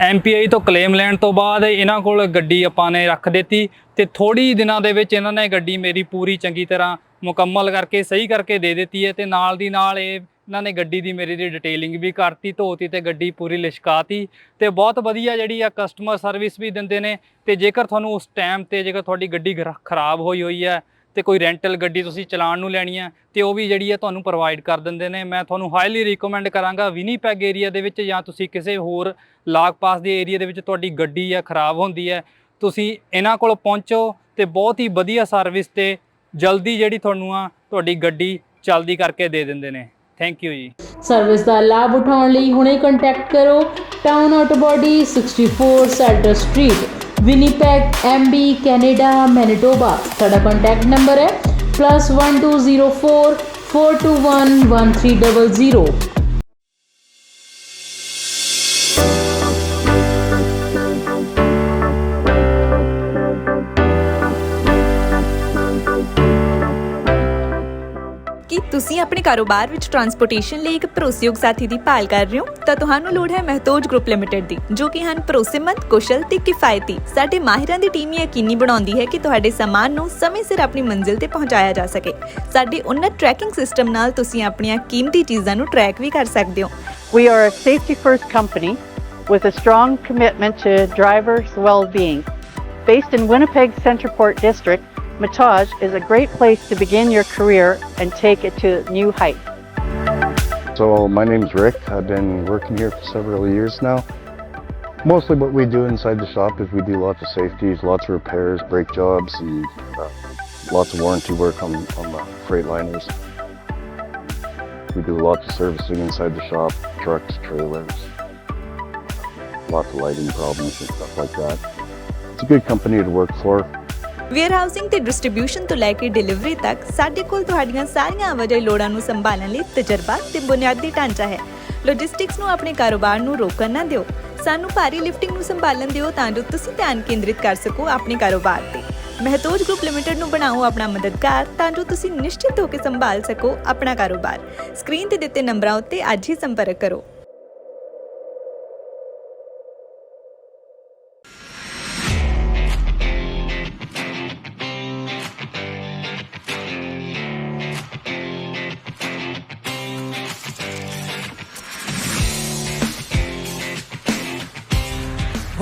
MPI ਤੋਂ ਕਲੇਮ ਲੈਣ ਤੋਂ ਬਾਅਦ ਇਹਨਾਂ ਕੋਲ ਗੱਡੀ ਆਪਾਂ ਨੇ ਰੱਖ ਦਿੱਤੀ ਤੇ ਥੋੜੀ ਦਿਨਾਂ ਦੇ ਵਿੱਚ ਇਹਨਾਂ ਨੇ ਗੱਡੀ ਮੇਰੀ ਪੂਰੀ ਚੰਗੀ ਤਰ੍ਹਾਂ ਮੁਕੰਮਲ ਕਰਕੇ ਸਹੀ ਕਰਕੇ ਦੇ ਦਿੱਤੀ ਹੈ ਤੇ ਨਾਲ ਦੀ ਨਾਲ ਇਹਨਾਂ ਨੇ ਗੱਡੀ ਦੀ ਮੇਰੀ ਦੀ ਡਿਟੇਲਿੰਗ ਵੀ ਕਰਤੀ, ਧੋਤੀ ਤੇ ਗੱਡੀ ਪੂਰੀ ਲਿਸ਼ਕਾਤੀ ਤੇ ਬਹੁਤ ਵਧੀਆ ਜਿਹੜੀ ਆ ਕਸਟਮਰ ਸਰਵਿਸ ਵੀ ਦਿੰਦੇ ਨੇ। ਤੇ ਜੇਕਰ ਤੁਹਾਨੂੰ ਉਸ ਟਾਈਮ ਤੇ ਜੇਕਰ ਤੁਹਾਡੀ ਗੱਡੀ ਖਰਾਬ ਹੋਈ ਹੈ ਤੇ ਕੋਈ ਰੈਂਟਲ ਗੱਡੀ ਤੁਸੀਂ ਚਲਾਉਣ ਨੂੰ ਲੈਣੀ ਹੈ ਤੇ ਉਹ ਵੀ ਜਿਹੜੀ ਹੈ ਤੁਹਾਨੂੰ ਪ੍ਰੋਵਾਈਡ ਕਰ ਦਿੰਦੇ ਨੇ। ਮੈਂ ਤੁਹਾਨੂੰ ਹਾਈਲੀ ਰਿਕਮੈਂਡ ਕਰਾਂਗਾ ਵਿਨੀਪੈਗ ਏਰੀਆ ਦੇ ਵਿੱਚ ਜਾਂ ਤੁਸੀਂ ਕਿਸੇ ਹੋਰ ਲਾਗ ਪਾਸ ਦੇ ਏਰੀਆ ਦੇ ਵਿੱਚ ਤੁਹਾਡੀ ਗੱਡੀ ਆ ਖਰਾਬ ਹੁੰਦੀ ਹੈ, ਤੁਸੀਂ ਇਹਨਾਂ ਕੋਲ ਪਹੁੰਚੋ ਤੇ ਬਹੁਤ ਹੀ ਵਧੀਆ ਸਰਵਿਸ ਤੇ ਜਲਦੀ ਜਿਹੜੀ ਤੁਹਾਨੂੰ ਆ ਤੁਹਾਡੀ ਗੱਡੀ ਚਲਦੀ ਕਰਕੇ ਦੇ ਦਿੰਦੇ ਨੇ। ਥੈਂਕ ਯੂ ਜੀ। ਸਰਵਿਸ ਦਾ ਲਾਭ ਉਠਾਉਣ ਲਈ ਹੁਣੇ ਕੰਟੈਕਟ ਕਰੋ Town Auto Body 64 Salter Street Winnipeg MB Canada Manitoba. ਸਾਡਾ ਕੰਟੈਕਟ ਨੰਬਰ ਹੈ +1204 421 1300। ਕੀ ਤੁਸੀਂ ਆਪਣੇ ਕਾਰੋਬਾਰ ਵਿੱਚ ਟਰਾਂਸਪੋਰਟੇਸ਼ਨ ਲਈ ਇੱਕ ਭਰੋਸੇਯੋਗ ਸਾਥੀ ਦੀ ਭਾਲ ਕਰ ਰਹੇ ਹੋ ਤਾਂ ਤੁਹਾਨੂੰ ਲੋੜ ਹੈ ਮਹਿਤੋਜ ਗਰੁੱਪ ਲਿਮਟਿਡ ਦੀ, ਜੋ ਕਿ ਹਨ ਭਰੋਸੇਮੰਦ, ਕੁਸ਼ਲ ਤੇ ਕਿਫਾਇਤੀ। ਸਾਡੇ ਮਾਹਿਰਾਂ ਦੀ ਟੀਮ ਯਕੀਨੀ ਬਣਾਉਂਦੀ ਹੈ ਕਿ ਤੁਹਾਡੇ ਸਾਮਾਨ ਨੂੰ ਸਮੇਂ ਸਿਰ ਆਪਣੀ ਮੰਜ਼ਿਲ ਤੇ ਪਹੁੰਚਾਇਆ ਜਾ ਸਕੇ। ਸਾਡੇ ਉન્નਤ ਟਰੈਕਿੰਗ ਸਿਸਟਮ ਨਾਲ ਤੁਸੀਂ ਆਪਣੀਆਂ ਕੀਮਤੀ ਚੀਜ਼ਾਂ ਨੂੰ ਟਰੈਕ ਵੀ ਕਰ ਸਕਦੇ ਹੋ। We are a safety first company with a strong commitment to drivers' well-being. Based in Winnipeg's Centreport district, Matage is a great place to begin your career and take it to new heights. So my name's Rick. I've been working here for several years now. Mostly what we do inside the shop is we do lots of safeties, lots of repairs, brake jobs, and lots of warranty work on the Freightliners. We do lots of servicing inside the shop, trucks, trailers, lots of lighting problems and stuff like that. It's a good company to work for. Warehousing ਤੇ distribution ਤੋਂ ਲੈ ਕੇ delivery ਤੱਕ ਸਾਡੇ ਕੋਲ ਤੁਹਾਡੀਆਂ ਸਾਰੀਆਂ ਆਵਾਜਾਈ ਲੋੜਾਂ ਨੂੰ ਸੰਭਾਲਣ ਲਈ ਤਜਰਬਾ ਤੇ ਬੁਨਿਆਦੀ ਢਾਂਚਾ ਹੈ। ਲੌਜਿਸਟਿਕਸ ਨੂੰ ਆਪਣੇ ਕਾਰੋਬਾਰ ਨੂੰ ਰੋਕਣ ਨਾ ਦਿਓ। ਸਾਨੂੰ ਭਾਰੀ ਲਿਫਟਿੰਗ ਨੂੰ ਸੰਭਾਲਣ ਦਿਓ ਤਾਂ ਜੋ ਤੁਸੀਂ ਧਿਆਨ ਕੇਂਦਰਿਤ ਕਰ ਸਕੋ ਆਪਣੇ ਕਾਰੋਬਾਰ ਤੇ। ਮਹਿਤੋਜ ਗਰੁੱਪ ਲਿਮਟਿਡ ਨੂੰ ਬਣਾਓ ਆਪਣਾ ਮਦਦਗਾਰ ਤਾਂ ਜੋ ਤੁਸੀਂ ਨਿਸ਼ਚਿਤ ਹੋ ਕੇ ਸੰਭਾਲ ਸਕੋ ਆਪਣਾ ਕਾਰੋਬਾਰ। ਸਕਰੀਨ ਤੇ ਦਿੱਤੇ ਨੰਬਰਾਂ ਉੱਤੇ ਅੱਜ ਹੀ ਸੰਪਰਕ ਕਰੋ।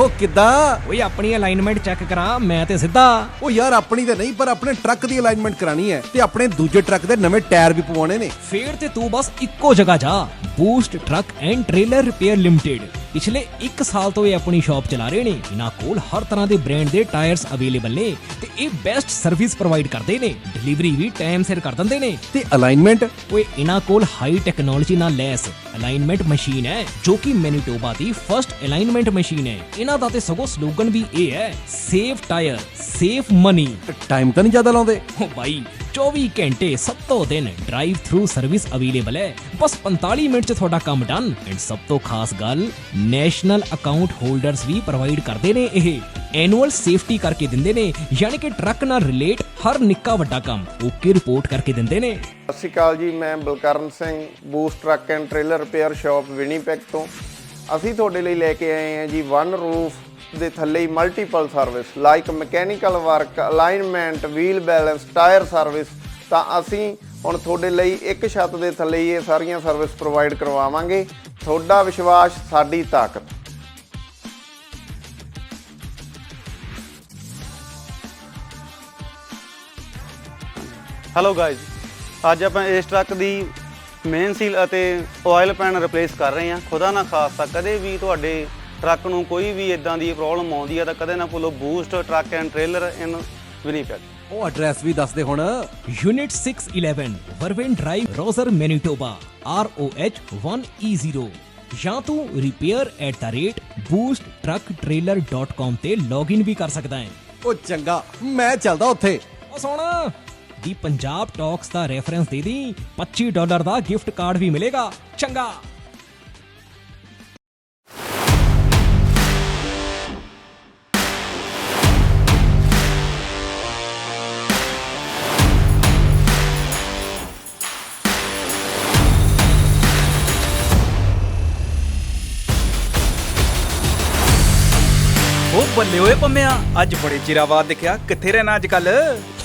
ਉਹ ਕਿੱਦਾਂ? ਓਏ ਆਪਣੀ ਅਲਾਈਨਮੈਂਟ ਚੈੱਕ ਕਰਾ, ਮੈਂ ਤੇ ਸਿੱਧਾ। ਉਹ ਯਾਰ ਆਪਣੀ ਤੇ ਨਹੀਂ, ਪਰ ਆਪਣੇ ਟਰੱਕ ਦੀ ਅਲਾਈਨਮੈਂਟ ਕਰਾਣੀ ਹੈ ਤੇ ਆਪਣੇ ਦੂਜੇ ਟਰੱਕ ਦੇ ਨਵੇਂ ਟਾਇਰ ਵੀ ਪਵਾਉਣੇ ਨੇ। ਫੇਰ ਤੇ ਤੂੰ ਬਸ ਇੱਕੋ ਜਗ੍ਹਾ ਜਾ, boost Truck and trailer repair limited. ਪਿਛਲੇ 1 ਸਾਲ ਤੋਂ ਇਹ ਆਪਣੀ ਸ਼ਾਪ ਚਲਾ ਰਹੇ ਨੇ। ਇਹਨਾਂ ਕੋਲ ਹਰ ਤਰ੍ਹਾਂ ਦੇ ਬ੍ਰਾਂਡ ਦੇ ਟਾਇਰਸ ਅਵੇਲੇਬਲ ਨੇ ਤੇ ਇਹ ਬੈਸਟ ਸਰਵਿਸ ਪ੍ਰੋਵਾਈਡ ਕਰਦੇ ਨੇ। ਡਿਲੀਵਰੀ ਵੀ ਟਾਈਮ ਸਿਰ ਕਰ ਦਿੰਦੇ ਨੇ। ਤੇ ਅਲਾਈਨਮੈਂਟ? ਓਏ ਇਹਨਾਂ ਕੋਲ ਹਾਈ ਟੈਕਨੋਲੋਜੀ ਨਾਲ ਲੈਸ ਅਲਾਈਨਮੈਂਟ ਮਸ਼ੀਨ ਹੈ, ਜੋ ਕਿ ਮੈਨੀਟੋਬਾ ਦੀ ਫਰਸਟ ਅਲਾਈਨਮੈਂਟ ਮਸ਼ੀਨ ਹੈ। ਇਹਨਾਂ ਦਾ ਤੇ ਸਗੋਂ ਸਲੋਗਨ ਵੀ ਇਹ ਹੈ, save tyre save money. Time ਤਾਂ ਨਹੀਂ ਜ਼ਿਆਦਾ ਲਾਉਂਦੇ? ਓ ਬਾਈ 24 ਘੰਟੇ 7 ਦਿਨ ਡਰਾਈਵ ਥਰੂ ਸਰਵਿਸ ਅਵੇਲੇਬਲ ਹੈ। ਬਸ 45 ਮਿੰਟ 'ਚ ਤੁਹਾਡਾ ਕੰਮ ਡਨ। ਐਂਡ ਸਭ ਤੋਂ ਖਾਸ ਗੱਲ, ਨੈਸ਼ਨਲ ਅਕਾਊਂਟ ਹੋਲਡਰਸ ਵੀ ਪ੍ਰੋਵਾਈਡ ਕਰਦੇ ਨੇ। ਇਹ ਐਨੂਅਲ ਸੇਫਟੀ ਕਰਕੇ ਦਿੰਦੇ ਨੇ, ਯਾਨੀ ਕਿ ਟਰੱਕ ਨਾਲ ਰਿਲੇਟ ਹਰ ਨਿੱਕਾ ਵੱਡਾ ਕੰਮ ਓਕੇ ਰਿਪੋਰਟ ਕਰਕੇ ਦਿੰਦੇ ਨੇ। ਸਤਿ ਸ਼੍ਰੀ ਅਕਾਲ ਜੀ, ਮੈਂ Balkaran Singh, boost Truck and trailer repair shop Winnipeg ਤੋਂ। ਅਸੀਂ ਤੁਹਾਡੇ ਲਈ ਲੈ ਕੇ ਆਏ ਹਾਂ ਜੀ ਵਨ ਰੂਫ ਦੇ ਥੱਲੇ ਹੀ multiple service like mechanical work, alignment, wheel balance, tyre service. ਤਾਂ ਅਸੀਂ ਹੁਣ ਤੁਹਾਡੇ ਲਈ ਇੱਕ ਛੱਤ ਦੇ ਥੱਲੇ ਹੀ ਇਹ ਸਾਰੀਆਂ ਸਰਵਿਸ ਪ੍ਰੋਵਾਈਡ ਕਰਵਾਵਾਂਗੇ। ਤੁਹਾਡਾ ਵਿਸ਼ਵਾਸ ਸਾਡੀ ਤਾਕਤ। ਹੈਲੋ ਗਾਇਜ਼, ਅੱਜ ਆਪਾਂ ਇਸ ਟਰੱਕ ਦੀ ਮੇਨ ਸੀਲ ਅਤੇ ਆਇਲ ਪੈਨ ਰਿਪਲੇਸ ਕਰ ਰਹੇ ਹਾਂ। ਖੁਦਾ ਨਾ ਖਾਸਤਾ ਕਦੇ ਵੀ ਤੁਹਾਡੇ ਟਰੱਕ ਨੂੰ ਕੋਈ ਵੀ ਇਦਾਂ ਦੀ ਪ੍ਰੋਬਲਮ ਆਉਂਦੀ ਹੈ ਤਾਂ ਕਦੇ ਨਾ ਭੁੱਲੋ Boost Truck and Trailer in Winnipeg. ਉਹ ਐਡਰੈਸ ਵੀ ਦੱਸ ਦੇ ਹੁਣ। Unit 611 Vervain Drive, Rosser, Manitoba, ROH 1E0। ਜਾਂ ਤੂੰ repair@boosttrucktrailer.com ਤੇ ਲੌਗਇਨ ਵੀ ਕਰ ਸਕਦਾ ਹੈ। ਉਹ ਚੰਗਾ, ਮੈਂ ਚੱਲਦਾ ਉੱਥੇ। ਉਹ ਸੁਣ, ਦੀ ਪੰਜਾਬ ਟਾਕਸ ਦਾ ਰੈਫਰੈਂਸ ਦੇ ਦੀ, $25 ਦਾ ਗਿਫਟ ਕਾਰਡ ਵੀ ਮਿਲੇਗਾ। ਚੰਗਾ। ਉਹ ਬੱਲੇ ਓਏ ਪੰਮਿਆ, ਅੱਜ ਬੜੇ ਚਿਰਾਂ ਬਾਅਦ ਦਿਖਿਆ। ਕਿੱਥੇ ਰਹਿਣਾ ਅੱਜ ਕੱਲ?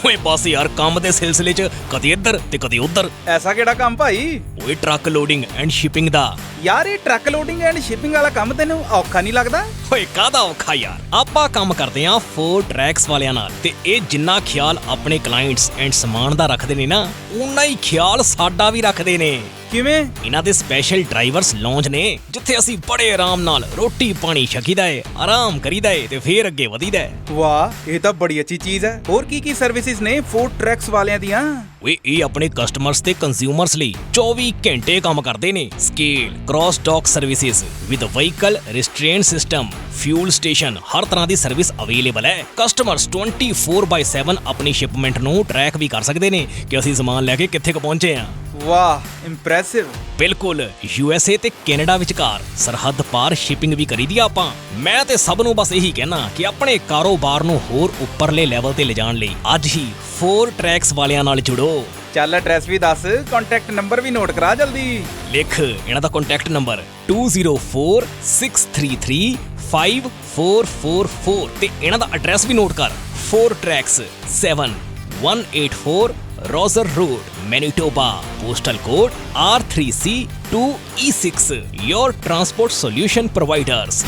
ਓਏ ਬਸ ਯਾਰ, ਕੰਮ ਦੇ ਸਿਲਸਿਲੇ 'ਚ ਕਦੇ ਇੱਧਰ ਤੇ ਕਦੇ ਉੱਧਰ। ਐਸਾ ਕਿਹੜਾ ਕੰਮ ਭਾਈ? ਓਏ ਟਰੱਕ ਲੋਡਿੰਗ ਐਂਡ ਸ਼ਿਪਿੰਗ ਦਾ। ਯਾਰ ਇਹ ਟਰੱਕ ਲੋਡਿੰਗ ਐਂਡ ਸ਼ਿਪਿੰਗ ਵਾਲਾ ਕੰਮ ਤੈਨੂੰ ਔਖਾ ਨਹੀਂ ਲੱਗਦਾ? ਓਏ ਕਾਹਦਾ ਔਖਾ ਯਾਰ, ਆਪਾਂ ਕੰਮ ਕਰਦੇ ਆਂ 4 ਟਰੈਕਸ ਵਾਲਿਆਂ ਨਾਲ ਤੇ ਇਹ ਜਿੰਨਾ ਖਿਆਲ ਆਪਣੇ ਕਲਾਇੰਟਸ ਐਂਡ ਸਮਾਨ ਦਾ ਰੱਖਦੇ ਨੇ ਨਾ, ਉਨਾ ਹੀ ਖਿਆਲ ਸਾਡਾ ਵੀ ਰੱਖਦੇ ਨੇ। ਕਿਵੇਂ? ਇਹਨਾਂ ਦੇ ਸਪੈਸ਼ਲ ਡਰਾਈਵਰਸ ਲੌਂਜ ਨੇ, ਜਿੱਥੇ ਅਸੀਂ ਬੜੇ ਆਰਾਮ ਨਾਲ ਰੋਟੀ ਪਾਣੀ ਛਕੀਦਾ ਏ, ਆਰਾਮ ਕਰੀਦਾ ਏ ਤੇ ਫੇਰ ਅੱਗੇ ਵਧੀਦਾ ਏ। ਵਾਹ, ਇਹ ਤਾਂ ਬੜੀ ਅੱਛੀ ਚੀਜ਼ ਹੈ। ਹੋਰ ਕੀ ਸਰਵਿਸਿਜ਼ ਨੇ 4 ਟਰੈਕਸ ਵਾਲਿਆਂ ਦੀਆਂ? ਓਏ ਇਹ ਆਪਣੇ ਕਸਟਮਰਸ ਤੇ ਕੰਜ਼ਿਊਮਰਸ ਲਈ 24 ਘੰਟੇ ਕੰਮ ਕਰਦੇ ਨੇ। Scale, cross dock services with vehicle restraint system, fuel station, ਹਰ ਤਰ੍ਹਾਂ ਦੀ ਸਰਵਿਸ ਅਵੇਲੇਬਲ ਹੈ। ਕਸਟਮਰਸ 24/7 ਆਪਣੀ ਸ਼ਿਪਮੈਂਟ ਨੂੰ ਟਰੈਕ ਵੀ ਕਰ ਸਕਦੇ ਨੇ ਕਿ ਅਸੀਂ ਸਮਾਨ ਲੈ ਕੇ ਕਿੱਥੇ ਕੁ ਪਹੁੰਚੇ ਆਂ। ਵਾਹ, ਇੰਪ੍ਰੈਸਿਵ। ਬਿਲਕੁਲ, USA ਤੇ ਕੈਨੇਡਾ ਵਿਚਕਾਰ ਸਰਹੱਦ ਪਾਰ ਸ਼ਿਪਿੰਗ ਵੀ ਕਰੀਦੀ ਆ ਆਪਾਂ। ਮੈਂ ਤੇ ਸਭ ਨੂੰ ਬਸ ਇਹੀ ਕਹਿਣਾ ਕਿ ਆਪਣੇ ਕਾਰੋਬਾਰ ਨੂੰ ਹੋਰ ਉੱਪਰਲੇ ਲੈਵਲ ਤੇ ਲਿਜਾਣ ਲਈ ਅੱਜ ਹੀ 4 ਟਰੈਕਸ ਵਾਲਿਆਂ ਨਾਲ ਜੁੜੋ। ਚੱਲ ਐਡਰੈਸ ਵੀ ਦੱਸ, ਕੰਟੈਕਟ ਨੰਬਰ ਵੀ ਨੋਟ ਕਰਾ ਜਲਦੀ। ਲਿਖ ਇਹਨਾਂ ਦਾ ਕੰਟੈਕਟ ਨੰਬਰ 2046335444 ਤੇ ਇਹਨਾਂ ਦਾ ਐਡਰੈਸ ਵੀ ਨੋਟ ਕਰ, 4 tracks 7184 Roser Road, Manitoba, postal code R3C2E6. Your transport solution providers.